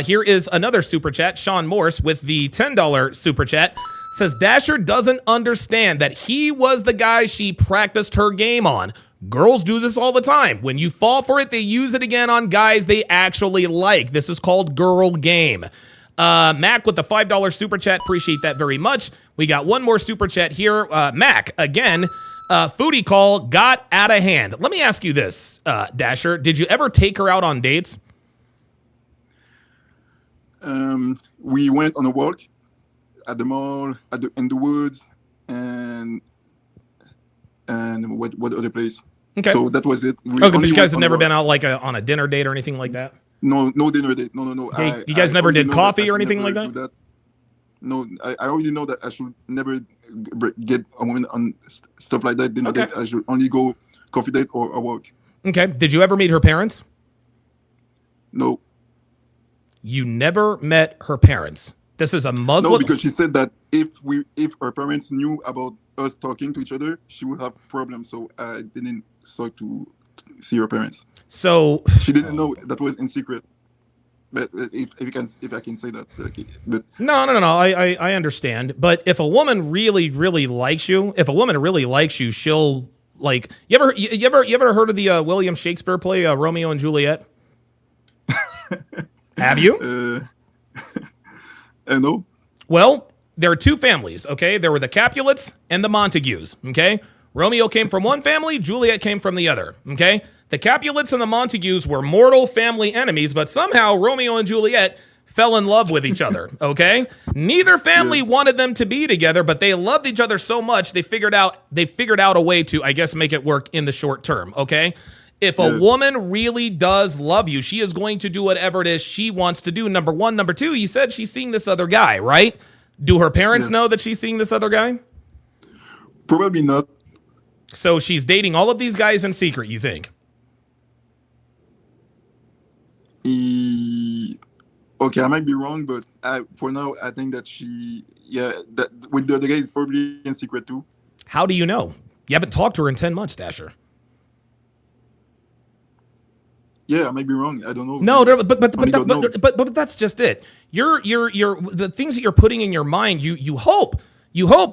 Here is another super chat. Sean Morse with the $10 super chat says, Dasher doesn't understand that he was the guy she practiced her game on. Girls do this all the time. When you fall for it, they use it again on guys they actually like. This is called girl game. Mac with the $5 super chat. Appreciate that very much. We got one more super chat here. Mac, again, foodie call got out of hand. Let me ask you this, Dasher. Did you ever take her out on dates? We went on a walk at the mall, in the woods, and what other place? Okay. So that was it. But you guys have never been out like on a dinner date or anything like that? No dinner date. No. Okay. You guys never did coffee or anything like that? No, I already know that I should never get a woman on stuff like that. Dinner date. I should only go coffee date or a walk. Okay. Did you ever meet her parents? No. You never met her parents. This is a Muslim. No, because she said that if her parents knew about us talking to each other, she would have problems. So I didn't start to see her parents. So she didn't know. That was in secret. But if I can say that, but no. I understand. But if a woman really likes you, she'll like. You ever heard of the William Shakespeare play Romeo and Juliet? Have you? No. Well, there are two families, okay? There were the Capulets and the Montagues, okay? Romeo came from one family, Juliet came from the other, okay? The Capulets and the Montagues were mortal family enemies, but somehow Romeo and Juliet fell in love with each other, okay? Neither family wanted them to be together, but they loved each other so much they figured out a way to, I guess, make it work in the short term, okay? If a woman really does love you, she is going to do whatever it is she wants to do. Number one. Number two, you said she's seeing this other guy, right? Do her parents know that she's seeing this other guy? Probably not. So she's dating all of these guys in secret, you think? Okay, I might be wrong, but for now, I think that that with the other guy is probably in secret too. How do you know? You haven't talked to her in 10 months, Dasher. Yeah, I might be wrong. I don't know. No, but that's just it. You're the things that you're putting in your mind. You hope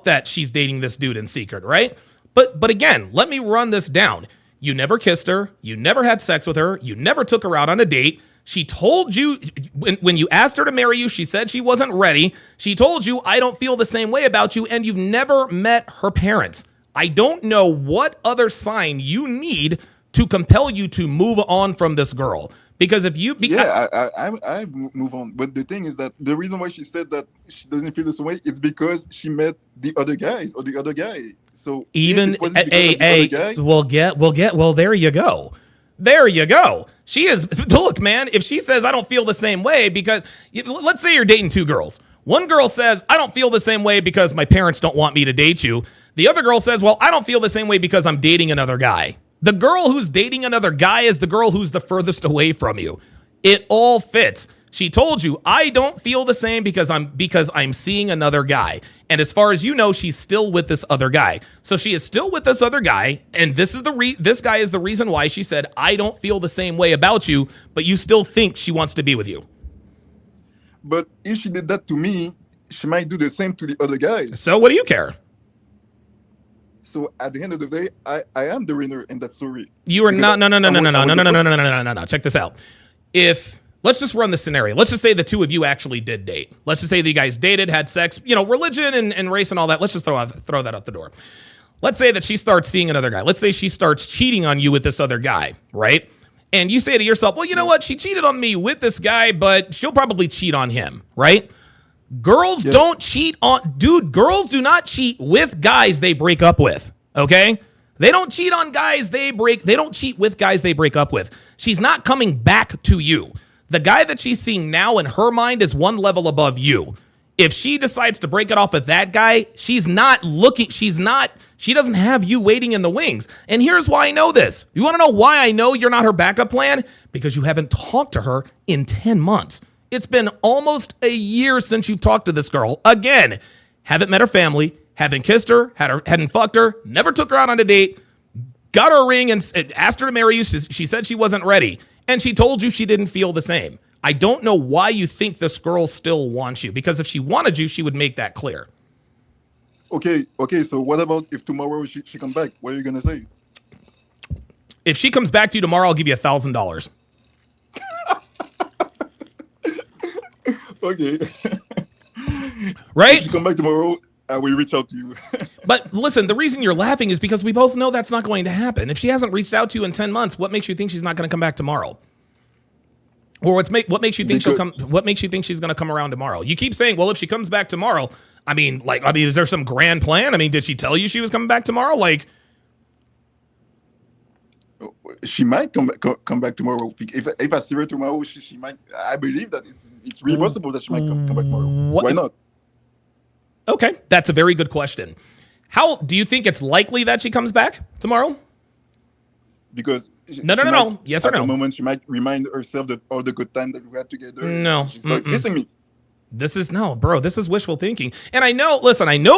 that she's dating this dude in secret, right? But again, let me run this down. You never kissed her. You never had sex with her. You never took her out on a date. She told you when you asked her to marry you, she said she wasn't ready. She told you, I don't feel the same way about you, and you've never met her parents. I don't know what other sign you need to compel you to move on from this girl. Because if you... I move on. But the thing is that the reason why she said that she doesn't feel this way is because she met the other guys or the other guy. So even well, there you go. There you go. She is, look, man, if she says, I don't feel the same way because, let's say you're dating two girls. One girl says, I don't feel the same way because my parents don't want me to date you. The other girl says, well, I don't feel the same way because I'm dating another guy. The girl who's dating another guy is the girl who's the furthest away from you. It all fits. She told you, I don't feel the same because I'm seeing another guy. And as far as you know, she's still with this other guy. So she is still with this other guy, and this guy is the reason why she said, I don't feel the same way about you, but you still think she wants to be with you. But if she did that to me, she might do the same to the other guys. So what do you care? So at the end of the day, I am the winner in that story. You are not. No. Check this out. Let's just run the scenario. Let's just say the two of you actually did date. Let's just say that you guys dated, had sex, religion and race and all that. Let's just throw that out the door. Let's say that she starts seeing another guy. Let's say she starts cheating on you with this other guy, right? And you say to yourself, well, you know what? She cheated on me with this guy, but she'll probably cheat on him, right? Girls don't cheat on, girls do not cheat with guys they break up with, okay? They don't cheat on guys they don't cheat with guys they break up with. She's not coming back to you. The guy that she's seeing now in her mind is one level above you. If she decides to break it off with that guy, she doesn't have you waiting in the wings. And here's why I know this. You want to know why I know you're not her backup plan? Because you haven't talked to her in 10 months. It's been almost a year since you've talked to this girl. Again, haven't met her family, haven't kissed her, hadn't fucked her, never took her out on a date, got her a ring and asked her to marry you. She said she wasn't ready. And she told you she didn't feel the same. I don't know why you think this girl still wants you, because if she wanted you, she would make that clear. Okay. So what about if tomorrow she comes back? What are you going to say? If she comes back to you tomorrow, I'll give you $1,000. Okay. Right? If she come back tomorrow, I will reach out to you. But listen, the reason you're laughing is because we both know that's not going to happen. If she hasn't reached out to you in 10 months, what makes you think she's not going to come back tomorrow? Or what makes you think she'll come? What makes you think she's going to come around tomorrow? You keep saying, well, if she comes back tomorrow, is there some grand plan? Did she tell you she was coming back tomorrow? She might come back tomorrow. If I see her tomorrow, she might. I believe that it's really possible that she might come back tomorrow. Why not? Okay, that's a very good question. How do you think it's likely that she comes back tomorrow? Because no. Yes or no? At the moment, she might remind herself that all the good time that we had together. No, she's like missing me. This is This is wishful thinking. And I know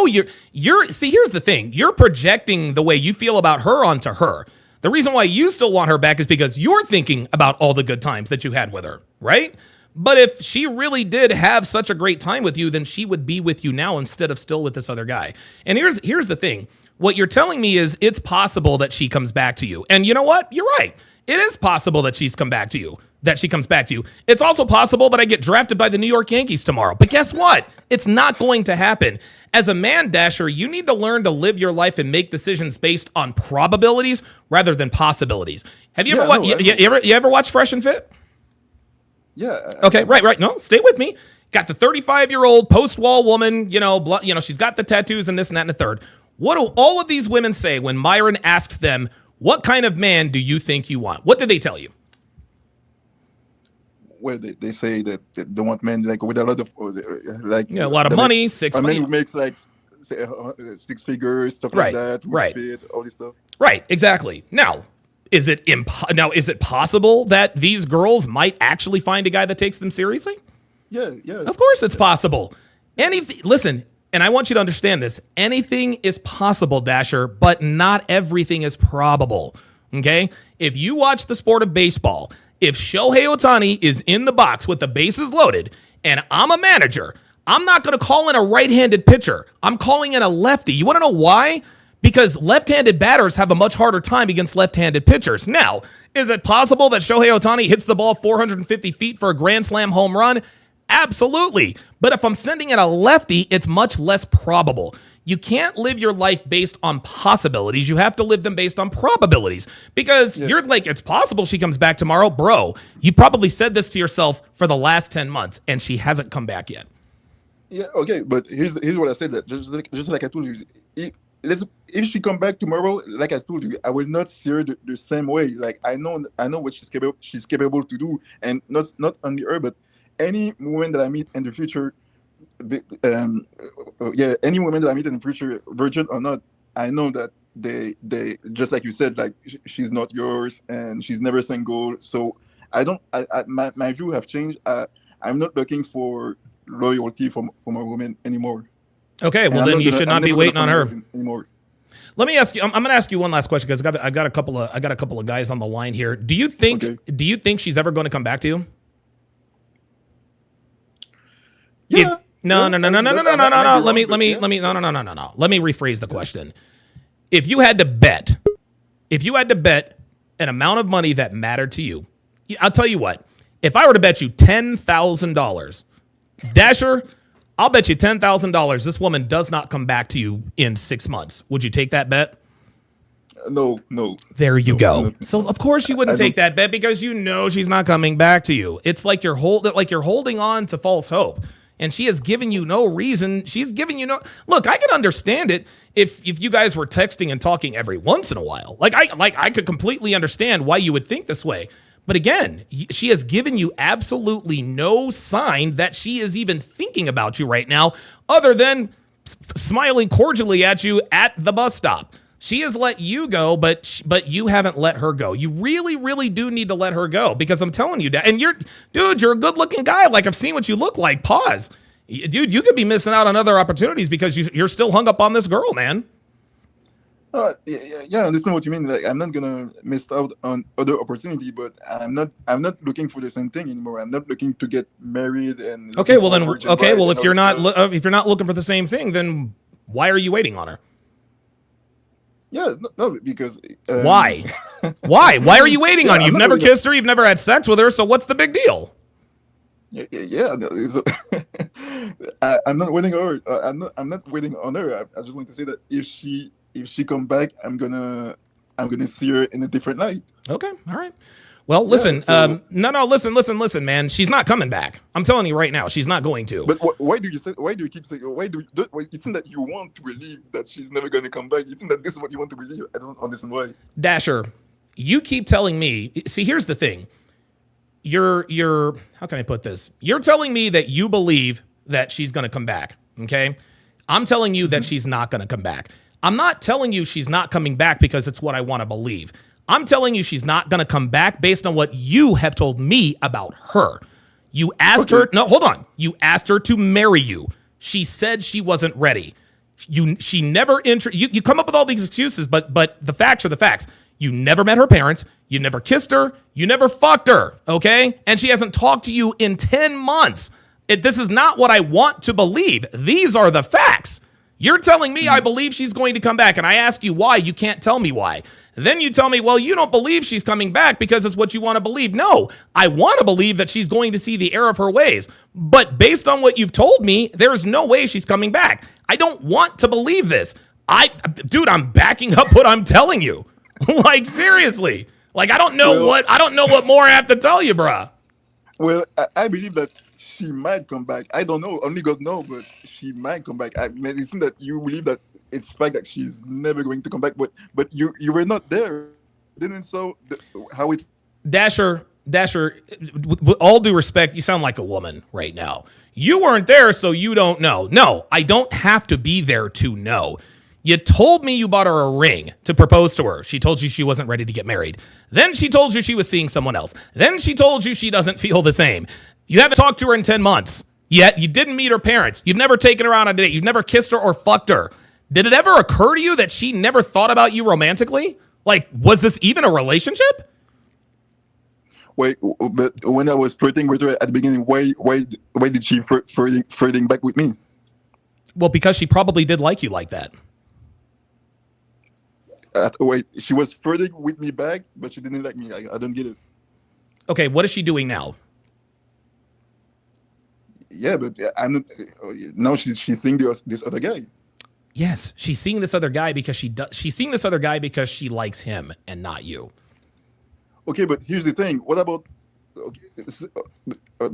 you're. See, here's the thing: you're projecting the way you feel about her onto her. The reason why you still want her back is because you're thinking about all the good times that you had with her, right? But if she really did have such a great time with you, then she would be with you now instead of still with this other guy. And here's the thing. What you're telling me is it's possible that she comes back to you. And you know what? You're right. It is possible that she comes back to you. It's also possible that I get drafted by the New York Yankees tomorrow. But guess what? It's not going to happen. As a man, Dasher, you need to learn to live your life and make decisions based on probabilities rather than possibilities. Have you ever watched Fresh and Fit? Yeah. Okay, right. No, stay with me. Got the 35-year-old post-wall woman, she's got the tattoos and this and that and the third. What do all of these women say when Myron asks them, what kind of man do you think you want? What do they tell you? Well, they say that they want men with a lot of a lot of money, a man who makes six figures, stuff like that, fit, all this stuff. Right, exactly. Now, is it possible that these girls might actually find a guy that takes them seriously? Yeah. Of course, it's possible. Listen. And I want you to understand this. Anything is possible, Dasher, but not everything is probable, okay? If you watch the sport of baseball, if Shohei Ohtani is in the box with the bases loaded and I'm a manager, I'm not going to call in a right-handed pitcher. I'm calling in a lefty. You want to know why? because left-handed batters have a much harder time against left-handed pitchers. Now, is it possible that Shohei Ohtani hits the ball 450 feet for a grand slam home run? Absolutely. But if I'm sending it a lefty, it's much less probable. You can't live your life based on possibilities. You have to live them based on probabilities, because you're like, it's possible she comes back tomorrow. Bro, you probably said this to yourself for the last 10 months, and she hasn't come back yet. Yeah, okay, but here's what I said. That just like I told you, if she come back tomorrow, like I told you, I will not see her the same way. Like I know what she's capable to do, and not only her, but any woman that I meet in the future, any woman that I meet in the future, virgin or not, I know that they just like you said, like she's not yours and she's never single. So my view have changed. I'm not looking for loyalty from a woman anymore. Okay, well then you should not be waiting on her anymore. Let me ask you. I'm going to ask you one last question, because I got a couple of guys on the line here. Do you think she's ever going to come back to you? Yeah. No. Let me rephrase the question. If you had to bet an amount of money that mattered to you, I'll tell you what. If I were to bet you $10,000, Dasher, I'll bet you $10,000 this woman does not come back to you in 6 months. Would you take that bet? No. There you go. So of course you wouldn't take that bet, because you know she's not coming back to you. It's like you're holding on to false hope. And she has given you no reason. She's giving you no... Look, I can understand it if you guys were texting and talking every once in a while. I could completely understand why you would think this way. But again, she has given you absolutely no sign that she is even thinking about you right now, other than smiling cordially at you at the bus stop. She has let you go, but you haven't let her go. You really, really do need to let her go, because I'm telling you, and you're a good-looking guy. Like, I've seen what you look like. Pause. Dude, you could be missing out on other opportunities because you're still hung up on this girl, man. Yeah, I understand what you mean. Like, I'm not gonna miss out on other opportunity, but I'm not looking for the same thing anymore. I'm not looking to get married and. Okay, well then, if you're not looking for the same thing, then why are you waiting on her? Yeah, no, because why? Why are you waiting on her? You've never kissed her. You've never had sex with her. So what's the big deal? Yeah. I'm not waiting on her. I'm not waiting on her. I just want to say that if she come back, I'm gonna see her in a different light. Okay, all right. Well, listen, listen, man. She's not coming back. I'm telling you right now, she's not going to. But why do you keep saying? It seems that you want to believe that she's never going to come back. It seems that this is what you want to believe. I don't understand why. Dasher, you keep telling me. See, here's the thing. You're. How can I put this? You're telling me that you believe that she's going to come back. Okay, I'm telling you that she's not going to come back. I'm not telling you she's not coming back because it's what I want to believe. I'm telling you she's not going to come back based on what you have told me about her. You asked her, no, hold on. You asked her to marry you. She said she wasn't ready. She never, you come up with all these excuses, but the facts are the facts. You never met her parents. You never kissed her. You never fucked her, okay? And she hasn't talked to you in 10 months. This is not what I want to believe. These are the facts. You're telling me I believe she's going to come back, and I ask you why. You can't tell me why. Then you tell me, well, you don't believe she's coming back because it's what you want to believe. No, I want to believe that she's going to see the error of her ways. But based on what you've told me, there's no way she's coming back. I don't want to believe this. Dude, I'm backing up what I'm telling you. Like, seriously. Like, I don't know what more I have to tell you, bruh. Well, I believe that she might come back. I don't know. Only God knows, but she might come back. It seems that you believe that it's fact that she's never going to come back, but you were not there, didn't so how it. Dasher, with all due respect, you sound like a woman right now. You weren't there, so you don't know. No, I don't have to be there to know. You told me you bought her a ring to propose to her. She told you she wasn't ready to get married. Then she told you she was seeing someone else. Then she told you she doesn't feel the same. You haven't talked to her in 10 months. Yet you didn't meet her parents. You've never taken her on a date. You've never kissed her or fucked her. Did it ever occur to you that she never thought about you romantically? Like, was this even a relationship? Wait, but when I was flirting with her at the beginning, why did she flirting back with me? Well, because she probably did like you like that. wait, she was flirting with me back, but she didn't like me. I don't get it. Okay, what is she doing now? Yeah, but I'm not. Now she's seeing this other guy. Yes, she's seeing this other guy because she's seeing this other guy because she likes him and not you. Okay, but here's the thing. What about? Okay,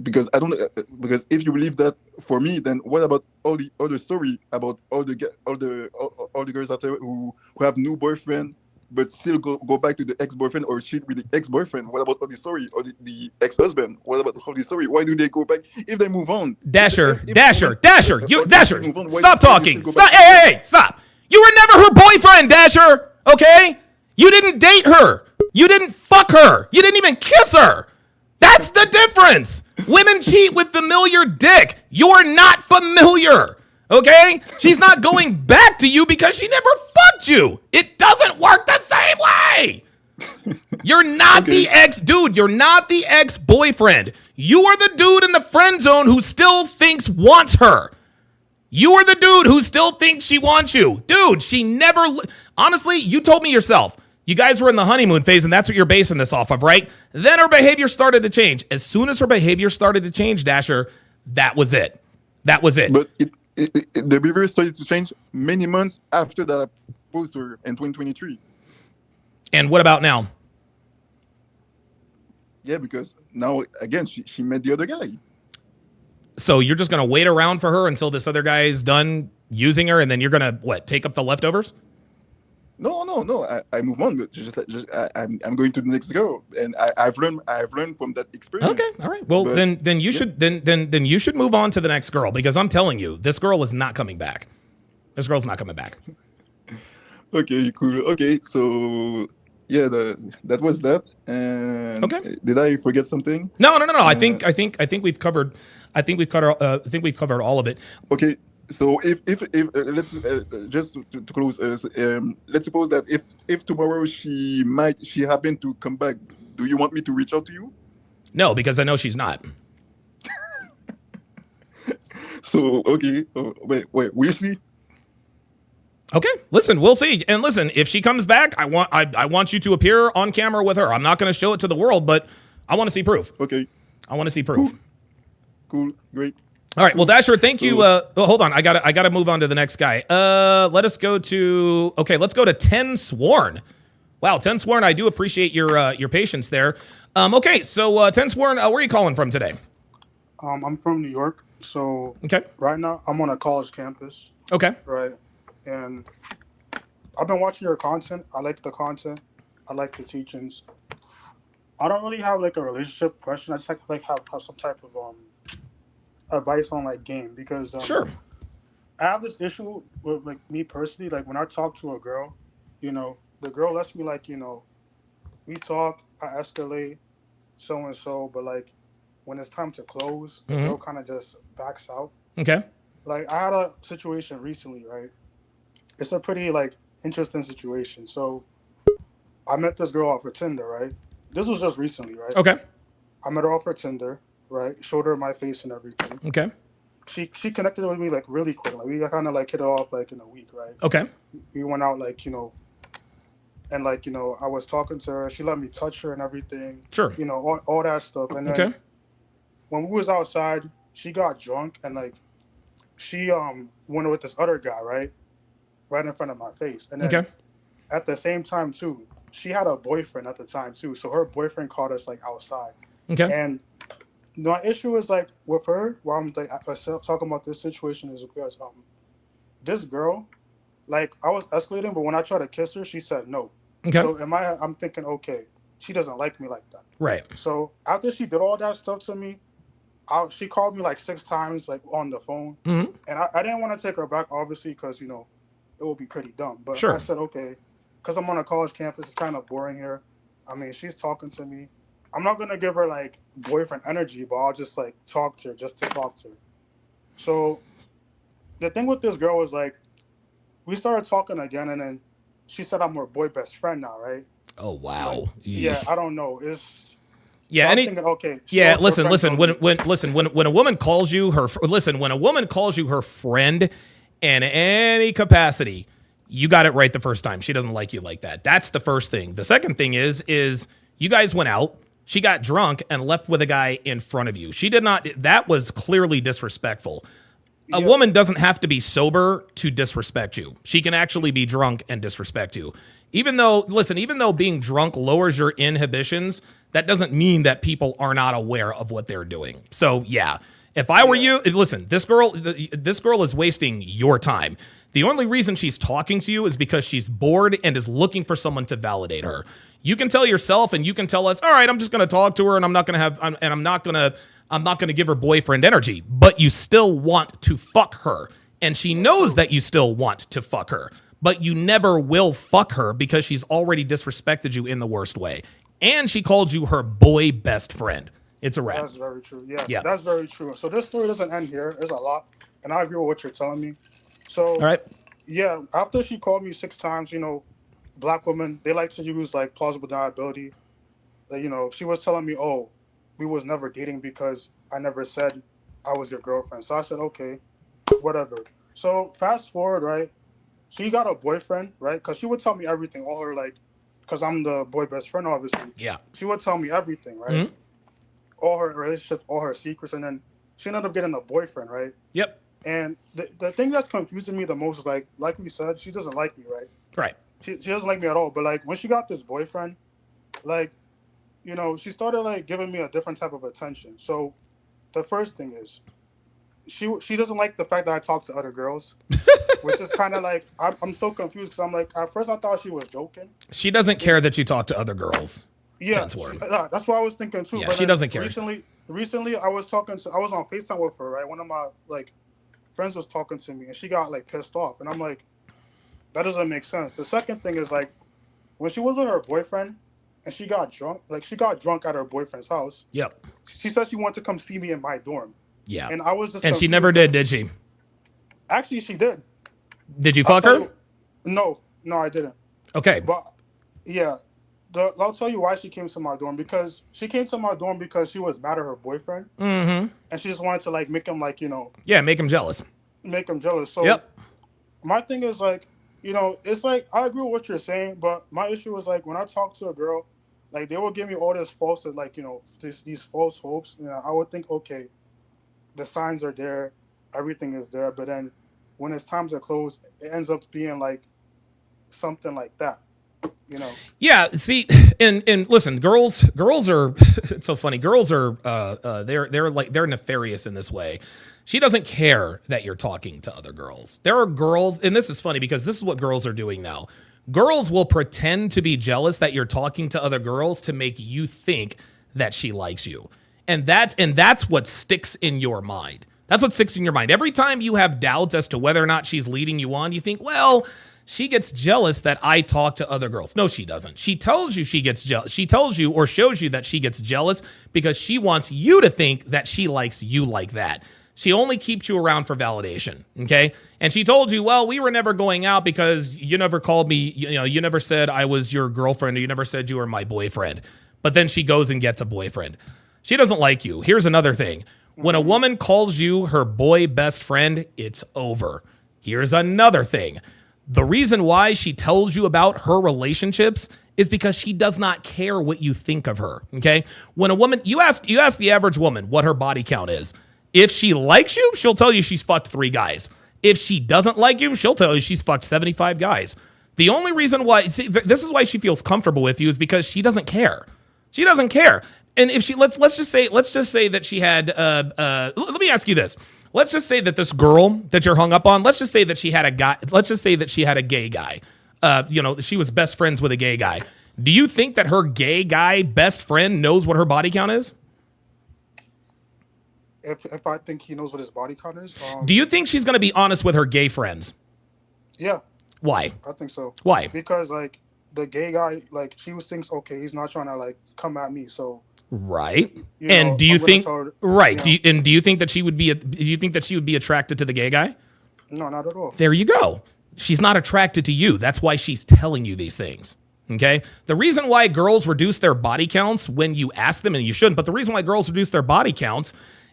because I don't. Because if you believe that for me, then what about all the other story about all the girls out there who have new boyfriend but still go back to the ex-boyfriend or cheat with the ex-boyfriend? What about all the story or the ex-husband? What about all the story? Why do they go back if they move on? Dasher, If Dasher, move on, why stop do they talking. still go Stop. back? Hey, stop. You were never her boyfriend, Dasher. Okay? You didn't date her. You didn't fuck her. You didn't even kiss her. That's the difference. Women cheat with familiar dick. You're not familiar. Okay? She's not going back to you because she never fucked you. It doesn't work the same way. You're not the dude, you're not the ex-boyfriend. You are the dude in the friend zone who still wants her. You are the dude who still thinks she wants you. Dude, she never, honestly, you told me yourself. You guys were in the honeymoon phase, and that's what you're basing this off of, right? Then her behavior started to change. As soon as her behavior started to change, Dasher, that was it. That was it. But the behavior started to change many months after that I proposed to her in 2023. And what about now? Yeah, because now, again, she met the other guy. So you're just going to wait around for her until this other guy is done using her, and then you're going to, what, take up the leftovers? No. I move on, but I'm going to the next girl, and I've learned from that experience. Okay, all right. Well, but, then you should then you should move on to the next girl, because I'm telling you, this girl is not coming back. This girl's not coming back. Okay, cool. Okay, so yeah, that was that. And okay, did I forget something? No. I think we've covered. I think we've covered all of it. Okay. So if let's just to close, let's suppose that if tomorrow she happened to come back, do you want me to reach out to you? No, because I know she's not. So okay, wait, we'll see. Okay, listen, we'll see. And listen, if she comes back, I want you to appear on camera with her. I'm not going to show it to the world, but I want to see proof. Okay, I want to see proof. Cool, great. All right, well, Dasher, thank you. Hold on, I gotta move on to the next guy. Let's go to 10 Sworn. Wow, 10 Sworn, I do appreciate your patience there. Okay, so 10 Sworn, where are you calling from today? I'm from New York, so okay. Right now I'm on a college campus. Okay. Right, and I've been watching your content. I like the content. I like the teachings. I don't really have like a relationship question. I just like have some type of advice on like game, because sure, I have this issue with like me personally. Like when I talk to a girl, the girl lets me we talk, I escalate, so and so, but like when it's time to close, the girl kind of just backs out. Okay. Like I had a situation recently, right? It's a pretty like interesting situation. So I met this girl off of Tinder, right? This was just recently, right? Okay. I met her off of Tinder. Right, showed her my face and everything. Okay. She connected with me like really quick. Like we kind of like hit it off like in a week, right? Okay. We went out and I was talking to her. She let me touch her and everything. Sure. All that stuff. And then when we was outside, she got drunk and like she went with this other guy, right in front of my face. And then at the same time too, she had a boyfriend at the time too. So her boyfriend caught us like outside. Okay. And my issue is like with her, while I'm like talking about this situation, is because this girl, like I was escalating, but when I tried to kiss her, she said no. Okay. So I'm thinking, okay, she doesn't like me like that. Right. So after she did all that stuff to me, she called me like 6 times like on the phone, and I didn't want to take her back, obviously, because it would be pretty dumb. But sure. I said okay, because I'm on a college campus, it's kind of boring here. I mean, she's talking to me. I'm not gonna give her like boyfriend energy, but I'll just like talk to her just to talk to her. So the thing with this girl was like, we started talking again, and then she said I'm her boy best friend now, right? Oh wow. Like, yeah, I don't know. It's yeah. So thinking, okay. Yeah. Listen. When a woman calls you her friend in any capacity, You got it right the first time. She doesn't like you like that. That's the first thing. The second thing is you guys went out. She got drunk and left with a guy in front of you. She did not. That was clearly disrespectful. A woman doesn't have to be sober to disrespect you. She can actually be drunk and disrespect you. Even though being drunk lowers your inhibitions, that doesn't mean that people are not aware of what they're doing. So yeah, if I were you, listen, this girl is wasting your time. The only reason she's talking to you is because she's bored and is looking for someone to validate her. You can tell yourself and you can tell us, all right, I'm just going to talk to her and I'm not going to give her boyfriend energy, but you still want to fuck her. And she knows that you still want to fuck her, but you never will fuck her because she's already disrespected you in the worst way. And she called you her boy best friend. It's a wrap. That's very true. Yeah, that's very true. So this story doesn't end here. There's a lot. And I agree with what you're telling me. So, all right. Yeah, after she called me 6 times, black women, they like to use like plausible deniability. She was telling me, oh, we was never dating because I never said I was your girlfriend. So I said, okay, whatever. So fast forward, right? She got a boyfriend, right? Because she would tell me everything, all her because I'm the boy best friend, obviously. Yeah. She would tell me everything, right? Mm-hmm. All her relationships, all her secrets, and then she ended up getting a boyfriend, right? Yep. And the thing that's confusing me the most is like we said, she doesn't like me, right? Right. She doesn't like me at all. But when she got this boyfriend, she started giving me a different type of attention. So the first thing is she doesn't like the fact that I talk to other girls, which is kind of I'm so confused because I'm at first I thought she was joking. She doesn't care that you talk to other girls. Yeah, that's what I was thinking too. Yeah, but she doesn't care. Recently, I was on FaceTime with her, right? One of my friends was talking to me, and she got pissed off, and I'm like, that doesn't make sense. The second thing is when she was with her boyfriend, and she got drunk, she got drunk at her boyfriend's house. Yep. She said she wanted to come see me in my dorm. Yeah. And I was just. And she never did she? Actually, she did. Did you fuck her? No, I didn't. Okay. But yeah. I'll tell you why she came to my dorm, because she came to my dorm because she was mad at her boyfriend. Mm-hmm. And she just wanted to make him Yeah, make him jealous. Make him jealous. So my thing is it's I agree with what you're saying, but my issue is when I talk to a girl, they will give me all this false these false hopes. I would think, okay, the signs are there, everything is there, but then when it's time to close, it ends up being something like that. Yeah, see, and listen, girls are it's so funny. Girls are they're nefarious in this way. She doesn't care that you're talking to other girls. There are girls, and this is funny because this is what girls are doing now. Girls will pretend to be jealous that you're talking to other girls to make you think that she likes you. And that's what sticks in your mind. That's what sticks in your mind. Every time you have doubts as to whether or not she's leading you on, you think, well, she gets jealous that I talk to other girls. No, she doesn't. She tells you she gets jealous. She tells you or shows you that she gets jealous because she wants you to think that she likes you like that. She only keeps you around for validation, okay? And she told you, well, we were never going out because you never called me, you never said I was your girlfriend, or you never said you were my boyfriend. But then she goes and gets a boyfriend. She doesn't like you. Here's another thing. When a woman calls you her boy best friend, it's over. Here's another thing. The reason why she tells you about her relationships is because she does not care what you think of her, okay? When a woman, you ask the average woman what her body count is. If she likes you, she'll tell you she's fucked 3 guys. If she doesn't like you, she'll tell you she's fucked 75 guys. The only reason why, this is why she feels comfortable with you, is because she doesn't care. She doesn't care. And if she, let's just say that she had, let me ask you this. Let's just say that this girl that you're hung up on, let's just say that she had a guy, let's just say that she had a gay guy. She was best friends with a gay guy. Do you think that her gay guy best friend knows what her body count is? If I think he knows what his body count is. Do you think she's going to be honest with her gay friends? Yeah. Why? I think so. Why? Because the gay guy, she thinks, okay, he's not trying to come at me, so. Right. And do you think right? Do you think that she would be attracted to the gay guy? No, not at all. There you go. She's not attracted to you. That's why she's telling you these things. Okay? The reason why girls reduce their body counts when you ask them, and you shouldn't, but the reason why girls reduce their body counts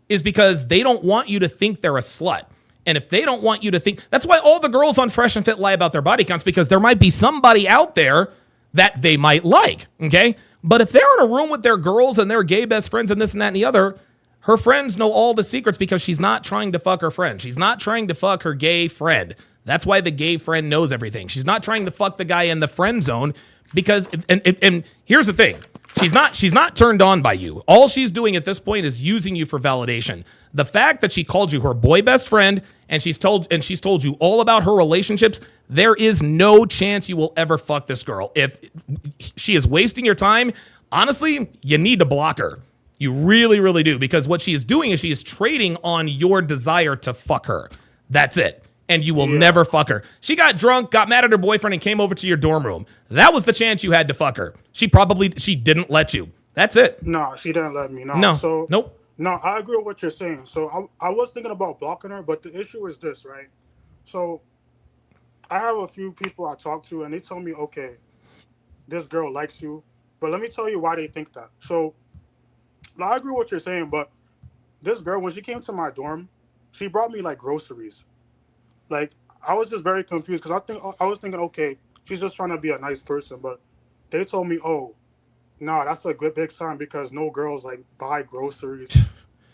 is because they don't want you to think they're a slut. And if they don't want you to think, that's why all the girls on Fresh and Fit lie about their body counts, because there might be somebody out there that they might like, okay? But if they're in a room with their girls and their gay best friends and this and that and the other, her friends know all the secrets because she's not trying to fuck her friend. She's not trying to fuck her gay friend. That's why the gay friend knows everything. She's not trying to fuck the guy in the friend zone because, and here's the thing. She's not turned on by you. All she's doing at this point is using you for validation. The fact that she called you her boy best friend and she's told you all about her relationships, there is no chance you will ever fuck this girl. If she is wasting your time, honestly, you need to block her. You really, really do, because what she is doing is she is trading on your desire to fuck her. That's it. And you will never fuck her. She got drunk, got mad at her boyfriend, and came over to your dorm room. That was the chance you had to fuck her. She didn't let you. That's it. No, she didn't let me. No. So, nope. No, I agree with what you're saying. So I was thinking about blocking her, but the issue is this, right? So I have a few people I talk to, and they tell me, okay, this girl likes you, but let me tell you why they think that. So I agree with what you're saying, but this girl, when she came to my dorm, she brought me like groceries. Like, I was just very confused because I was thinking, okay, she's just trying to be a nice person, but they told me, oh, no, that's a good big sign because no girls like buy groceries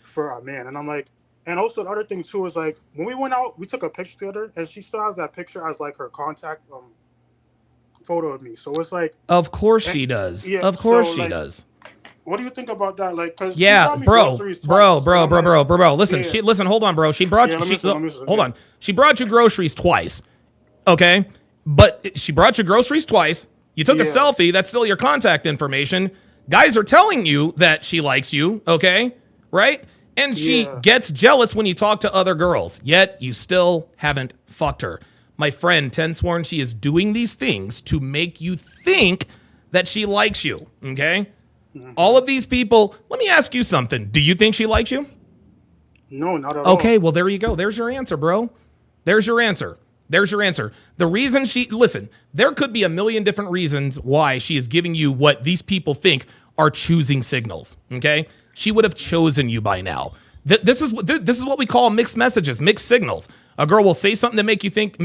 for a man. And I'm like, and also the other thing too is like when we went out, we took a picture together, and she still has that picture as like her contact photo of me. So it's like, of course she does. Yeah, of course she does. What do you think about that? Like, cause bro. Listen, hold on, bro. She brought hold on. She brought you groceries twice. Okay, but she brought you groceries twice. You took a selfie. That's still your contact information. Guys are telling you that she likes you. Okay, right? And she gets jealous when you talk to other girls. Yet you still haven't fucked her. My friend, 10 sworn, she is doing these things to make you think that she likes you. Okay. All of these people, let me ask you something. Do you think she likes you? No, not at all. Okay, well, there you go. There's your answer, bro. There's your answer. The reason listen, there could be a million different reasons why she is giving you what these people think are choosing signals, okay? She would have chosen you by now. This is what we call mixed messages, mixed signals. A girl will say something to make you think,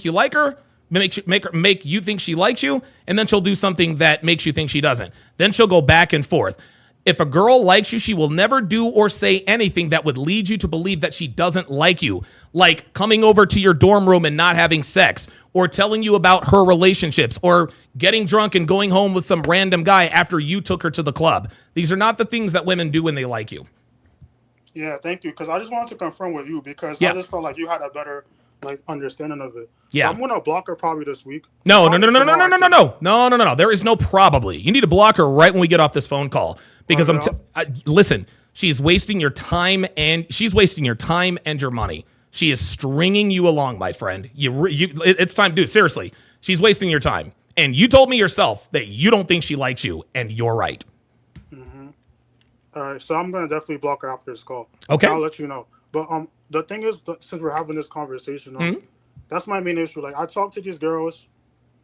you like her, make you think she likes you, and then she'll do something that makes you think she doesn't. Then she'll go back and forth. If a girl likes you, she will never do or say anything that would lead you to believe that she doesn't like you, like coming over to your dorm room and not having sex, or telling you about her relationships, or getting drunk and going home with some random guy after you took her to the club. These are not the things that women do when they like you. Yeah, thank you, because I just wanted to confirm with you, because I just felt like you had a better understanding of it. Yeah, so I'm gonna block her probably this week. No. There is no probably. You need to block her right when we get off this phone call, because listen. She's wasting your time, and your money. She is stringing you along, my friend. It's time, dude. Seriously, she's wasting your time, and you told me yourself that you don't think she likes you, and you're right. All right, so I'm gonna definitely block her after this call. Okay, I'll let you know. But the thing is, since we're having this conversation, that's my main issue. Like, I talk to these girls,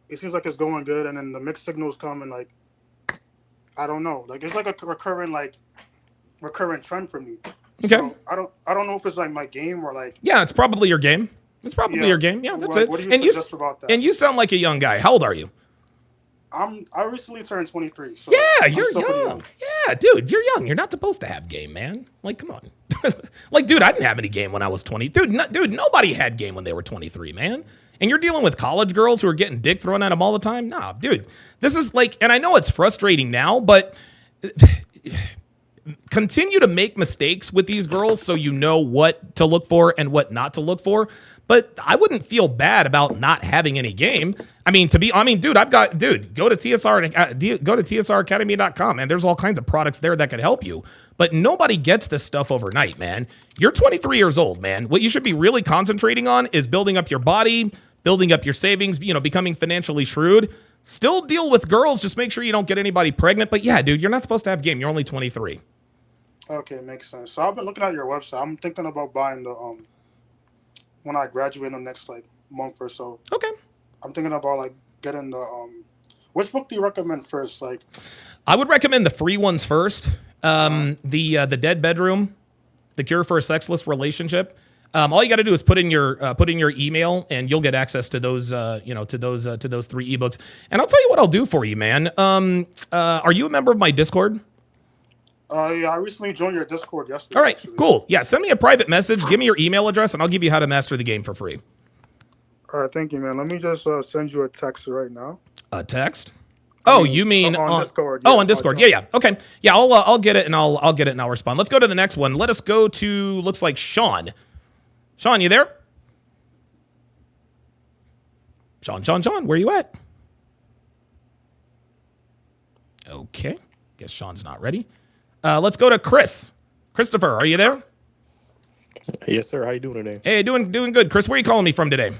it seems like it's going good, and then the mixed signals come, and like, I don't know, like it's like a recurrent trend for me. Okay, so I don't know if it's like my game or like. Yeah, it's probably your game. Your game. Yeah, that's it. What do you suggest about that? And you sound like a young guy. How old are you? I recently turned 23. So yeah, you're young. Yeah, dude, you're young. You're not supposed to have game, man. Like, come on. Like, dude, I didn't have any game when I was 20. Dude, nobody had game when they were 23, man. And you're dealing with college girls who are getting dick thrown at them all the time? Nah, dude. This is like, and I know it's frustrating now, but continue to make mistakes with these girls so you know what to look for and what not to look for. But I wouldn't feel bad about not having any game. Dude, go to tsracademy.com, and there's all kinds of products there that could help you. But nobody gets this stuff overnight, man. You're 23 years old, man. What you should be really concentrating on is building up your body, building up your savings, becoming financially shrewd. Still deal with girls. Just make sure you don't get anybody pregnant. But yeah, dude, you're not supposed to have game. You're only 23. Okay, makes sense. So I've been looking at your website. I'm thinking about buying the when I graduate in the next month or so. Okay. I'm thinking about getting the which book do you recommend first? I would recommend the free ones first. The Dead Bedroom, The Cure for a Sexless Relationship. All you got to do is put in your email, and you'll get access to those, to those 3 ebooks. And I'll tell you what I'll do for you, man. Are you a member of my Discord? Yeah, I recently joined your Discord yesterday. All right, actually. cool. Yeah, send me a private message. Give me your email address, and I'll give you how to master the game for free. All right, thank you, man. Let me just send you a text right now. A text? Oh, you mean on Discord? Yeah, on Discord. Yeah. Okay. Yeah, I'll get it, and I'll get it, and I'll respond. Let's go to the next one. Let us go to, looks like Sean. Sean, you there? Sean, where you at? Okay. Guess Sean's not ready. Let's go to Chris. Christopher, are you there? Yes, sir. How you doing today? Hey, doing good. Chris, where are you calling me from today?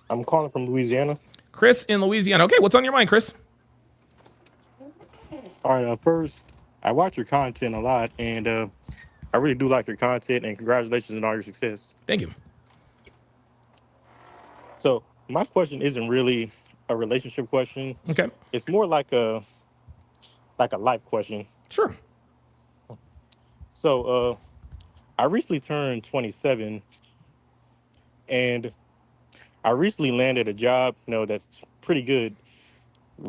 I'm calling from Louisiana. Chris in Louisiana. Okay, what's on your mind, Chris? All right. First, I watch your content a lot, and I really do like your content. And congratulations on all your success. Thank you. So my question isn't really a relationship question. Okay. It's more like a life question. Sure. So I recently turned 27, and I recently landed a job, that's pretty good.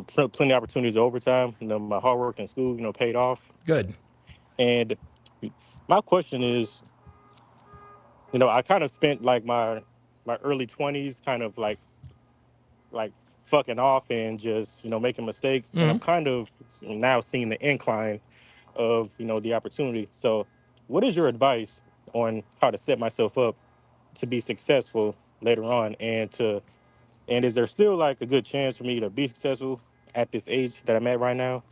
Plenty of opportunities overtime. My hard work in school, paid off. Good. And my question is, I kind of spent like my early 20s kind of like fucking off and just, making mistakes. Mm-hmm. And I'm kind of now seeing the incline of, the opportunity. So what is your advice on how to set myself up to be successful later on, and is there still like a good chance for me to be successful at this age that I'm at right now?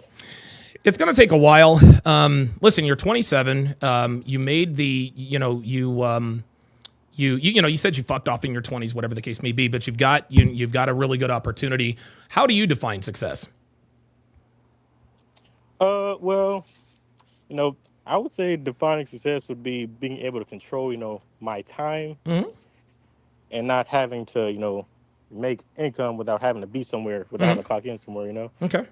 It's going to take a while. Listen, you're 27. You made the, you said you fucked off in your 20s, whatever the case may be, but you've got a really good opportunity. How do you define success? Well, I would say defining success would be being able to control, my time, mm-hmm. and not having to, make income without having to be somewhere, without having to clock in somewhere, Okay.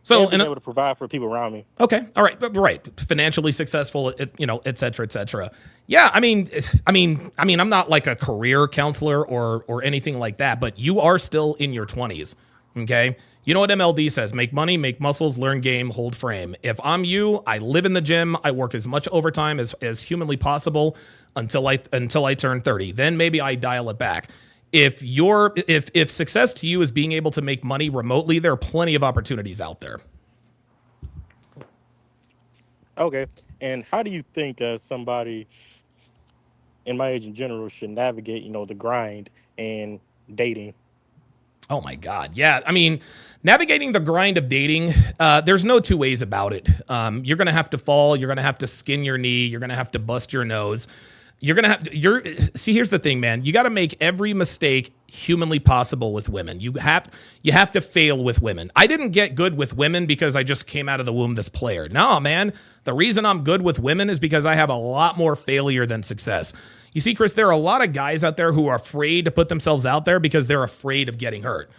So, and being able to provide for people around me. Okay. All right. Right. Financially successful, et cetera, et cetera. Yeah. I mean, I'm not like a career counselor or anything like that, but you are still in your 20s. Okay. You know what MLD says: make money, make muscles, learn game, hold frame. If I'm you, I live in the gym. I work as much overtime as humanly possible until I turn 30. Then maybe I dial it back. If success to you is being able to make money remotely, there are plenty of opportunities out there. Okay. And how do you think somebody in my age in general should navigate, the grind and dating? Oh my God. Yeah. I mean, navigating the grind of dating, there's no two ways about it. You're going to have to fall. You're going to have to skin your knee. You're going to have to bust your nose. See, here's the thing, man. You got to make every mistake humanly possible with women. You have to fail with women. I didn't get good with women because I just came out of the womb this player. No, man. The reason I'm good with women is because I have a lot more failure than success. You see, Chris, there are a lot of guys out there who are afraid to put themselves out there because they're afraid of getting hurt.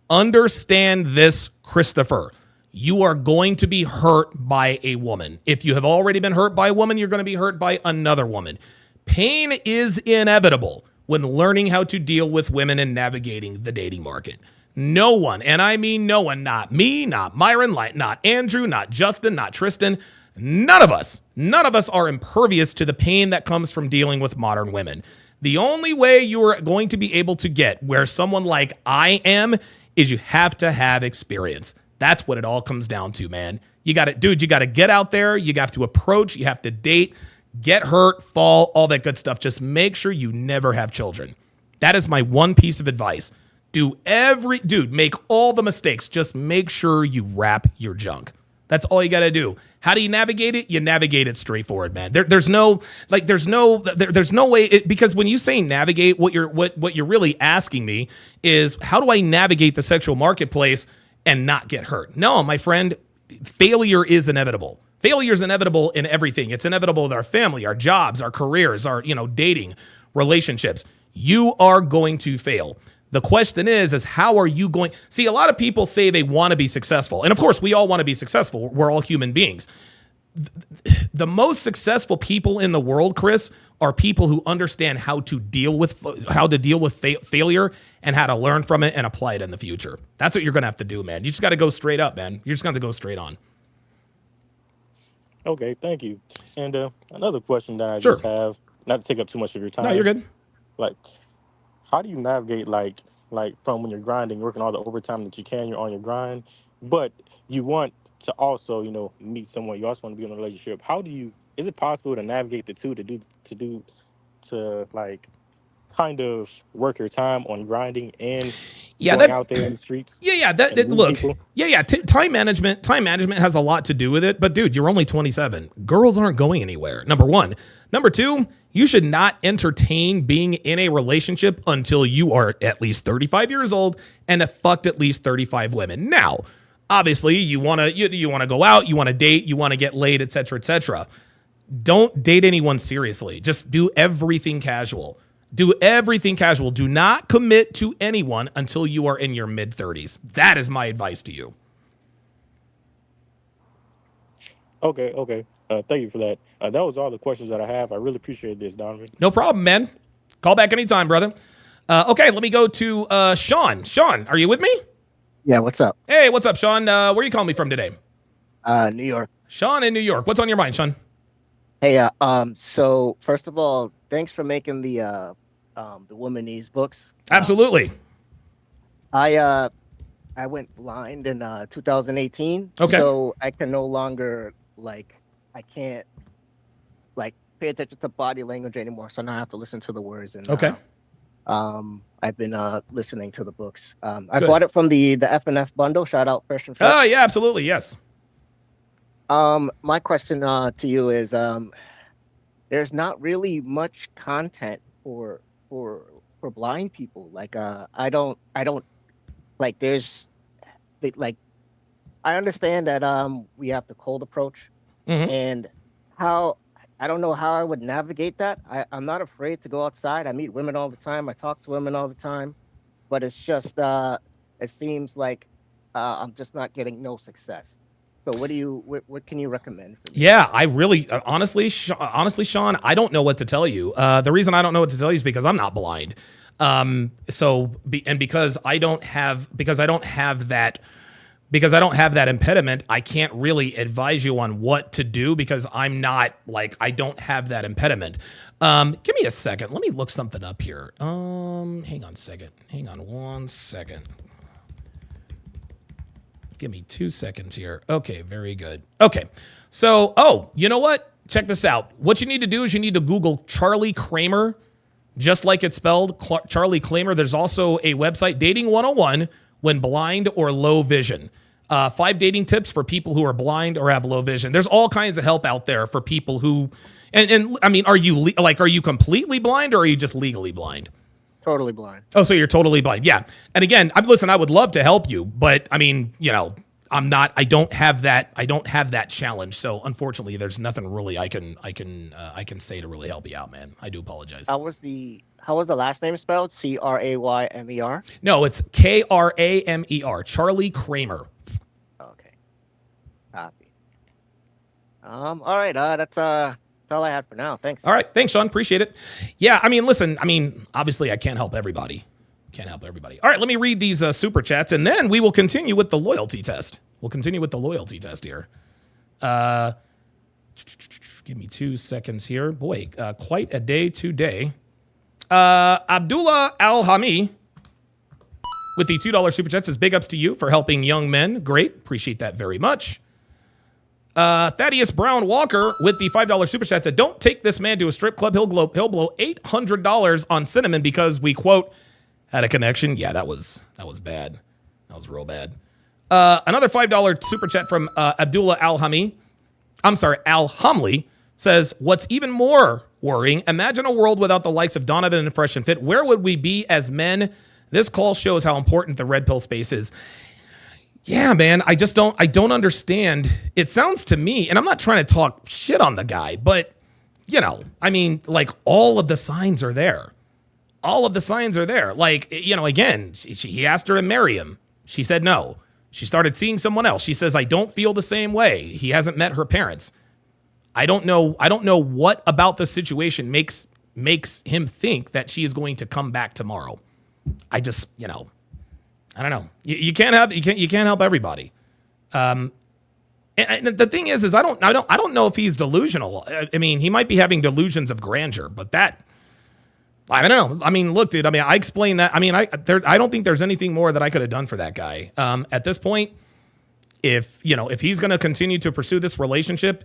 Understand this, Christopher. You are going to be hurt by a woman. If you have already been hurt by a woman, you're going to be hurt by another woman. Pain is inevitable when learning how to deal with women and navigating the dating market. No one, and I mean no one, not me, not Myron, not Andrew, not Justin, not Tristan, none of us are impervious to the pain that comes from dealing with modern women. The only way you are going to be able to get where someone like I am is you have to have experience. That's what it all comes down to, man. You got to get out there. You have to approach, you have to date, get hurt, fall, all that good stuff. Just make sure you never have children. That is my one piece of advice. Make all the mistakes. Just make sure you wrap your junk. That's all you got to do. How do you navigate it? You navigate it straightforward, man. There's no way, because when you say navigate, what you're really asking me is, how do I navigate the sexual marketplace and not get hurt? No, my friend, failure is inevitable. Failure is inevitable in everything. It's inevitable with our family, our jobs, our careers, our dating, relationships. You are going to fail. The question is how are you going? See, a lot of people say they want to be successful. And of course, we all want to be successful. We're all human beings. the most successful people in the world, Chris, are people who understand how to deal with failure and how to learn from it and apply it in the future. That's what you're going to have to do, man. You just got to go straight up, man. You're just going to go straight on. Okay, thank you. And another question that I just have, not to take up too much of your time. No, you're good. Like, how do you navigate like from when you're grinding, working all the overtime that you can, you're on your grind, but you want to also, meet someone, you also want to be in a relationship. Is it possible to navigate the two to kind of work your time on grinding and going out there in the streets? Time management has a lot to do with it, but dude, you're only 27. Girls aren't going anywhere. Number one. Number two, you should not entertain being in a relationship until you are at least 35 years old and have fucked at least 35 women. Now, obviously, you want to go out, you want to date, you want to get laid, etc., etc. Don't date anyone seriously. Just do everything casual. Do everything casual. Do not commit to anyone until you are in your mid-30s. That is my advice to you. Okay. Thank you for that. That was all the questions that I have. I really appreciate this, Donovan. No problem, man. Call back anytime, brother. Okay, let me go to Sean. Sean, are you with me? Yeah, what's up? Hey, what's up, Sean? Where are you calling me from today? New York. Sean in New York. What's on your mind, Sean? Hey, so first of all, thanks for making the Womanese books. Absolutely. I went blind in 2018. Okay. So I can no longer I can't pay attention to body language anymore. So now I have to listen to the words. And okay. I've been listening to the books. I bought it from the FNF bundle. Shout out Fresh and Fresh. Oh yeah, absolutely, yes. My question to you is, there's not really much content for blind people. I don't there's I understand that we have the cold approach, and I don't know how I would navigate that. I'm not afraid to go outside. I meet women all the time. I talk to women all the time, but it's just it seems like I'm just not getting no success. So what can you recommend for me? Yeah, I really, honestly, Sean, I don't know what to tell you. The reason I don't know what to tell you is because I'm not blind. Because I don't have that impediment, I can't really advise you on what to do because I don't have that impediment. Give me a second. Let me look something up here. Hang on 1 second. Give me 2 seconds here. Okay, very good. Okay, so, you know what? Check this out. What you need to do is you need to Google Charlie Kramer, just like it's spelled, Charlie Kramer. There's also a website, Dating 101, when blind or low vision. 5 dating tips for people who are blind or have low vision. There's all kinds of help out there for people who, and I mean, are you completely blind or are you just legally blind? Totally blind. Oh, so you're totally blind. Yeah. And again, I would love to help you, but I mean, I don't have that challenge. So unfortunately, there's nothing really I can say to really help you out, man. I do apologize. How was the last name spelled? Craymer? No, it's Kramer. Charlie Kramer. Okay. Copy. All right. That's all I had for now. Thanks. All right. Thanks, Sean. Appreciate it. Yeah. I mean, listen, obviously I can't help everybody. All right. Let me read these super chats and then we will continue with the loyalty test. Here. Give me 2 seconds here. Boy, quite a day today. Abdullah Al-Hami with the $2 super chat says big ups to you for helping young men. Great. Appreciate that very much. Thaddeus Brown Walker with the $5 super chat said, don't take this man to a strip club. He'll blow $800 on cinnamon because we, quote, had a connection. Yeah, that was bad. That was real bad. Another $5 super chat from Abdullah Al-Hamli says, what's even more worrying, imagine a world without the likes of Donovan and Fresh and Fit. Where would we be as men? This call shows how important the red pill space is. Yeah, man, I don't understand. It sounds to me, and I'm not trying to talk shit on the guy, but, all of the signs are there. Again, he asked her to marry him. She said no. She started seeing someone else. She says, I don't feel the same way. He hasn't met her parents. I don't know what about the situation makes him think that she is going to come back tomorrow. I just, I don't know. You can't help everybody. And the thing is I don't know if he's delusional. I mean, he might be having delusions of grandeur, but that, I don't know. I mean, look, dude. I mean, I explained that. I mean, I don't think there's anything more that I could have done for that guy. At this point, if he's going to continue to pursue this relationship,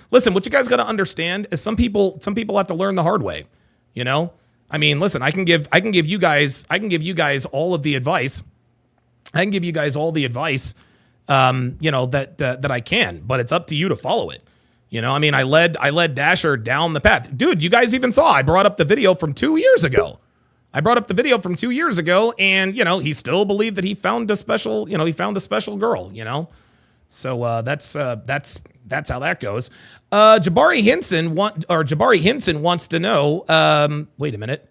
listen, what you guys got to understand is some people have to learn the hard way. I mean, listen, I can give you guys all of the advice. I can give you guys all the advice, that I can, but it's up to you to follow it. I mean, I led Dasher down the path. Dude, you guys even saw, I brought up the video from 2 years ago. And, he still believed that he found a special girl, So that's how that goes. Jabari Hinson wants to know, wait a minute.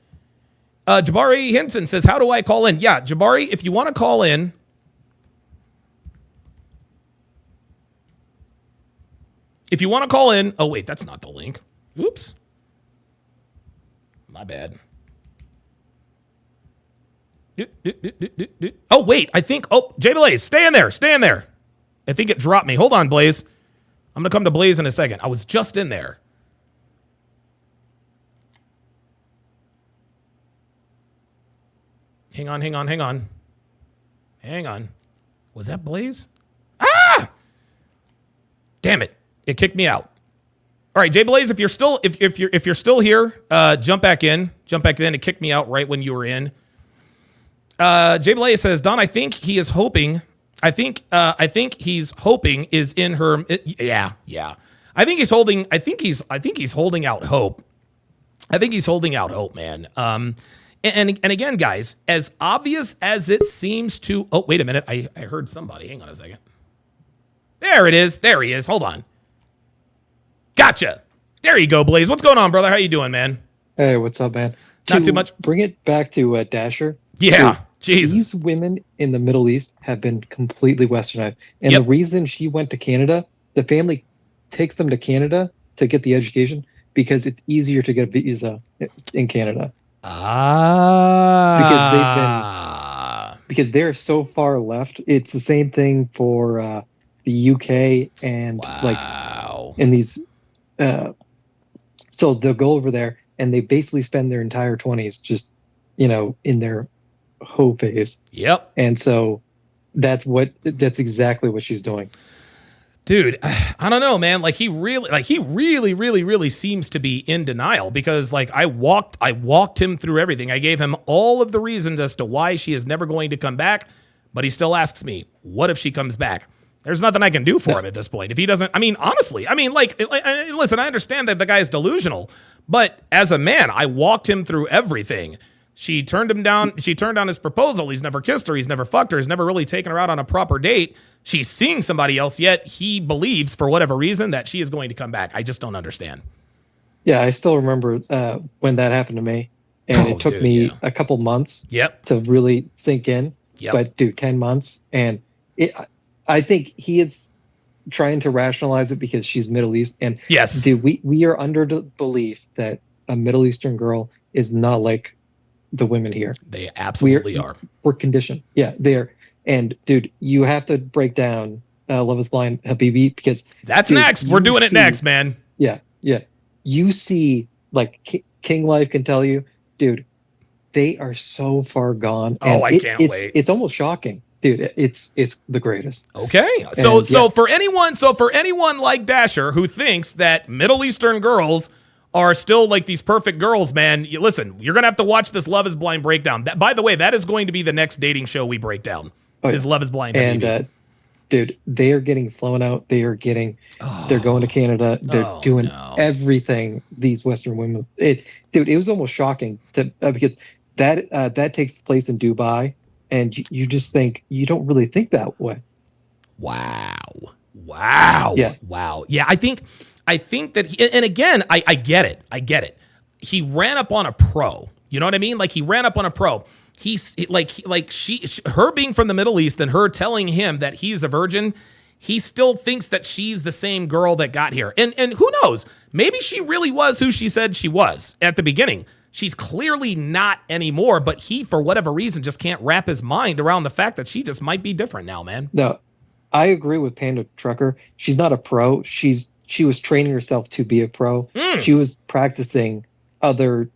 Jabari Hinson says, how do I call in? Yeah, Jabari, if you want to call in, oh wait, that's not the link. Oops. My bad. Oh wait, Jay Blaze, stay in there. I think it dropped me. Hold on, Blaze. I'm gonna come to Blaze in a second. I was just in there. Hang on. Was that Blaze? Ah! Damn it. It kicked me out. All right, Jay Blaze, if you're still here, jump back in. It kicked me out right when you were in. Jay Blaze says, Don, I think he's hoping is in her. Yeah. I think he's holding out hope. Man. And again, guys, as obvious as it seems to, oh, wait a minute. I heard somebody. Hang on a second. There it is. There he is. Hold on. Gotcha. There you go, Blaze. What's going on, brother? How you doing, man? Hey, what's up, man? Not too much. Bring it back to Dasher. Yeah, Jesus. These women in the Middle East have been completely westernized. And the reason she went to Canada, the family takes them to Canada to get the education because it's easier to get a visa in Canada. Because they're so far left. It's the same thing for the UK and in these. So they'll go over there and they basically spend their entire 20s just, in their hoe phase. Yep. And so that's exactly what she's doing. Dude, I don't know, man. He really seems to be in denial because I walked him through everything. I gave him all of the reasons as to why she is never going to come back, but he still asks me, what if she comes back? There's nothing I can do for him at this point. If he doesn't, honestly, listen, I understand that the guy is delusional, but as a man, I walked him through everything. She turned him down. She turned down his proposal. He's never kissed her. He's never fucked her. He's never really taken her out on a proper date. She's seeing somebody else, yet he believes for whatever reason that she is going to come back. I just don't understand. Yeah, I still remember when that happened to me, and it took me a couple months to really sink in. But dude, 10 months, and I think he is trying to rationalize it because she's Middle East, and dude, we are under the belief that a Middle Eastern girl is not like the women here. They absolutely are. We're conditioned. Yeah, they are. And dude, you have to break down Love is Blind, Habibi, because that's next. We're doing it next, man. Yeah. You see, King Life can tell you, dude, they are so far gone. Oh, I can't wait. It's almost shocking. Dude, it's the greatest. Okay. So for anyone like Dasher who thinks that Middle Eastern girls are still these perfect girls, man, listen, you're going to have to watch this Love is Blind breakdown. That, by the way, that is going to be the next dating show we break down. Is Love is Blind. And dude, they are getting flown out. They're going to Canada. They're doing everything. These Western women. It was almost shocking because that takes place in Dubai. And you just think, you don't really think that way. Wow. Yeah. Wow. Yeah, I think that, and again, I get it. He ran up on a pro. You know what I mean? He ran up on a pro. He's her being from the Middle East and her telling him that he's a virgin. he still thinks that she's the same girl that got here. And who knows? Maybe she really was who she said she was at the beginning. She's clearly not anymore, but he, for whatever reason, just can't wrap his mind around the fact that she just might be different now, man. No, I agree with Panda Trucker. She's not a pro. She was training herself to be a pro. She was practicing other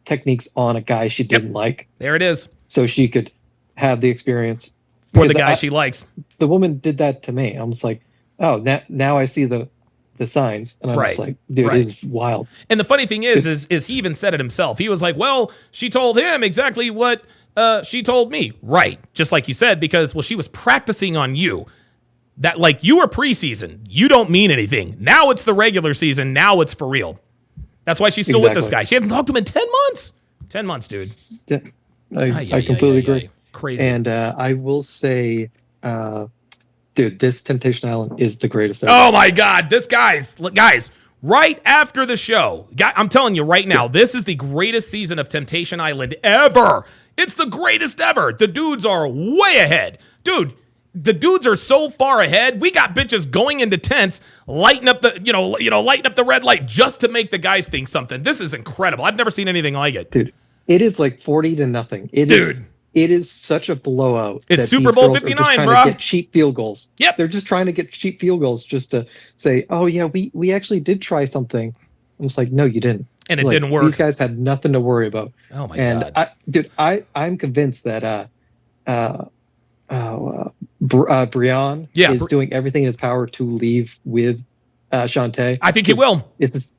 techniques on a guy she didn't like. There it is. So she could have the experience. For the guy she likes. The woman did that to me. I was like, oh, now I see the signs. And I was like, dude, it is wild. And the funny thing is he even said it himself. He was like, well, she told him exactly what she told me. Right. Just like you said, because, well, she was practicing on you. That, like, you were preseason. You don't mean anything. Now it's the regular season. Now it's for real. That's why she's still with this guy. She hasn't talked to him in 10 months. 10 months, dude. Yeah, I completely agree. Crazy. And I will say, dude, this Temptation Island is the greatest ever. Oh my God, this guys, right after the show, I'm telling you right now, this is the greatest season of Temptation Island ever. It's the greatest ever. The dudes are way ahead. Dude, the dudes are so far ahead. We got bitches going into tents, lighting up the, lighting up the red light just to make the guys think something. This is incredible. I've never seen anything like it. Dude, it is like 40-0. It is such a blowout. It's Super Bowl 59, bro. Get cheap field goals. Yep. They're just trying to get cheap field goals just to say, oh, yeah, we actually did try something. I'm just like, no, you didn't. And it didn't work. These guys had nothing to worry about. Oh, my God. I'm convinced that Brian is doing everything in his power to leave with Shantae. I think he will. It's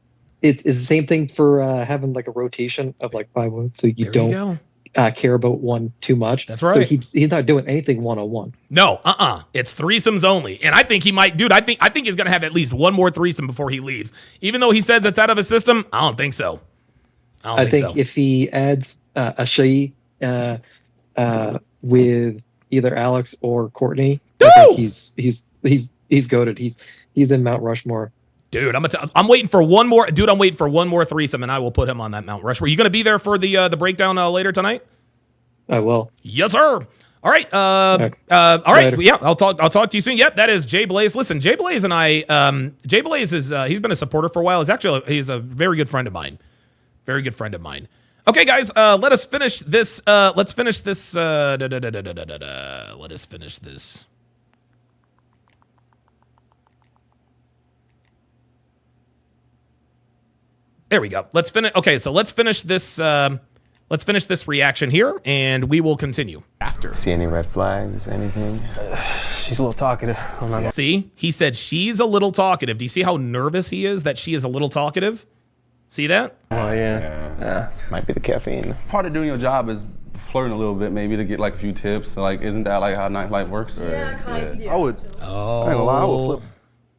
the same thing for having like a rotation of like 5 women, so you don't care about one too much. That's right. So he's not doing anything one-on-one. No, it's threesomes only. And I think he might, dude, I think he's going to have at least one more threesome before he leaves. Even though he says it's out of his system, I don't think so. I think if he adds a Shai with either Alex or Courtney, I think he's goated. He's in Mount Rushmore. Dude, I'm waiting for one more. Dude, I'm waiting for one more threesome, and I will put him on that Mount Rushmore. You going to be there for the breakdown later tonight? I will. Yes, sir. All right. All right. Yeah, I'll talk to you soon. Yep, that is Jay Blaze. Listen, Jay Blaze and I. Jay Blaze is he's been a supporter for a while. He's a very good friend of mine. Very good friend of mine. Okay, guys, let us finish this. Let's finish this. Let us finish this. There we go. Let's finish. Okay, so let's finish this. Let's finish this reaction here, and we will continue after. See any red flags? Anything? She's a little talkative. See, he said she's a little talkative. Do you see how nervous he is that she is a little talkative? See that? Oh yeah. Might be the caffeine. Part of doing your job is flirting a little bit, maybe to get like a few tips. So, like, isn't that like how nightlife works? Yeah, kind of. Yeah. I would. Oh. I ain't gonna lie, I would flip.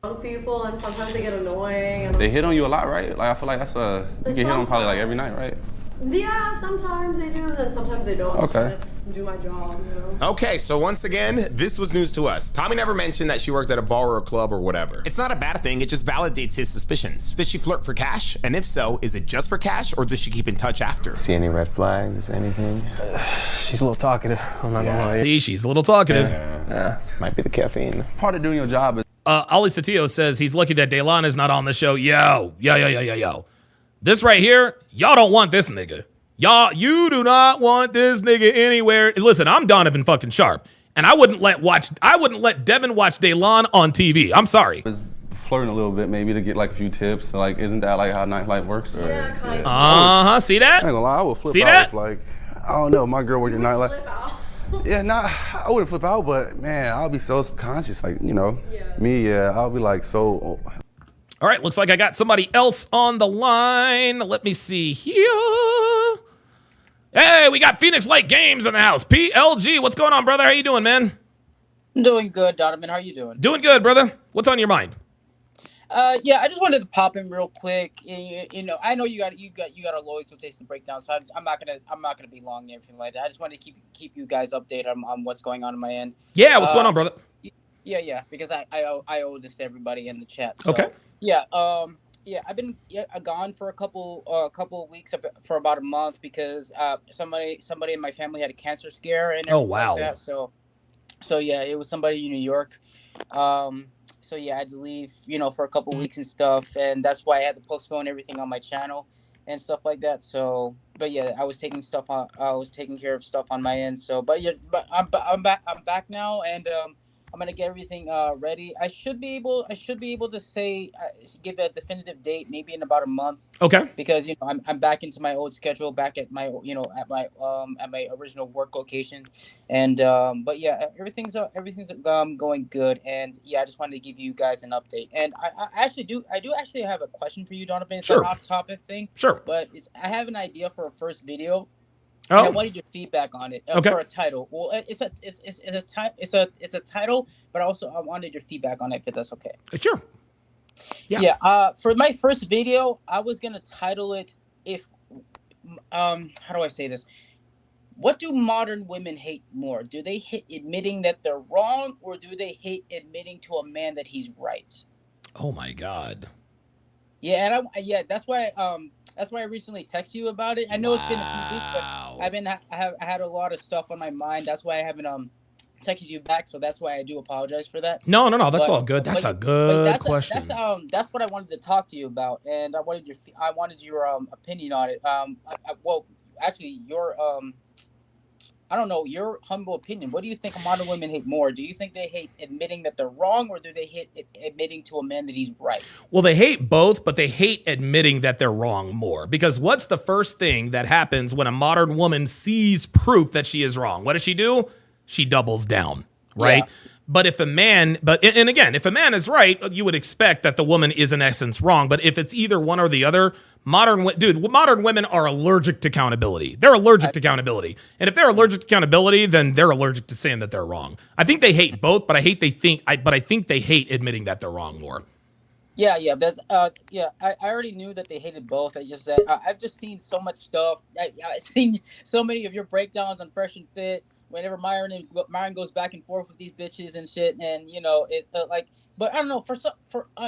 Young people, and sometimes they get annoying. And They hit on you a lot, right? Like, I feel like that's you get hit on probably like every night, right? yeah, sometimes they do, and then sometimes they don't. Okay. Do my job, you know. Okay, so once again, this was news to us. Tommy never mentioned that she worked at a bar or a club or whatever. It's not a bad thing, it just validates his suspicions. Does she flirt for cash? And if so, is it just for cash, or does she keep in touch after? See any red flags? Anything? She's a little talkative. I'm not gonna lie. See, she's a little talkative. Might be the caffeine. Part of doing your job is. Ali Satillo says he's lucky that Delon is not on the show. Yo. This right here, y'all don't want this nigga. You do not want this nigga anywhere. Listen, I'm Donovan fucking Sharpe, and I wouldn't let Devin watch Delon on TV. I'm sorry. Flirting a little bit, maybe to get like a few tips. So, like, isn't that like how nightlife works? Yeah, kind of. See that? I ain't gonna lie, I would flip See out. that? If, like, I don't know, my girl worked in nightlife. Yeah, I wouldn't flip out, but man, I'll be so subconscious. Like, I'll be like so. All right, looks like I got somebody else on the line. Let me see here. Hey, we got Phoenix Light Games in the house. PLG, what's going on, brother? How you doing, man? I'm doing good, Donovan. How are you doing? Doing good, brother. What's on your mind? Yeah, I just wanted to pop in real quick. You know, I know you got a loyal taste and breakdown, so I'm not gonna be long and everything like that. I just wanted to keep you guys updated on what's going on my end. Yeah, what's going on, brother? Yeah, because I owe this to everybody in the chat. So, okay. Yeah, I've been gone for a couple of weeks, for about a month, because somebody in my family had a cancer scare and everything like that. So So yeah, it was somebody in New York. So yeah, I had to leave, for a couple weeks and stuff, and that's why I had to postpone everything on my channel and stuff like that. So, but yeah, I was taking care of stuff on my end. So, but yeah, but I'm back. I'm back now, and I'm gonna get everything ready. I should be able to say give a definitive date, maybe in about a month. Okay. Because I'm back into my old schedule, back at my at my original work location, and but yeah, everything's going good, and yeah, I just wanted to give you guys an update, and I do actually have a question for you, Donovan. It's Sure. an off topic thing, Sure. but I have an idea for a first video. And I wanted your feedback on it Okay. for a title. Well, it's a title, but also I wanted your feedback on it if that's okay. Sure. Yeah. Yeah. For my first video, I was gonna title it how do I say this? What do modern women hate more? Do they hate admitting that they're wrong, or do they hate admitting to a man that he's right? Oh my God. Yeah, and that's why I recently texted you about it. I know it's been a few weeks, but I had a lot of stuff on my mind. That's why I haven't texted you back. So that's why I do apologize for that. No, that's all good. That's a good question. That's what I wanted to talk to you about, and I wanted your opinion on it. Well, actually, I don't know, your humble opinion. What do you think modern women hate more? Do you think they hate admitting that they're wrong, or do they hate admitting to a man that he's right? Well, they hate both, but they hate admitting that they're wrong more. Because what's the first thing that happens when a modern woman sees proof that she is wrong? What does she do? She doubles down, right? Yeah. But if a man, and again, if a man is right, you would expect that the woman is in essence wrong. But if it's either one or the other, modern women are allergic to accountability. They're allergic to accountability. And if they're allergic to accountability, then they're allergic to saying that they're wrong. I think they hate both, but I think they hate admitting that they're wrong more. Yeah. That's I already knew that they hated both. I just said I've just seen so much stuff. I've seen so many of your breakdowns on Fresh and Fit. Whenever Myron goes back and forth with these bitches and shit, and but I don't know,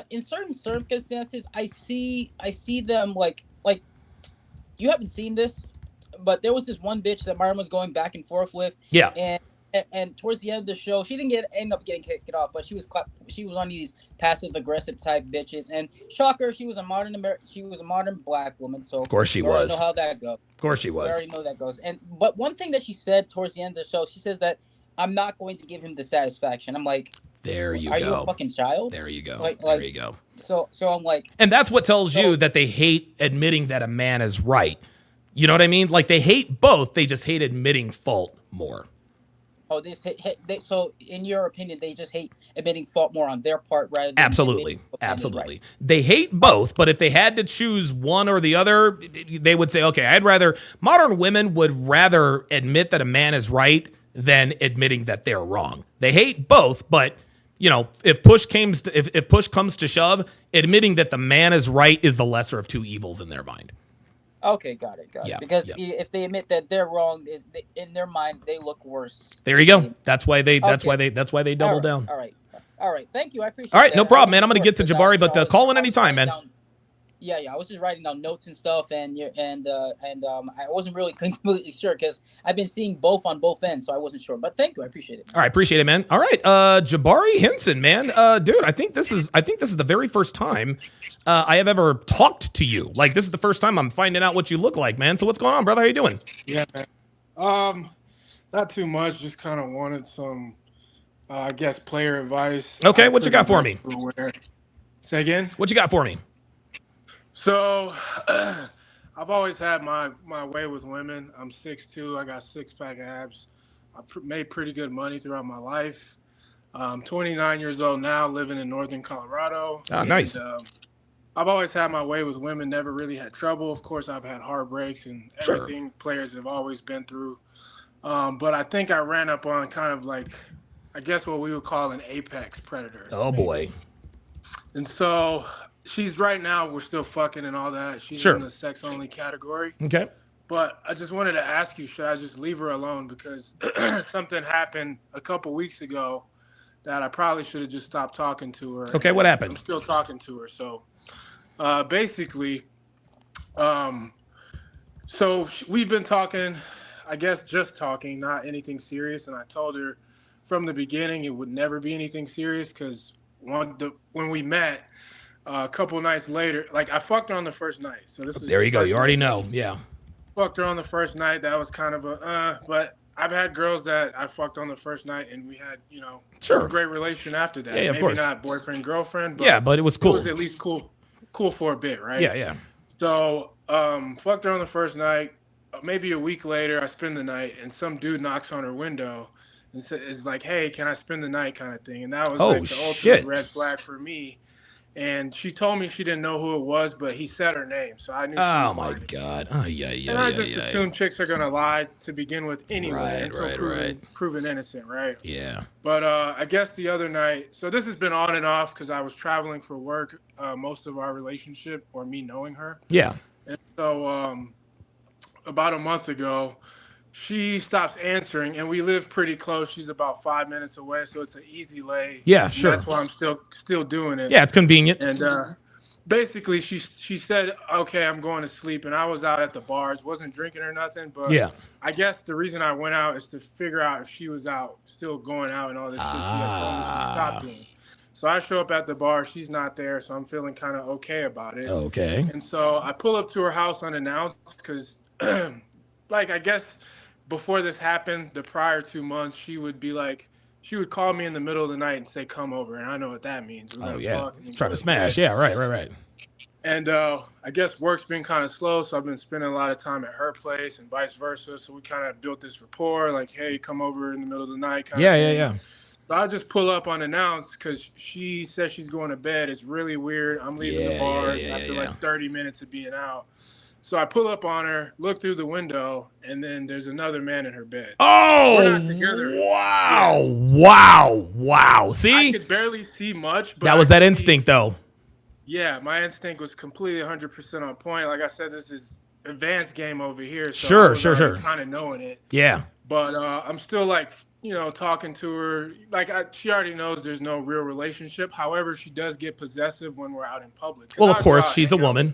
in certain circumstances, I see them like you haven't seen this, but there was this one bitch that Myron was going back and forth with. Yeah. And towards the end of the show, she didn't end up getting kicked off, but she was on these passive aggressive type bitches. And shocker, she was a modern black woman. So of course she was. We already know how that goes. Of course she was. We already know that goes. But one thing that she said towards the end of the show, she says that I'm not going to give him the satisfaction. I'm like, there you go. Are you a fucking child? There you go. There you go. So I'm like, and that's what tells you that they hate admitting that a man is right. You know what I mean? Like they hate both. They just hate admitting fault more. Oh, so in your opinion, they just hate admitting fault more on their part rather than absolutely. Right. They hate both, but if they had to choose one or the other, they would say, okay, modern women would rather admit that a man is right than admitting that they're wrong. They hate both, but if push comes to shove, admitting that the man is right is the lesser of two evils in their mind. Okay, got it. Because if they admit that they're wrong, in their mind they look worse. There you go. That's why they double down. All right. Thank you. I appreciate it. All right, no problem, man. I'm gonna get to Jabari, but call in anytime, man. Yeah. I was just writing down notes and stuff, and I wasn't really completely sure because I've been seeing both on both ends, so I wasn't sure. But thank you, I appreciate it. All right, appreciate it, man. All right, Jabari Henson, man, dude, I think this is the very first time I have ever talked to you. Like, this is the first time I'm finding out what you look like, man. So what's going on, brother? How you doing? Yeah, man. Not too much. Just kind of wanted some, I guess, player advice. Okay, what you got for me? Say again? What you got for me? So, I've always had my way with women. I'm 6'2". I got six-pack abs. I made pretty good money throughout my life. I'm 29 years old now, living in northern Colorado. Oh, nice. And, I've always had my way with women, never really had trouble. Of course, I've had heartbreaks and everything players have always been through. But I think I ran up on kind of like, I guess what we would call an apex predator. Oh, boy. And so she's right now, we're still fucking and all that. She's in the sex-only category. Okay. But I just wanted to ask you, should I just leave her alone? Because something happened a couple weeks ago that I probably should have just stopped talking to her. Okay, what happened? I'm still talking to her. So basically, we've been talking, I guess just talking, not anything serious. And I told her from the beginning it would never be anything serious because when we met a couple nights later, like I fucked her on the first night. So this is there you go. You already know. Yeah. Fucked her on the first night. That was kind of but I've had girls that I fucked on the first night and we had, Sure. a great relation after that. Yeah, of Maybe course. not boyfriend, girlfriend, but yeah, but it was cool. It was at least cool for a bit, right? Yeah, yeah. So, fucked her on the first night. Maybe a week later, I spend the night, and some dude knocks on her window and is like, "Hey, can I spend the night?" kind of thing. And that was like the ultimate red flag for me. And she told me she didn't know who it was, but he said her name, so I knew. Oh my God! Oh yeah. And I just assume chicks are gonna lie to begin with anyway, right. Proven innocent, right? Yeah. But I guess the other night, so this has been on and off because I was traveling for work most of our relationship, or me knowing her. Yeah. And so about a month ago, she stops answering, and we live pretty close. She's about 5 minutes away, so it's an easy lay. Yeah, sure. That's why I'm still doing it. Yeah, it's convenient. And basically, she said, "Okay, I'm going to sleep," and I was out at the bars, wasn't drinking or nothing. But yeah, I guess the reason I went out is to figure out if she was out, still going out, and all this shit she had told me she stopped doing. So I show up at the bar, she's not there, so I'm feeling kind of okay about it. Okay. And so I pull up to her house unannounced because, like, I guess before this happened, the prior 2 months, she would would call me in the middle of the night and say, "Come over," and I know what that means. Oh yeah, trying to smash. Yeah, right. And I guess work's been kind of slow, so I've been spending a lot of time at her place and vice versa. So we kind of built this rapport, like, "Hey, come over in the middle of the night." Yeah. So I just pull up unannounced because she says she's going to bed. It's really weird. I'm leaving the bars after like 30 minutes of being out. So I pull up on her, look through the window, and then there's another man in her bed. Oh, we're not together. Wow. See? I could barely see much. But that was that instinct, though. Yeah, my instinct was completely 100% on point. Like I said, this is advanced game over here. So Sure. Kind of knowing it. Yeah. But I'm still like, talking to her. Like she already knows there's no real relationship. However, she does get possessive when we're out in public. Well, of course, she's a woman.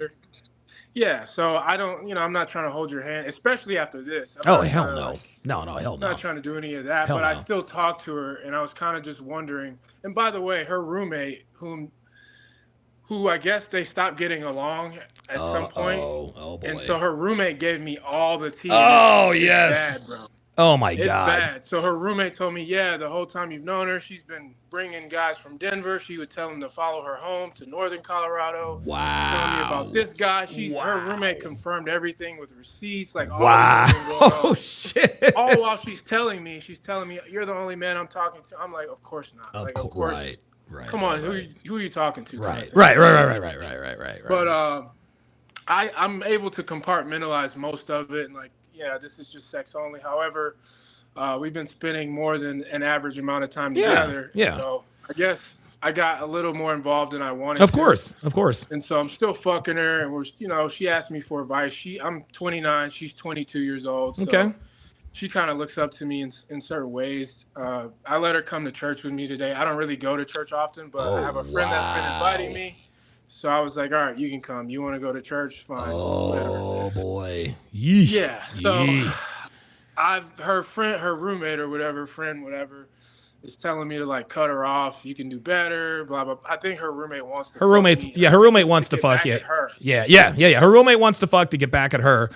Yeah, so I don't, I'm not trying to hold your hand, especially after this. Oh, hell no. No, hell no. I'm not trying to do any of that, but I still talk to her, and I was kind of just wondering. And by the way, her roommate, who I guess they stopped getting along at some point. Oh, boy. And so her roommate gave me all the tea. Oh, yes. Bad, bro. Oh, my It's God. bad. So her roommate told me, the whole time you've known her, she's been bringing guys from Denver. She would tell them to follow her home to northern Colorado. Wow. Telling me about this guy. Her roommate confirmed everything with receipts. Like, all wow. this going on. Oh, shit. All while she's telling me, you're the only man I'm talking to. I'm like, of course not. Of course. Right. Come on, who are you talking to? Right. But I'm able to compartmentalize most of it, and like, this is just sex only. However, we've been spending more than an average amount of time together. Yeah. So I guess I got a little more involved than I wanted. Of course. And so I'm still fucking her, and she asked me for advice. I'm 29, she's 22 years old. So okay. She kind of looks up to me in certain ways. I let her come to church with me today. I don't really go to church often, but I have a friend that's been inviting me. So I was like, all right, you can come. You want to go to church? Fine. Oh, boy. Yeesh. Yeah. So her roommate or whatever, is telling me to like cut her off. You can do better, blah, blah. I think her roommate wants to Her roommate wants to fuck you. Yeah. Her roommate wants to fuck to get back at her.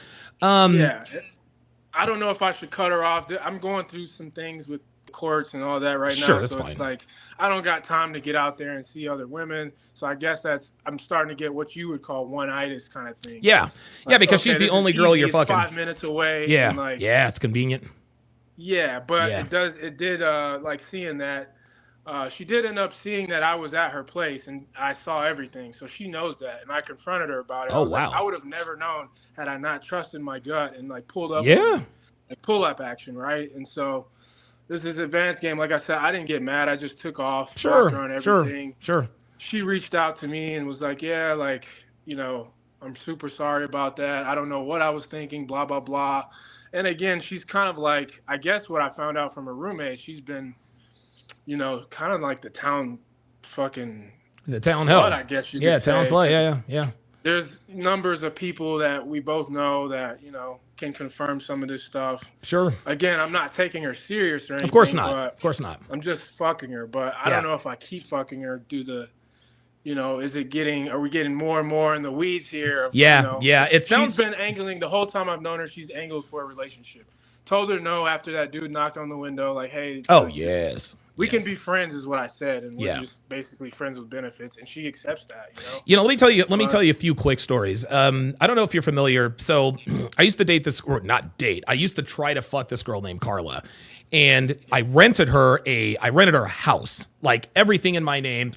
I don't know if I should cut her off. I'm going through some things with courts and all that right now. Sure, that's fine. It's like I don't got time to get out there and see other women. So I guess I'm starting to get what you would call one-itis kind of thing. Yeah. Like, because she's the only girl you're fucking. 5 minutes away. Yeah. And like, it's convenient. Yeah, but it did like seeing that. She did end up seeing that I was at her place and I saw everything. So she knows that. And I confronted her about it. Oh, wow. Like, I would have never known had I not trusted my gut and like pulled up. Like pull-up action, right? And so this is advanced game. Like I said, I didn't get mad. I just took off. Sure. On everything. Sure. She reached out to me and was like, I'm super sorry about that. I don't know what I was thinking, blah, blah, blah. And again, she's kind of like, I guess what I found out from her roommate, she's been, kind of like the town fucking the town slut, hell. I guess you could say. Town slut. Yeah. there's numbers of people that we both know that, you know, can confirm some of this stuff. Sure. Again, I'm not taking her serious or anything. Of course not. But Of course not. I'm just fucking her. But I don't know if I keep fucking her, you know, are we getting more and more in the weeds here? Yeah, you know, yeah. It sounds. She's been angling the whole time I've known her. She's angled for a relationship. Told her no after that dude knocked on the window. Like, hey. Oh, yes. We can be friends, is what I said, and we're Yeah. just basically friends with benefits, and she accepts that. You know. You know, let me tell you a few quick stories. I don't know if you're familiar. So I used to date this, or not date. I used to try to fuck this girl named Carla, and I rented her a house, like everything in my name,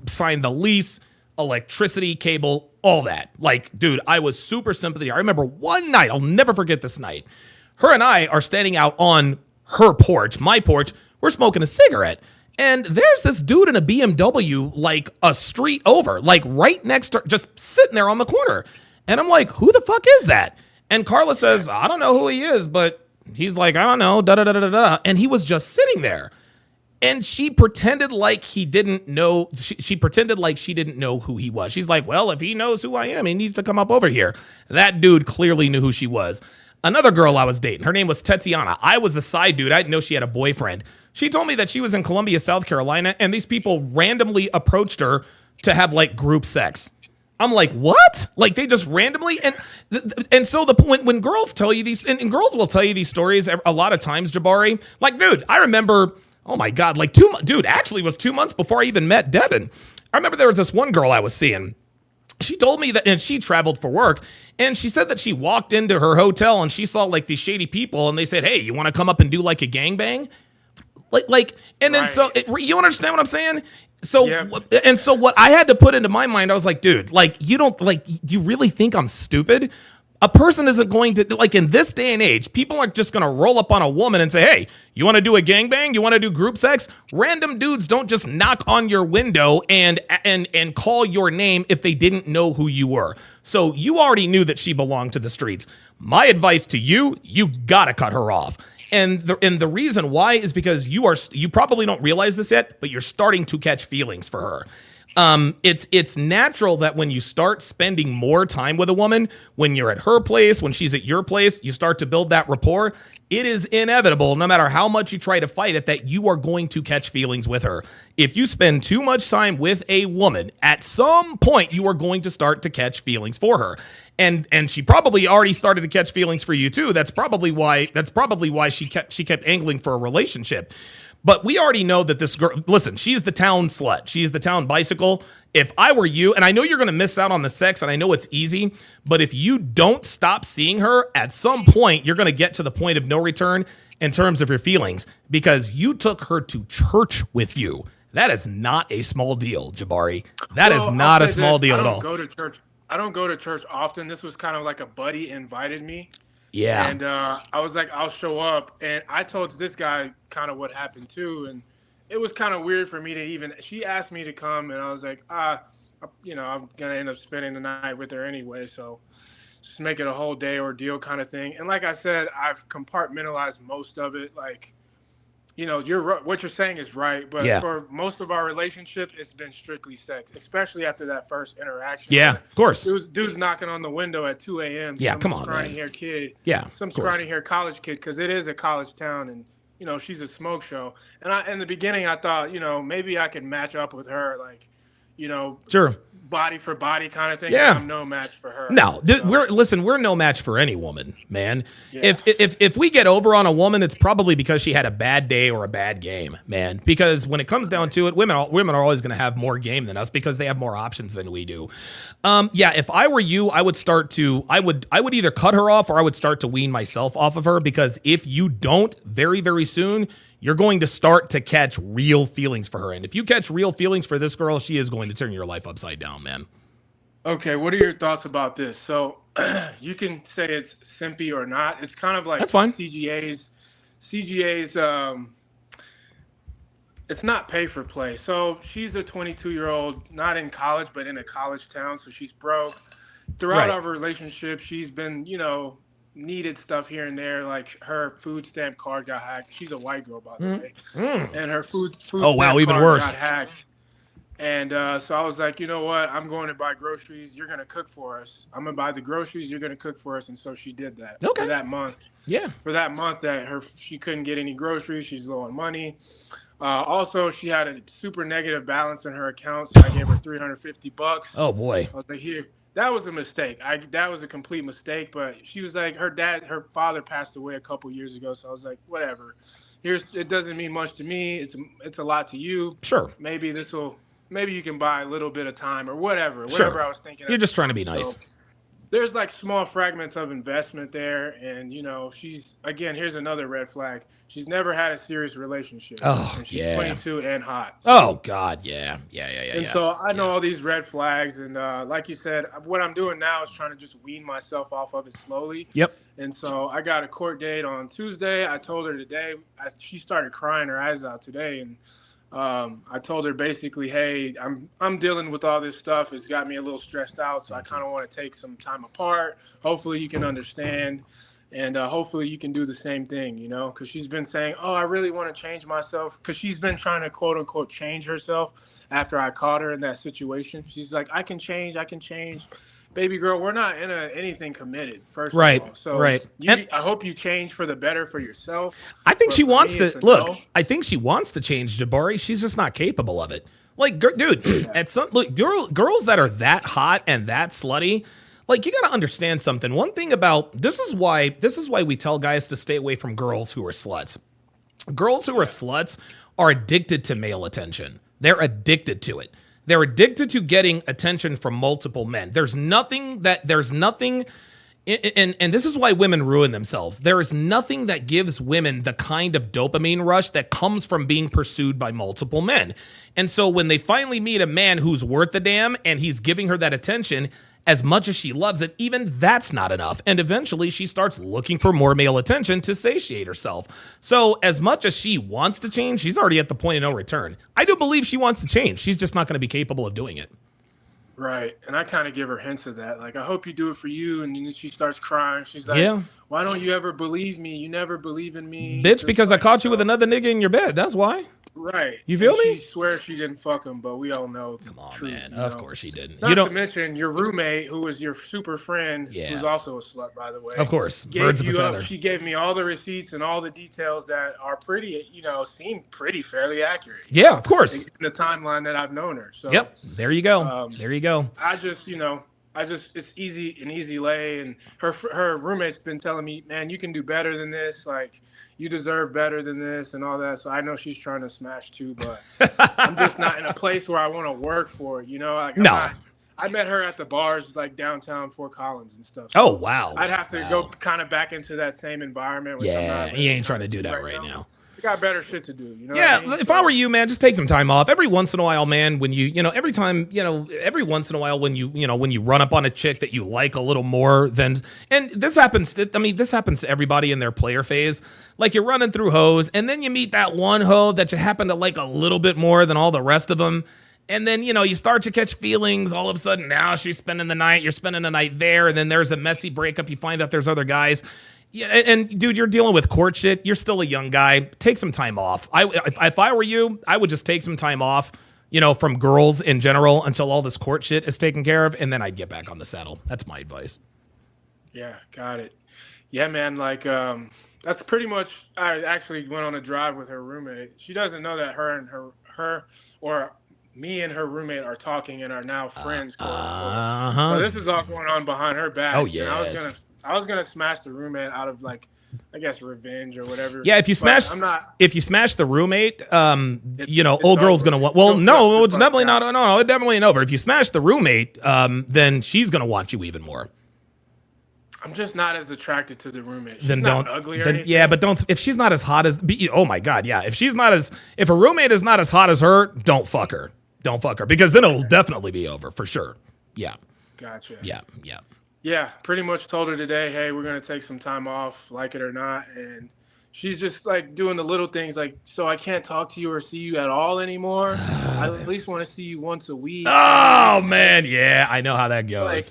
signed the lease, electricity, cable, all that. Like, dude, I was super sympathy. I remember one night, I'll never forget this night. Her and I are standing out on her porch, my porch. We're smoking a cigarette. And there's this dude in a BMW, like a street over, like right next to her, just sitting there on the corner. And I'm like, who the fuck is that? And Carla says, I don't know who he is, but he's like, I don't know, da-da-da-da-da. And he was just sitting there. And she pretended like he didn't know. She pretended like she didn't know who he was. She's like, well, if he knows who I am, he needs to come up over here. That dude clearly knew who she was. Another girl I was dating, her name was Tatiana. I was the side dude. I didn't know she had a boyfriend. She told me that she was in Columbia, South Carolina, and these people randomly approached her to have like group sex. I'm like, what? Like they just randomly and so when girls tell you these, and girls will tell you these stories a lot of times, Jabari. Like, dude, I remember, oh my God, like actually it was 2 months before I even met Devin. I remember there was this one girl I was seeing. She told me that, and she traveled for work, and she said that she walked into her hotel and she saw like these shady people, and they said, hey, you want to come up and do like a gangbang? And then so you understand what I'm saying? So, and so what I had to put into my mind, I was like, dude, like, you don't, like, do you really think I'm stupid? A person isn't going to, like, in this day and age, people aren't just going to roll up on a woman and say, hey, you want to do a gangbang? You want to do group sex? Random dudes don't just knock on your window and call your name if they didn't know who you were. So you already knew that she belonged to the streets. My advice to you, you got to cut her off. And the reason why is because you probably don't realize this yet, but you're starting to catch feelings for her. It's natural that when you start spending more time with a woman, when you're at her place, when she's at your place, you start to build that rapport. It is inevitable, no matter how much you try to fight it, that you are going to catch feelings with her. If you spend too much time with a woman, at some point you are going to start to catch feelings for her. And she probably already started to catch feelings for you too. That's probably why she kept angling for a relationship. But we already know that this girl, listen, she's the town slut. She's the town bicycle. If I were you, and I know you're going to miss out on the sex, and I know it's easy, but if you don't stop seeing her, at some point, you're going to get to the point of no return in terms of your feelings, because you took her to church with you. That is not a small deal, Jabari. That is not a small deal at all. I don't go to church often. This was kind of like a buddy invited me. Yeah. And I was like, I'll show up. And I told this guy kind of what happened too. And it was kind of weird for me to even, she asked me to come, and I was like, I'm going to end up spending the night with her anyway. So just make it a whole day ordeal kind of thing. And like I said, I've compartmentalized most of it. Like, what you're saying is right. But for most of our relationship, it's been strictly sex, especially after that first interaction. Yeah, of course. Dude's knocking on the window at 2 a.m. Yeah, come on, scrawny man. hair kid. Yeah, some scrawny hair college kid, because it is a college town, and she's a smoke show. And in the beginning, I thought, maybe I could match up with her, like, sure, body for body kind of thing. Yeah. I'm no match for her. No, we're no match for any woman, man. Yeah. If we get over on a woman, it's probably because she had a bad day or a bad game, man. Because when it comes down to it, women are always going to have more game than us because they have more options than we do. If I were you, I would either cut her off or I would start to wean myself off of her, because if you don't, very, very soon, you're going to start to catch real feelings for her. And if you catch real feelings for this girl, she is going to turn your life upside down, man. Okay, what are your thoughts about this? So you can say it's simpy or not. It's kind of like that's fine. CGA's it's not pay for play. So she's a 22-year-old, not in college, but in a college town. So she's broke. Throughout our relationship, she's been, needed stuff here and there, like her food stamp card got hacked. She's a white girl, by the way, and her food oh wow, stamp even card worse. got hacked. And so I was like, you know what? I'm going to buy groceries. You're going to cook for us. I'm going to buy the groceries. You're going to cook for us. And so she did that for that month. Yeah. For that month that she couldn't get any groceries. She's low on money. Also, she had a super negative balance in her account. So I gave her $350. Oh, boy. I was like, here. That was a mistake. That was a complete mistake. But she was like, her father passed away a couple years ago. So I was like, whatever. It doesn't mean much to me. It's a lot to you. Sure. Maybe you can buy a little bit of time or whatever. Sure. Whatever I was thinking. You're just trying to be nice. So there's like small fragments of investment there. And, here's another red flag. She's never had a serious relationship. Oh, and she's 22 and hot. So. Oh, God. Yeah. And so I know all these red flags. And like you said, what I'm doing now is trying to just wean myself off of it slowly. Yep. And so I got a court date on Tuesday. I told her today. She started crying her eyes out today. And I told her basically, hey, I'm dealing with all this stuff. It's got me a little stressed out, so I kind of want to take some time apart. Hopefully you can understand, and hopefully you can do the same thing, because she's been saying, oh, I really want to change myself, because she's been trying to quote unquote change herself after I caught her in that situation. She's like, I can change. Baby girl, we're not in anything committed, first of all. So I hope you change for the better for yourself. I think she wants to look. I think she wants to change, Jabari. She's just not capable of it. Like, dude, girls that are that hot and that slutty, like, you got to understand something. One thing about this is why we tell guys to stay away from girls who are sluts. Girls who are sluts are addicted to male attention. They're addicted to it. They're addicted to getting attention from multiple men. There's nothing, and this is why women ruin themselves. There is nothing that gives women the kind of dopamine rush that comes from being pursued by multiple men. And so when they finally meet a man who's worth a damn and he's giving her that attention, as much as she loves it, even that's not enough. And eventually she starts looking for more male attention to satiate herself. So as much as she wants to change, she's already at the point of no return. I do believe she wants to change. She's just not going to be capable of doing it. Right. And I kind of give her hints of that. Like, I hope you do it for you. And then she starts crying. She's like, why don't you ever believe me? You never believe in me. Bitch, because I caught you with another nigga in your bed. That's why. Right. You feel me? She swears she didn't fuck him, but we all know. Come on, man. Of course she didn't. Not to mention your roommate, who was your super friend, who's also a slut, by the way. Of course. Birds of a feather. She gave me all the receipts and all the details that are pretty, seem pretty fairly accurate. Yeah, of course. In the timeline that I've known her. So, yep. There you go. There you go. It's an easy lay. And her roommate's been telling me, man, you can do better than this. Like, you deserve better than this and all that. So I know she's trying to smash too, but I'm just not in a place where I want to work for it. Like, I met her at the bars, like downtown Fort Collins and stuff. So wow. I'd have to go kind of back into that same environment. Which I'm not you ain't trying to do that right now. You got better shit to do, if I were you, man, just take some time off. Every once in a while, man, when every once in a while when you run up on a chick that you like a little more than, and this happens to everybody in their player phase. Like, you're running through hoes, and then you meet that one hoe that you happen to like a little bit more than all the rest of them. And then, you start to catch feelings. All of a sudden, now she's spending the night, you're spending the night there, and then there's a messy breakup. You find out there's other guys. Yeah, and dude, you're dealing with court shit. You're still a young guy. Take some time off. If I were you, I would just take some time off, from girls in general until all this court shit is taken care of, and then I'd get back on the saddle. That's my advice. Yeah, got it. Yeah, man, like that's pretty much. I actually went on a drive with her roommate. She doesn't know that her or me and her roommate are talking and are now friends. So this is all going on behind her back. Oh yeah. I was gonna smash the roommate out of, like, I guess revenge or whatever. Yeah, if you smash the roommate, old girl's gonna want. Well, no, it's definitely not. No, it's definitely an over. If you smash the roommate, then she's gonna want you even more. I'm just not as attracted to the roommate. She's then not don't. ugly or then, anything. yeah, but don't. If she's not as hot as. Oh my God, yeah. If a roommate is not as hot as her, don't fuck her. Don't fuck her, because then it'll definitely be over for sure. Yeah. Gotcha. Yeah. Yeah, pretty much told her today, hey, we're going to take some time off, like it or not. And she's just, like, doing the little things, like, so I can't talk to you or see you at all anymore. I at least want to see you once a week. Oh, man. Yeah, I know how that goes. Like,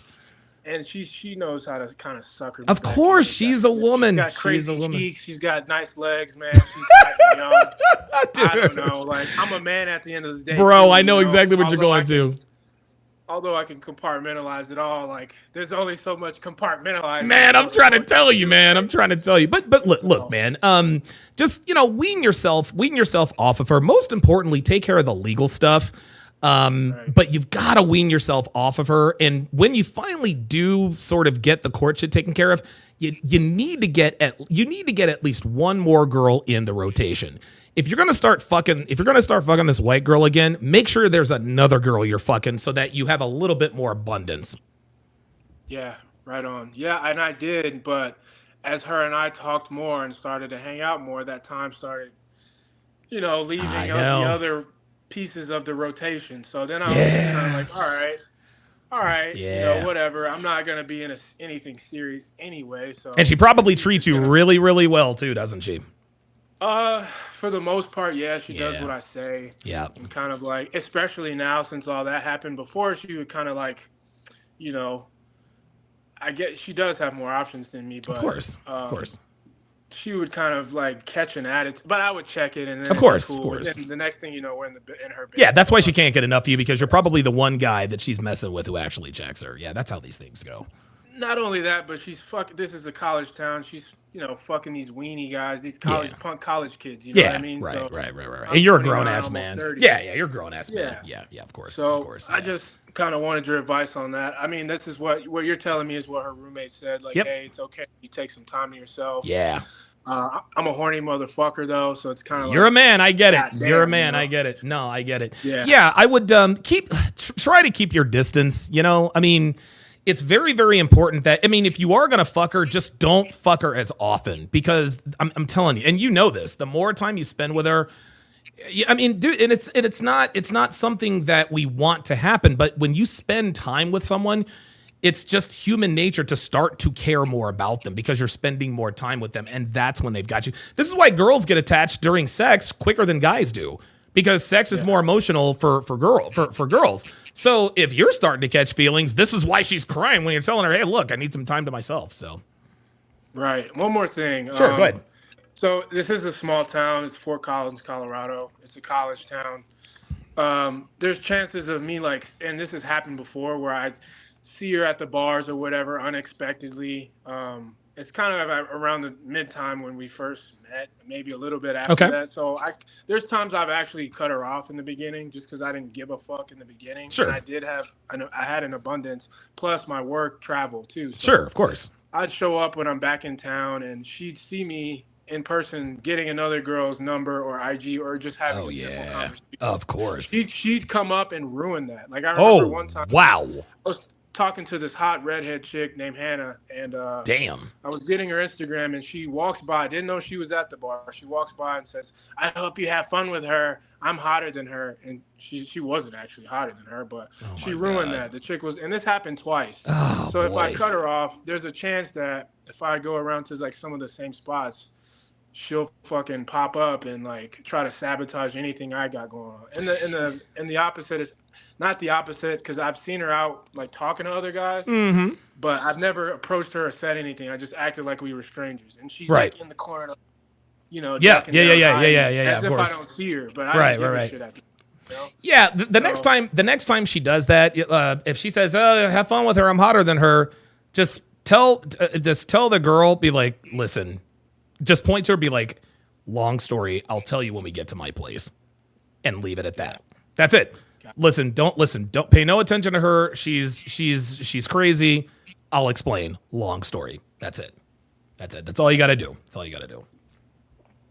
and she knows how to kind of suck her. Of course, she's a woman. She's got crazy cheeks. She's got nice legs, man. She's young. I don't know. Like, I'm a man at the end of the day. Bro, too, I know you exactly what you're Although going to. Although I can compartmentalize it all, like, there's only so much compartmentalized. Man, I'm trying to tell you, man. I'm trying to tell you. But look, man. Just wean yourself off of her. Most importantly, take care of the legal stuff. But you've got to wean yourself off of her. And when you finally do sort of get the court shit taken care of, you need to get at least one more girl in the rotation. If you're gonna start fucking this white girl again, make sure there's another girl you're fucking so that you have a little bit more abundance. Yeah, right on. Yeah, and I did, but as her and I talked more and started to hang out more, that time started, leaving out the other pieces of the rotation. So then I was kind of like, all right, whatever. I'm not gonna be in anything serious anyway. So. And she probably treats you really, really well too, doesn't she? For the most part, yeah, she does what I say. Yeah. And kind of like, especially now since all that happened. Before, she would kind of like, I get she does have more options than me, but of course. She would kind of like catch an attitude, but I would check it, and then of course. And the next thing you know, we're in her bed. Yeah, that's why she can't get enough of you, because you're probably the one guy that she's messing with who actually checks her. Yeah, that's how these things go. Not only that, but she's this is a college town. She's fucking these weenie guys, these punk college kids. You know what I mean? Right. And you're a grown ass man. 30. Yeah, you're a grown ass man. Yeah, of course. So of course, I just kind of wanted your advice on that. I mean, this is what you're telling me is what her roommate said. Like, hey, it's okay. You take some time to yourself. Yeah. I'm a horny motherfucker though, so it's kind of. You're a man. I get it. You're a man. I get it. No, I get it. Yeah. I would try to keep your distance. I mean. It's very, very important that, if you are going to fuck her, just don't fuck her as often, because I'm telling you, and you know this, the more time you spend with her, dude, and it's not something that we want to happen, but when you spend time with someone, it's just human nature to start to care more about them because you're spending more time with them, and that's when they've got you. This is why girls get attached during sex quicker than guys do. Because sex is more emotional for girls. So if you're starting to catch feelings, this is why she's crying when you're telling her, hey, look, I need some time to myself. So, right. One more thing. Sure, go ahead. So this is a small town. It's Fort Collins, Colorado. It's a college town. There's chances of me and this has happened before, where I see her at the bars or whatever unexpectedly. It's kind of around the mid-time when we first met, maybe a little bit after that. So there's times I've actually cut her off in the beginning just because I didn't give a fuck in the beginning. Sure. And I had an abundance, plus my work travel too. So sure, of course. I'd show up when I'm back in town, and she'd see me in person getting another girl's number or IG or just having a simple conversation. Of course. She'd come up and ruin that. Like I remember one time. Wow. I was talking to this hot redhead chick named Hannah, and damn, I was getting her Instagram, and she walks by. I didn't know she was at the bar. She walks by and says, I hope you have fun with her. I'm hotter than her. And she wasn't actually hotter than her, but she ruined that. The chick was, and this happened twice. So if I cut her off, there's a chance that if I go around to some of the same spots, she'll fucking pop up and try to sabotage anything I got going on. And the opposite is not the opposite, because I've seen her out talking to other guys, but I've never approached her or said anything. I just acted like we were strangers, and she's in the corner, yeah, as of if course. I don't see her, but I don't give a shit after. Yeah, the next time she does that, if she says, "Oh, have fun with her, I'm hotter than her," just tell the girl, be like, "Listen," just point to her, be like, "Long story, I'll tell you when we get to my place," and leave it at that. That's it. Don't pay no attention to her. She's crazy. I'll explain. Long story. That's it. That's all you got to do.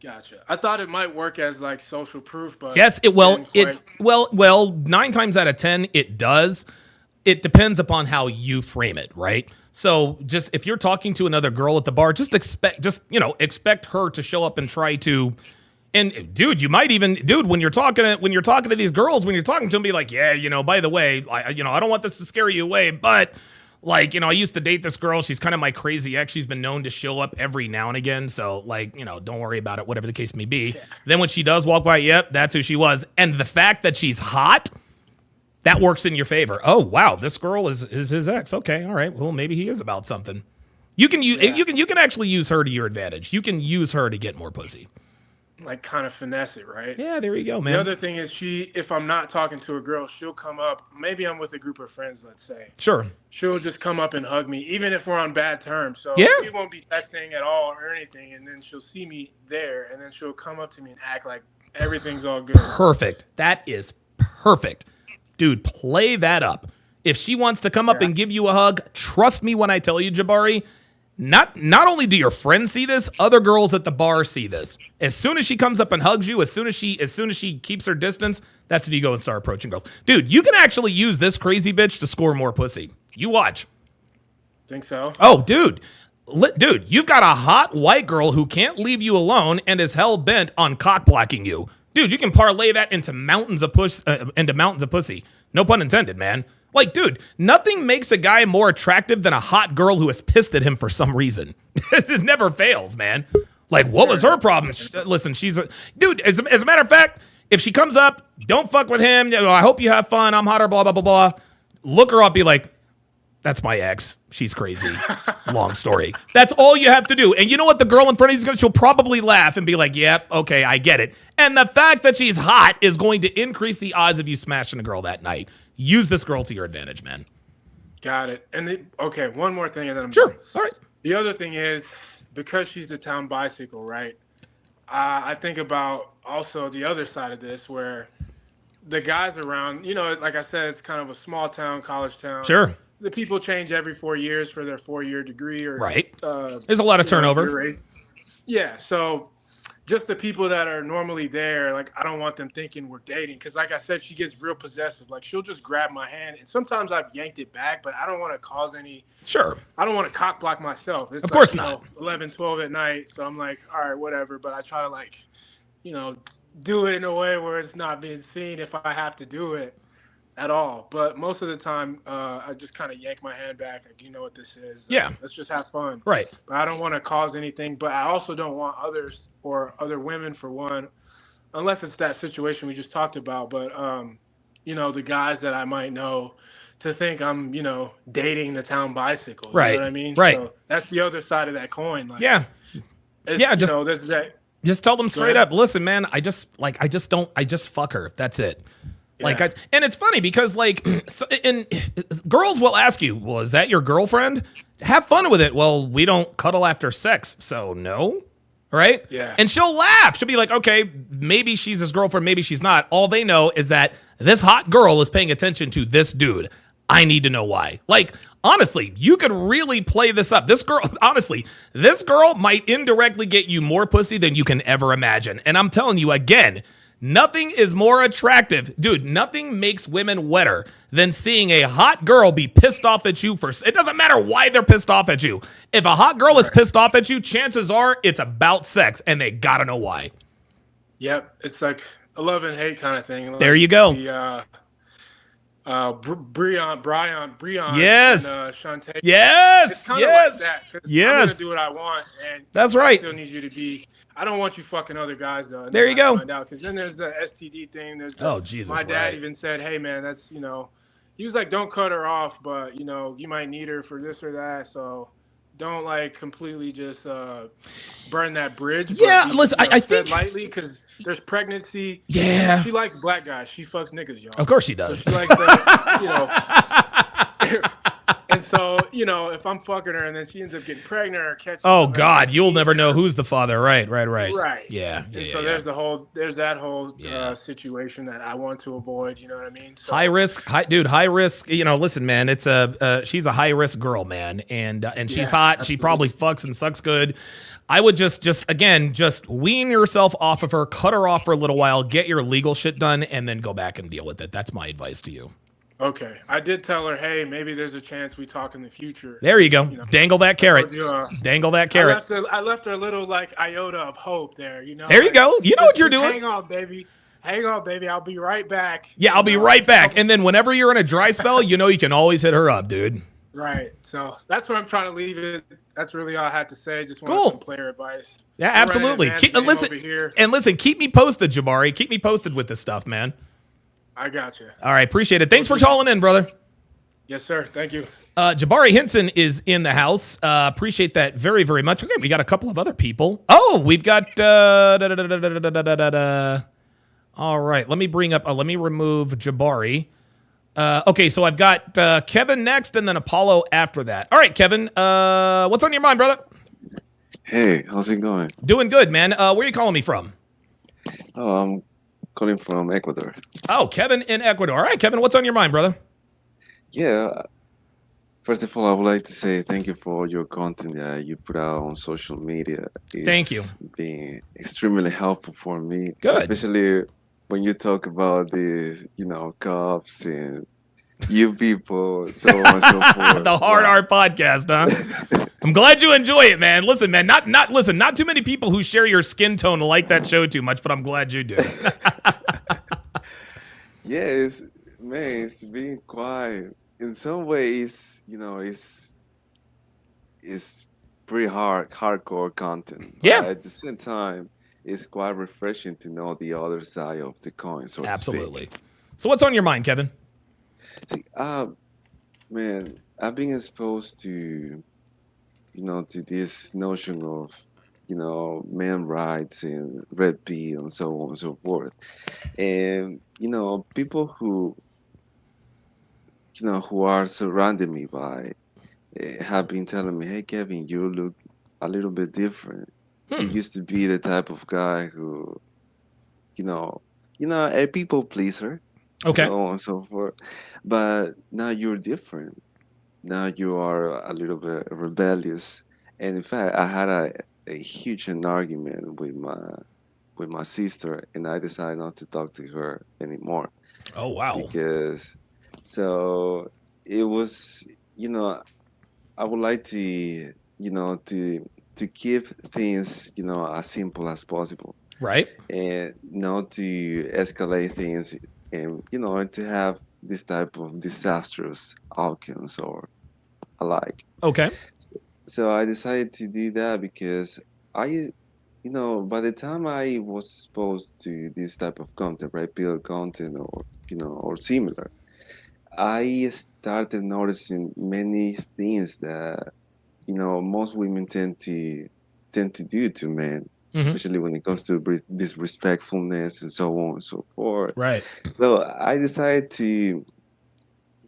Gotcha. I thought it might work as social proof, but yes, well, 9 times out of 10 it does. It depends upon how you frame it, right? So just if you're talking to another girl at the bar, expect her to show up and try to. And dude, you might even, when you're talking to these girls, when you're talking to them, be like, yeah, by the way, I don't want this to scare you away, but I used to date this girl. She's kind of my crazy ex. She's been known to show up every now and again. So don't worry about it, whatever the case may be. Yeah. Then when she does walk by, yep, that's who she was. And the fact that she's hot, that works in your favor. Oh, wow, this girl is his ex. Okay, all right. Well, maybe he is about something. You can actually use her to your advantage. You can use her to get more pussy. like kind of finesse it, right? Yeah, there you go, man. The other thing is if I'm not talking to a girl, she'll come up. Maybe I'm with a group of friends, let's say. Sure. She'll just come up and hug me, even if we're on bad terms. So Yeah. we won't be texting at all or anything. And then she'll see me there, and then she'll come up to me and act like everything's all good. Perfect. That is perfect. Dude, play that up. If she wants to come up and give you a hug, trust me when I tell you, Jabari, not only do your friends see this, other girls at the bar see this. As soon as she comes up and hugs you, as soon as she keeps her distance, that's when you go and start approaching girls. Dude, you can actually use this crazy bitch to score more pussy. You watch. Think so? Oh, dude. Dude, you've got a hot white girl who can't leave you alone and is hell-bent on cock-blocking you. Dude, you can parlay that into mountains of pussy. No pun intended, man. Like, dude, nothing makes a guy more attractive than a hot girl who is pissed at him for some reason. It never fails, man. Like, what was her problem? Listen, dude, as a matter of fact, if she comes up, don't fuck with him. I hope you have fun. I'm hotter, blah, blah, blah, blah. Look her up, be like, that's my ex. She's crazy. Long story. That's all you have to do. And you know what? The girl in front of you she'll probably laugh and be like, yep, okay, I get it. And the fact that she's hot is going to increase the odds of you smashing a girl that night. Use this girl to your advantage, man. Got it. And okay, one more thing, and then I'm sure. done. All right. The other thing is, because she's the town bicycle, right? I think about also the other side of this, where the guys around, like I said, it's kind of a small town, college town. Sure. The people change every 4 years for their 4-year degree, or right. There's a lot of turnover. Yeah. So just the people that are normally there, like, I don't want them thinking we're dating. Because like I said, she gets real possessive. Like, she'll just grab my hand. And sometimes I've yanked it back, but I don't want to cause any. Sure. I don't want to cock block myself. It's of course not. 11, 12 at night. So I'm like, all right, whatever. But I try to, do it in a way where it's not being seen if I have to do it at all. But most of the time, I just kind of yank my hand back. Like, you know what this is. Yeah. Let's just have fun. Right. But I don't want to cause anything. But I also don't want others or other women, for one, unless it's that situation we just talked about. But, the guys that I might know to think I'm, dating the town bicycle. Right. You know what I mean? Right. So that's the other side of that coin. Like, yeah. Yeah. there's that. Just tell them straight up, listen, man, I just fuck her. That's it. Yeah. And it's funny because girls will ask you, well, is that your girlfriend? Have fun with it. Well, we don't cuddle after sex, so no. Right? Yeah. And she'll laugh. She'll be like, okay, maybe she's his girlfriend, maybe she's not. All they know is that this hot girl is paying attention to this dude. I need to know why. Like, honestly, you could really play this up. This girl might indirectly get you more pussy than you can ever imagine. And I'm telling you again, nothing is more attractive. Dude, nothing makes women wetter than seeing a hot girl be pissed off at you it doesn't matter why they're pissed off at you. If a hot girl is pissed off at you, chances are it's about sex, and they gotta know why. Yep. It's like a love and hate kind of thing. Like there you go. Brian, yes, and Shantae. Yes, it's kind yes, of like that. Yes. I'm gonna do what I want, and that's right. I still need you to be. I don't want you fucking other guys though. There you go. Because then there's the STD thing. There's Jesus. My dad even said, "Hey man, that's he was like, don't cut her off, but you might need her for this or that, so." Don't completely just burn that bridge. Yeah, listen, I think lightly because there's pregnancy. Yeah, she likes black guys. She fucks niggas, y'all. Of course she does. So she likes that, And so if I'm fucking her and then she ends up getting pregnant or catching. Oh God, you'll never know who's the father. Right. Right. Yeah. So there's that whole situation that I want to avoid. You know what I mean? So, high risk. Listen, man, it's she's a high risk girl, man, and she's hot. Absolutely. She probably fucks and sucks good. I would just wean yourself off of her, cut her off for a little while, get your legal shit done, and then go back and deal with it. That's my advice to you. Okay. I did tell her, hey, maybe there's a chance we talk in the future. There you go. Dangle that carrot. Dangle that carrot. I left her a little iota of hope there, There you go. You know what you're doing. Hang on, baby. I'll be right back. Yeah, I'll be right back. And then whenever you're in a dry spell, you can always hit her up, dude. Right. So that's where I'm trying to leave it. That's really all I had to say. Just wanted some player advice. Yeah, absolutely. Listen, keep me posted, Jabari. Keep me posted with this stuff, man. I got you. All right, appreciate it. Thanks for calling in, brother. Yes, sir. Thank you. Jabari Henson is in the house. Appreciate that very, very much. Okay, we got a couple of other people. Oh, we've got. All right, let me bring up. Let me remove Jabari. Okay, so I've got Kevin next, and then Apollo after that. All right, Kevin, what's on your mind, brother? Hey, how's it going? Doing good, man. Where are you calling me from? Oh, I'm calling from Ecuador. Oh, Kevin in Ecuador. All right, Kevin, what's on your mind, brother? Yeah. First of all, I would like to say thank you for all your content that you put out on social media. Thank you. Been extremely helpful for me. Good. Especially when you talk about the, cops and you people, so on and so forth. The Hard Art Podcast, huh? I'm glad you enjoy it, man. Listen, man, not too many people who share your skin tone like that show too much, but I'm glad you do. Yeah, it's being quiet. In some ways, it's pretty hardcore content. Yeah. But at the same time, it's quite refreshing to know the other side of the coin, so to Absolutely. speak. So what's on your mind, Kevin? See, man, I've been exposed to, to this notion of, men rights and red pill and so on and so forth. And, people who are surrounding me by have been telling me, hey, Kevin, you look a little bit different. You used to be the type of guy who, a people pleaser, okay, so on and so forth. But now you're different. Now you are a little bit rebellious. And in fact, I had a huge argument with my sister, and I decided not to talk to her anymore. Oh, wow. Because so it was, I would like to, to keep things, as simple as possible. Right. And not to escalate things and, to have this type of disastrous outcomes or alike. Okay. So I decided to do that because by the time I was exposed to this type of content, red pill content or, or similar, I started noticing many things that, most women tend to do to men, especially when it comes to disrespectfulness and so on and so forth. Right. So I decided to,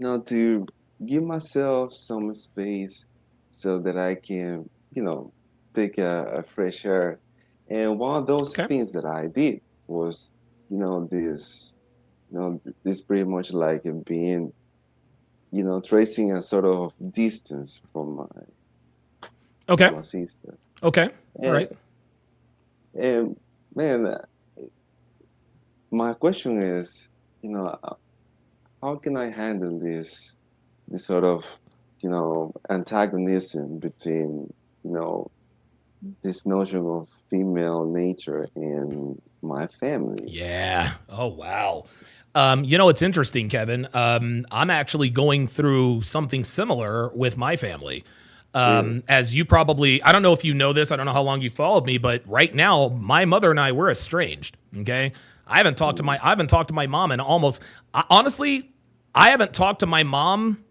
to give myself some space so that I can, take a fresh air. And one of those things that I did was, this pretty much like being, tracing a sort of distance from my sister. Okay. All right. And man, my question is, how can I handle this sort of, antagonism between, this notion of female nature and my family? Yeah. Oh, wow. It's interesting, Kevin. I'm actually going through something similar with my family. As you probably, I don't know if you know this, I don't know how long you followed me, but right now, my mother and I, we're estranged. Okay. I haven't talked to my mom in almost, honestly, I haven't talked to my mom.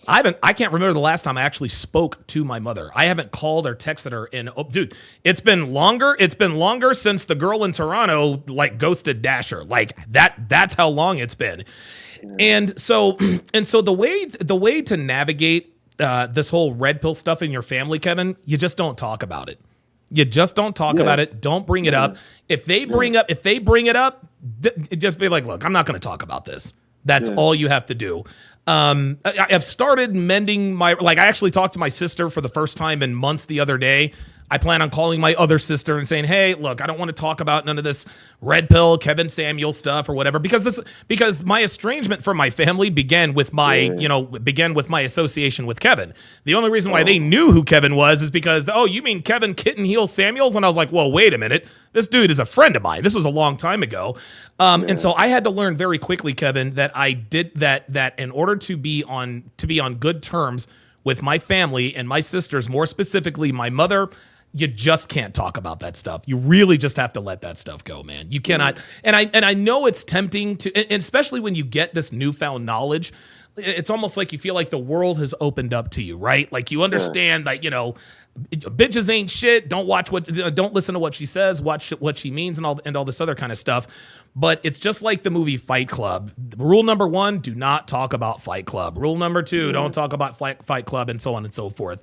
I can't remember the last time I actually spoke to my mother. I haven't called or texted her dude, it's been longer. It's been longer since the girl in Toronto, ghosted Dasher. That's how long it's been. And so the way to navigate this whole red pill stuff in your family, Kevin, you just don't talk about it. You just don't talk about it. Don't bring it up. If they bring it up, just be like, look, I'm not going to talk about this. That's all you have to do. I've started mending I actually talked to my sister for the first time in months the other day. I plan on calling my other sister and saying, hey, look, I don't want to talk about none of this red pill, Kevin Samuel stuff or whatever, because my estrangement from my family began with my association with Kevin. The only reason why they knew who Kevin was is because, oh, you mean Kevin Kitten Heel Samuels? And I was like, well, wait a minute. This dude is a friend of mine. This was a long time ago. And so I had to learn very quickly, Kevin, that I did that in order to be on good terms with my family and my sisters, more specifically my mother, you just can't talk about that stuff. You really just have to let that stuff go, man. You cannot. And I know it's tempting to, and especially when you get this newfound knowledge, it's almost like you feel like the world has opened up to you, right? Like you understand that, bitches ain't shit. Don't listen to what she says, watch what she means and all this other kind of stuff. But it's just like the movie Fight Club. Rule number 1, do not talk about Fight Club. Rule number 2, don't talk about Fight Club, and so on and so forth.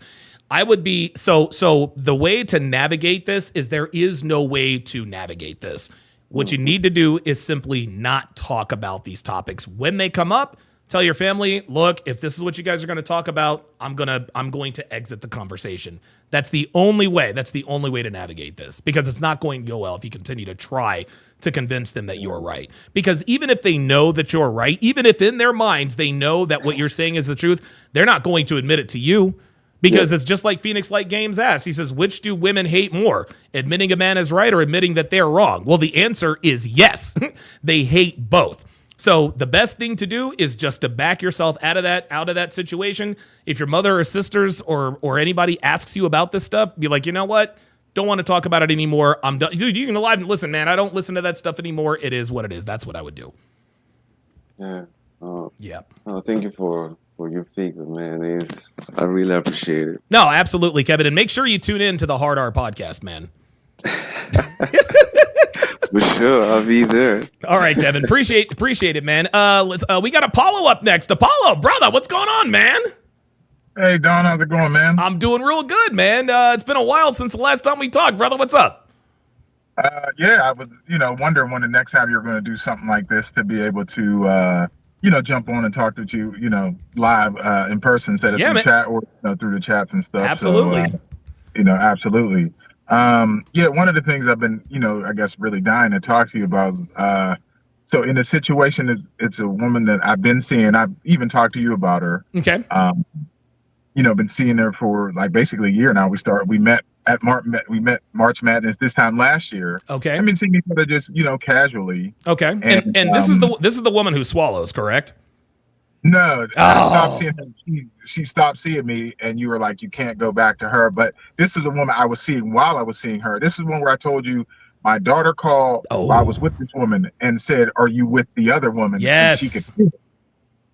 I would be so the way to navigate this is there is no way to navigate this. What you need to do is simply not talk about these topics. When they come up, tell your family, look, if this is what you guys are going to talk about, I'm going to exit the conversation. That's the only way. That's the only way to navigate this, because it's not going to go well if you continue to try to convince them that you're right. Because even if they know that you're right, even if in their minds they know that what you're saying is the truth, they're not going to admit it to you. Because it's just like Phoenix Light Games asked. He says, which do women hate more? Admitting a man is right or admitting that they're wrong? Well, the answer is yes. They hate both. So the best thing to do is just to back yourself out of that situation. If your mother or sisters or anybody asks you about this stuff, be like, you know what? Don't want to talk about it anymore. I'm done. Dude, you can live and listen, man. I don't listen to that stuff anymore. It is what it is. That's what I would do. Yeah. Yeah. Oh, thank you for your feedback, man. I really appreciate it. No, absolutely, Kevin. And make sure you tune in to the Hard R podcast, man. For sure, I'll be there. All right, Kevin. Appreciate it, man. We got Apollo up next. Apollo, brother, what's going on, man? Hey, Don, how's it going, man? I'm doing real good, man. It's been a while since the last time we talked, brother. What's up? Yeah, I was, wondering when the next time you're going to do something like this to be able to, jump on and talk to you, live in person instead of through chat or through the chats and stuff. Absolutely. So, absolutely. One of the things I've been, I guess really dying to talk to you about. So in the situation, it's a woman that I've been seeing. I've even talked to you about her. Okay. Been seeing her for like basically a year now. We met March Madness this time last year. Okay. I've been seeing each other just, casually. Okay. And this is the woman who swallows, correct? No, I stopped seeing her. She stopped seeing me, and you were like, you can't go back to her. But this is the woman I was seeing while I was seeing her. This is one where I told you my daughter called while I was with this woman and said, "Are you with the other woman?" Yes. And she could see it.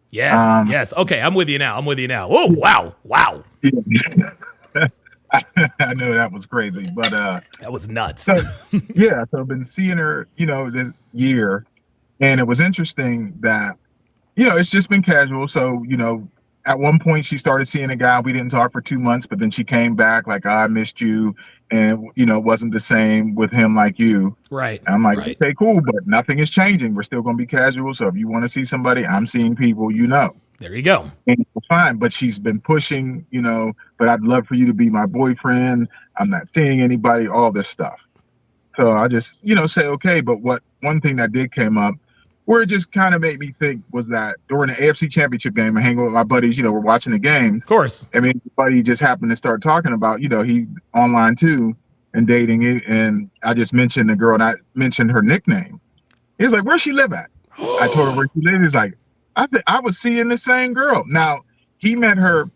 Yes. Yes. Okay, I'm with you now. Oh, wow. I know that was crazy, but that was nuts. So I've been seeing her, this year, and it was interesting that, it's just been casual. So, at one point she started seeing a guy. We didn't talk for 2 months, but then she came back like, I missed you, and it wasn't the same with him like you. Right. And I'm like, okay, cool, but nothing is changing. We're still going to be casual. So if you want to see somebody, I'm seeing people, There you go. And it's fine, but she's been pushing, but I'd love for you to be my boyfriend. I'm not seeing anybody, all this stuff. So I just, say, okay. But one thing that did come up where it just kind of made me think was that during the AFC Championship game, I hang with my buddies, we're watching the game. Of course. I mean, buddy just happened to start talking about, he online too and dating it. And I just mentioned the girl and I mentioned her nickname. He was like, where's she live at? I told her where she lived. He's like, I was seeing the same girl. Now, he met her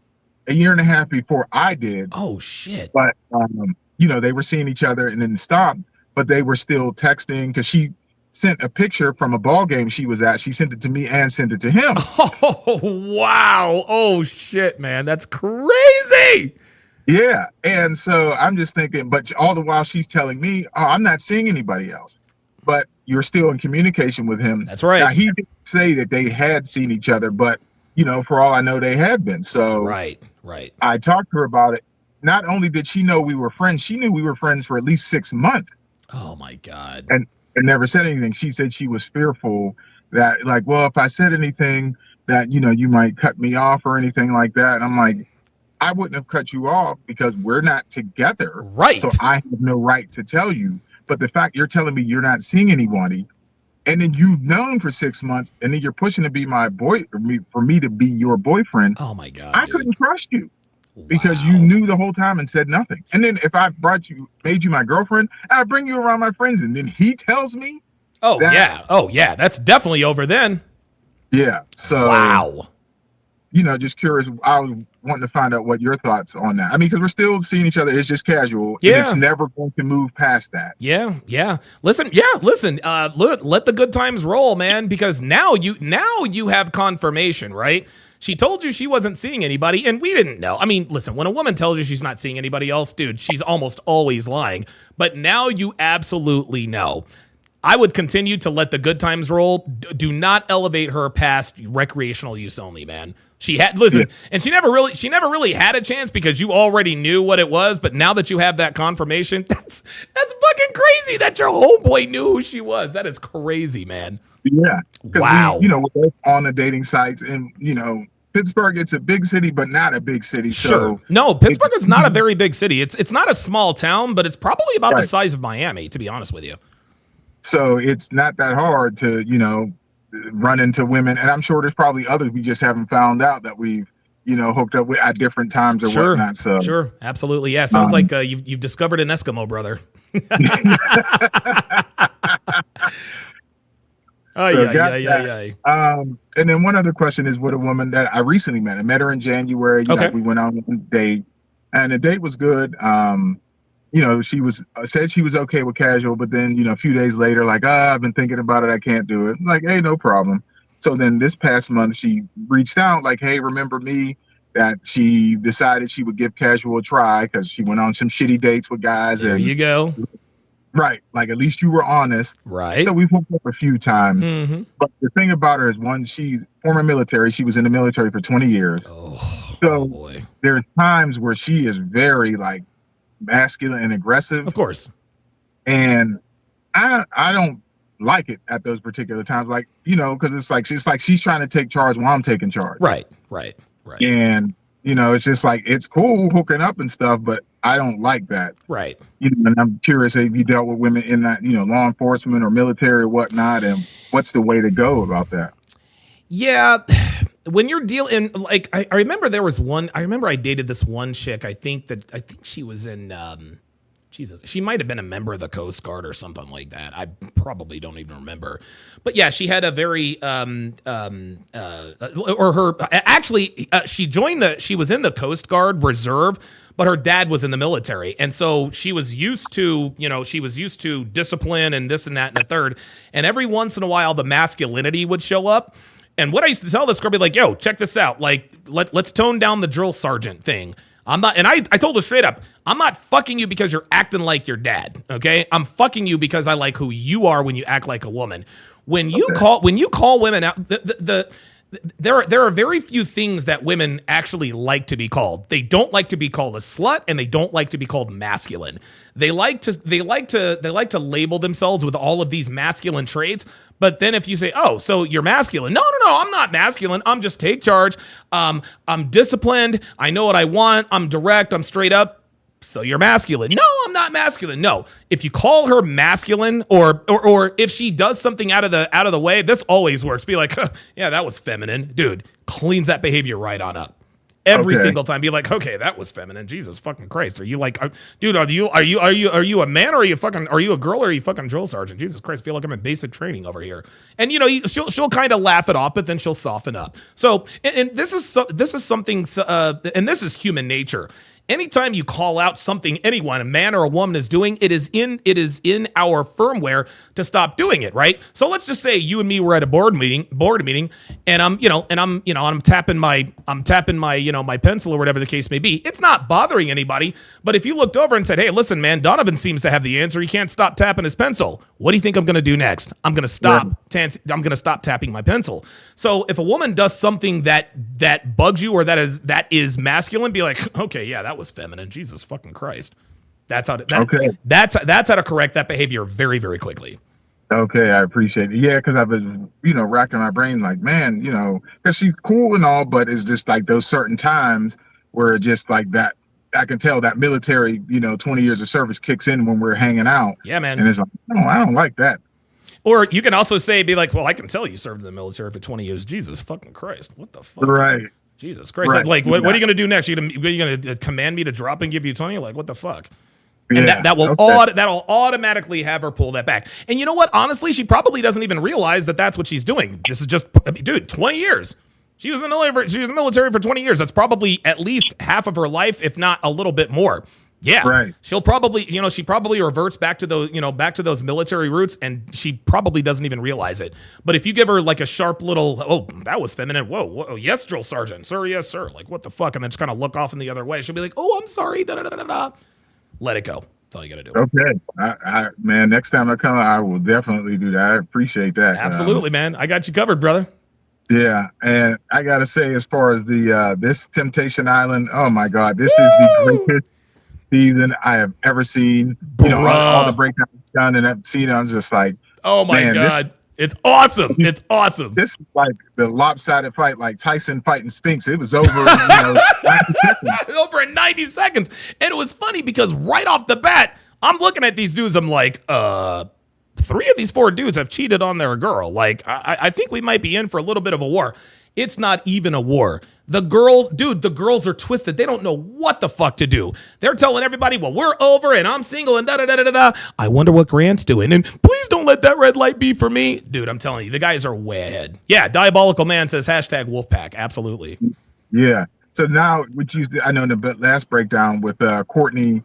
a year and a half before I did. Oh, shit. But, they were seeing each other and then stopped, but they were still texting because she sent a picture from a ball game she was at. She sent it to me and sent it to him. Oh, wow. Oh, shit, man. That's crazy. Yeah. And so I'm just thinking, but all the while she's telling me, I'm not seeing anybody else. But you're still in communication with him. That's right. Now, he didn't say that they had seen each other, but, for all I know, they had been. So right. I talked to her about it. Not only did she know we were friends, she knew we were friends for at least 6 months. Oh, my God. And never said anything. She said she was fearful that, like, well, if I said anything that, you might cut me off or anything like that. And I'm like, I wouldn't have cut you off because we're not together. Right. So I have no right to tell you. But the fact you're telling me you're not seeing anybody, and then you've known for 6 months, and then you're pushing to be my boy, for me to be your boyfriend. Oh my God! I couldn't trust you because you knew the whole time and said nothing. And then if I made you my girlfriend, I bring you around my friends, and then he tells me. Oh yeah, that's definitely over then. Yeah. So wow. just curious. I was wanting to find out what your thoughts on that. I mean, because we're still seeing each other. It's just casual. Yeah. And it's never going to move past that. Yeah. Listen. Let the good times roll, man, because now you have confirmation, right? She told you she wasn't seeing anybody, and we didn't know. I mean, listen, when a woman tells you she's not seeing anybody else, dude, she's almost always lying. But now you absolutely know. I would continue to let the good times roll. Do not elevate her past recreational use only, man. And she never really had a chance because you already knew what it was. But now that you have that confirmation, that's fucking crazy that your homeboy knew who she was. That is crazy, man. Yeah. Wow. We're both on the dating sites, and Pittsburgh, it's a big city, but not a big city. Sure. So no, Pittsburgh is not a very big city. It's not a small town, but it's probably about the size of Miami, to be honest with you. So it's not that hard to, run into women. And I'm sure there's probably others we just haven't found out that we've, hooked up with at different times or whatnot. So sure. Absolutely. Yeah. Sounds like you've discovered an Eskimo brother. And then one other question is with a woman that I recently met. I met her in January. We went on a date, and the date was good. She said she was okay with casual, but then a few days later, like, I've been thinking about it. I can't do it. I'm like, hey, no problem. So then this past month, she reached out like, hey, remember me? That she decided she would give casual a try because she went on some shitty dates with guys. There you go. Right. Like, at least you were honest. Right. So we've hooked up a few times. Mm-hmm. But the thing about her is, one, she's former military. She was in the military for 20 years. Oh boy. There's times where she is very, like, masculine and aggressive. Of course. And I don't like it at those particular times. Like, because it's like she's trying to take charge while I'm taking charge. Right. And, it's just like, it's cool hooking up and stuff, but I don't like that. Right. And I'm curious if you dealt with women in that, law enforcement or military or whatnot, and what's the way to go about that? Yeah. When you're dealing, like, I remember there was one, I dated this one chick. I think she was in, she might have been a member of the Coast Guard or something like that. I probably don't even remember. But yeah, she had a very, she was in the Coast Guard Reserve, but her dad was in the military. And so she was used to discipline and this and that and the third. And every once in a while, the masculinity would show up. And what I used to tell this girl, be like, yo, check this out. Like, let's tone down the drill sergeant thing. I'm not, and I told her straight up, I'm not fucking you because you're acting like your dad, okay? I'm fucking you because I like who you are when you act like a woman. When you call women out, there are very few things that women actually like to be called. They don't like to be called a slut, and they don't like to be called masculine. They like to label themselves with all of these masculine traits. But then if you say, oh, so you're masculine. No, I'm not masculine. I'm just take charge. I'm disciplined. I know what I want. I'm direct. I'm straight up. So you're masculine. No, I'm not masculine. No. If you call her masculine or if she does something out of the way, this always works. Be like, yeah, that was feminine. Dude, cleans that behavior right on up. Every single time, be like, okay, that was feminine. Jesus fucking Christ. Are you like, dude, are you a man, or are you a girl, or are you fucking drill sergeant? Jesus Christ, I feel like I'm in basic training over here. And she'll kind of laugh it off, but then she'll soften up. So, and this is something, and this is human nature. Anytime you call out something anyone, a man or a woman, is doing, it is in our firmware to stop doing it, right? So let's just say you and me were at a board meeting, and I'm tapping my my pencil or whatever the case may be. It's not bothering anybody, but if you looked over and said, "Hey, listen, man, Donovan seems to have the answer. He can't stop tapping his pencil. What do you think I'm going to do next? I'm going to stop. I'm going to stop tapping my pencil." So if a woman does something that bugs you or that is masculine, be like, "Okay, yeah, that was feminine. Jesus fucking Christ." That's how to correct that behavior very, very quickly. Okay, I appreciate it. Yeah, because I was, racking my brain like, man, because she's cool and all, but it's just like those certain times where just like that, I can tell that military, 20 years of service kicks in when we're hanging out. Yeah, man. And it's like, no, I don't like that. Or you can also be like, well, I can tell you served in the military for 20 years. Jesus fucking Christ. What the fuck? Right. Jesus Christ. Right. Like, what are you going to do next? Are you going to command me to drop and give you 20? Like, what the fuck? And that'll automatically have her pull that back. And you know what? Honestly, she probably doesn't even realize that that's what she's doing. This is just, dude, 20 years. She was in the military for 20 years. That's probably at least half of her life, if not a little bit more. Yeah, right. She'll probably, she probably reverts back to those military roots, and she probably doesn't even realize it. But if you give her like a sharp little, oh, that was feminine. Whoa, yes, drill sergeant, sir, yes, sir. Like, what the fuck? And then just kind of look off in the other way. She'll be like, oh, I'm sorry. Da, da, da, da, da. Let it go. That's all you got to do. Okay, man. Next time I come, I will definitely do that. I appreciate that. Absolutely, man. I got you covered, brother. Yeah, and I gotta say, as far as the this Temptation Island, oh my God, this is the greatest season I have ever seen. All the breakdowns done and that scene, I was just like, oh my God, it's awesome. It's awesome. This is like the lopsided fight, like Tyson fighting Spinks. It was over, 90 seconds. Over in 90 seconds. And it was funny because right off the bat, I'm looking at these dudes. I'm like, 3 of these 4 dudes have cheated on their girl. Like, I think we might be in for a little bit of a war. It's not even a war. The girls are twisted. They don't know what the fuck to do. They're telling everybody, well, we're over and I'm single and da-da-da-da-da. I wonder what Grant's doing. And please don't let that red light be for me. Dude, I'm telling you, the guys are way ahead. Yeah, Diabolical Man says hashtag Wolfpack. Absolutely. Yeah. So now, I know in the last breakdown with Courtney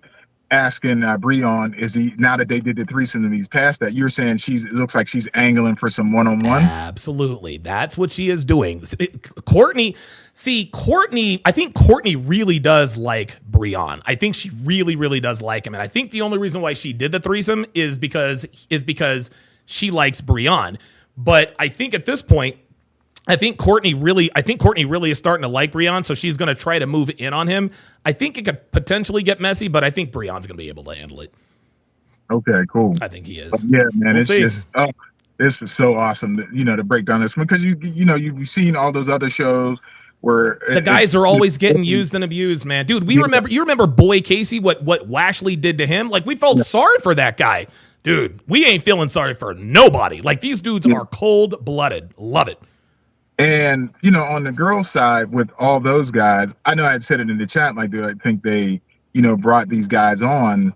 asking Breon, now that they did the threesome and he's past that, you're saying it looks like she's angling for some one-on-one? Absolutely. That's what she is doing. Courtney, I think Courtney really does like Breon. I think she really, really does like him. And I think the only reason why she did the threesome is because she likes Breon. But I think at this point, I think Courtney really is starting to like Breon, so she's going to try to move in on him. I think it could potentially get messy, but I think Breon's going to be able to handle it. Okay, cool. I think he is. But yeah, man, this is so awesome, to break down this one, because you've seen all those other shows where the guys are always getting used and abused, man. Dude, you remember Boy Casey, what Washley did to him? Like, we felt sorry for that guy. Dude, we ain't feeling sorry for nobody. Like, these dudes are cold-blooded. Love it. And, on the girl side with all those guys, I know I had said it in the chat, like, I think they, brought these guys on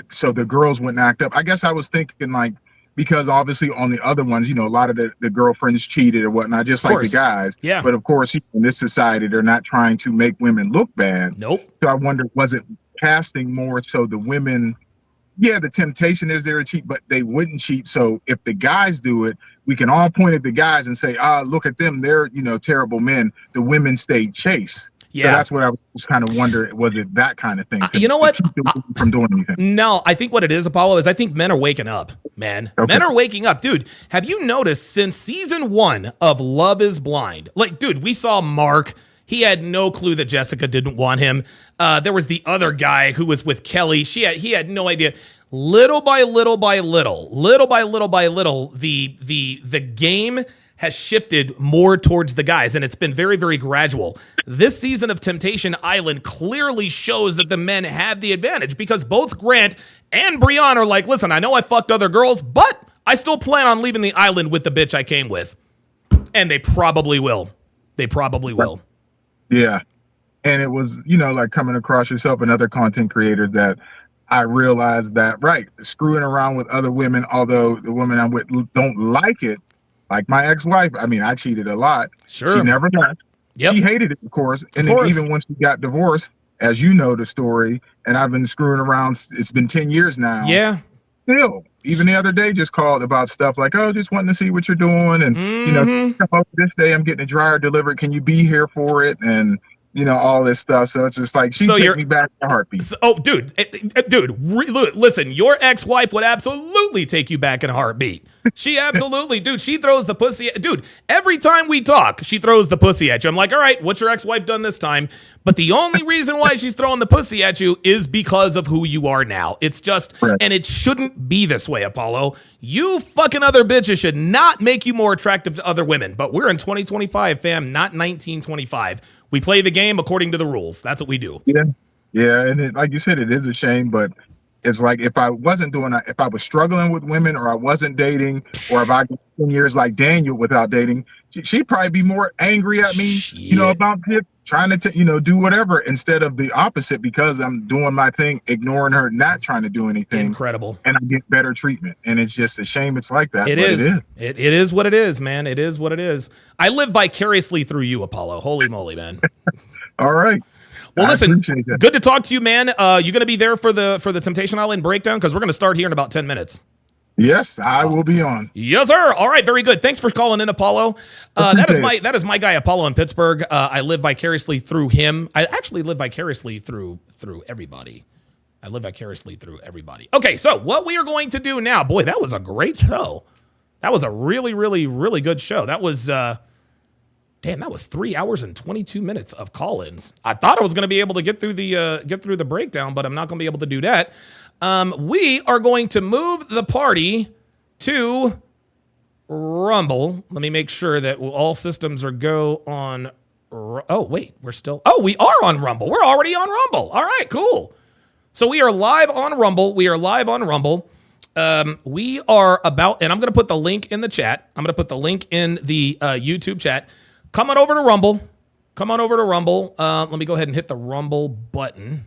so the girls wouldn't act up. I guess I was thinking, like, because obviously on the other ones, a lot of the girlfriends cheated or whatnot, just like the guys. Yeah. But of course, in this society, they're not trying to make women look bad. Nope. So I wonder, was it casting more so the women, the temptation is there to cheat, but they wouldn't cheat. So if the guys do it, we can all point at the guys and say, look at them. They're, terrible men. The women stayed chaste. Yeah. So that's what I was kind of wondering. Was it that kind of thing? You know what? From doing anything. No, I think what it is, Apollo, is I think men are waking up, man. Okay. Men are waking up. Dude, have you noticed since season 1 of Love is Blind? Like, dude, we saw Mark. He had no clue that Jessica didn't want him. There was the other guy who was with Kelly. He had no idea. Little by little, the game has shifted more towards the guys, and it's been very, very gradual. This season of Temptation Island clearly shows that the men have the advantage because both Grant and Breon are like, listen, I know I fucked other girls, but I still plan on leaving the island with the bitch I came with. And they probably will. Yeah. And it was, like coming across yourself and other content creators that I realized that, screwing around with other women, although the women I'm with don't like it, like my ex-wife, I cheated a lot. Sure. She never left. Yep. She hated it, of course. And then even when she got divorced, as you know the story, and I've been screwing around, it's been 10 years now. Yeah. Still, even the other day just called about stuff like, just wanting to see what you're doing. And, this day I'm getting a dryer delivered. Can you be here for it? And, all this stuff. So it's just like, she took me back in a heartbeat. Listen, your ex-wife would absolutely take you back in a heartbeat. She absolutely, dude, she throws the pussy. Dude, every time we talk, she throws the pussy at you. I'm like, all right, what's your ex-wife done this time? But the only reason why she's throwing the pussy at you is because of who you are now. It's just, and it shouldn't be this way, Apollo. You fucking other bitches should not make you more attractive to other women. But we're in 2025, fam, not 1925. We play the game according to the rules. That's what we do. Yeah. And like you said, it is a shame, but It's like if I wasn't doing that, if I was struggling with women, or I wasn't dating, or if I got 10 years like Daniel without dating, she'd probably be more angry at me, about trying to, do whatever, instead of the opposite, because I'm doing my thing, ignoring her, not trying to do anything. Incredible. And I get better treatment. And it's just a shame it's like that. It is. It is what it is, man. It is what it is. I live vicariously through you, Apollo. Holy moly, man. All right. Well, listen, good to talk to you, man. You going to be there for the Temptation Island breakdown? Because we're going to start here in about 10 minutes. I will be on. Yes, sir. All right, very good. Thanks for calling in, Apollo. That is my guy, Apollo in Pittsburgh. I live vicariously through him. I actually live vicariously through everybody. I live vicariously through everybody. Okay, so what we are going to do now, boy, that was a great show. That was a really, really, really good show. That was, that was 3 hours and 22 minutes of call-ins. I thought I was going to be able to get through the breakdown, but I'm not going to be able to do that. We are going to move the party to Rumble. Let me make sure that all systems are go on. Oh, wait, we are on Rumble. We're already on Rumble. All right, cool. So we are live on Rumble. We are about, and I'm going to put the link in the chat. I'm going to put the link in the YouTube chat. Come on over to Rumble. Let me go ahead and hit the Rumble button.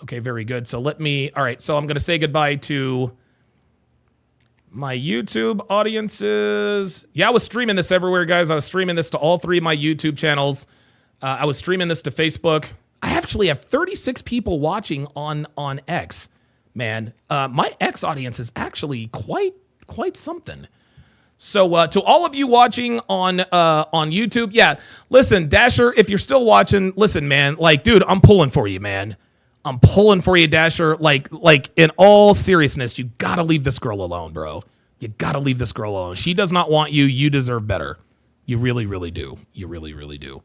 Okay, very good. So all right, so I'm going to say goodbye to my YouTube audiences. Yeah, I was streaming this everywhere, guys. I was streaming this to all 3 of my YouTube channels. I was streaming this to Facebook. I actually have 36 people watching on X, man. My X audience is actually quite something. So to all of you watching on YouTube, yeah, listen, Dasher, if you're still watching, listen, man, like, dude, I'm pulling for you, man. I'm pulling for you, Dasher. Like in all seriousness, you gotta leave this girl alone, bro. You gotta leave this girl alone. She does not want you. You deserve better. You really, really do. You really, really do.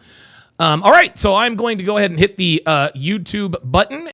All right, so I'm going to go ahead and hit the YouTube button.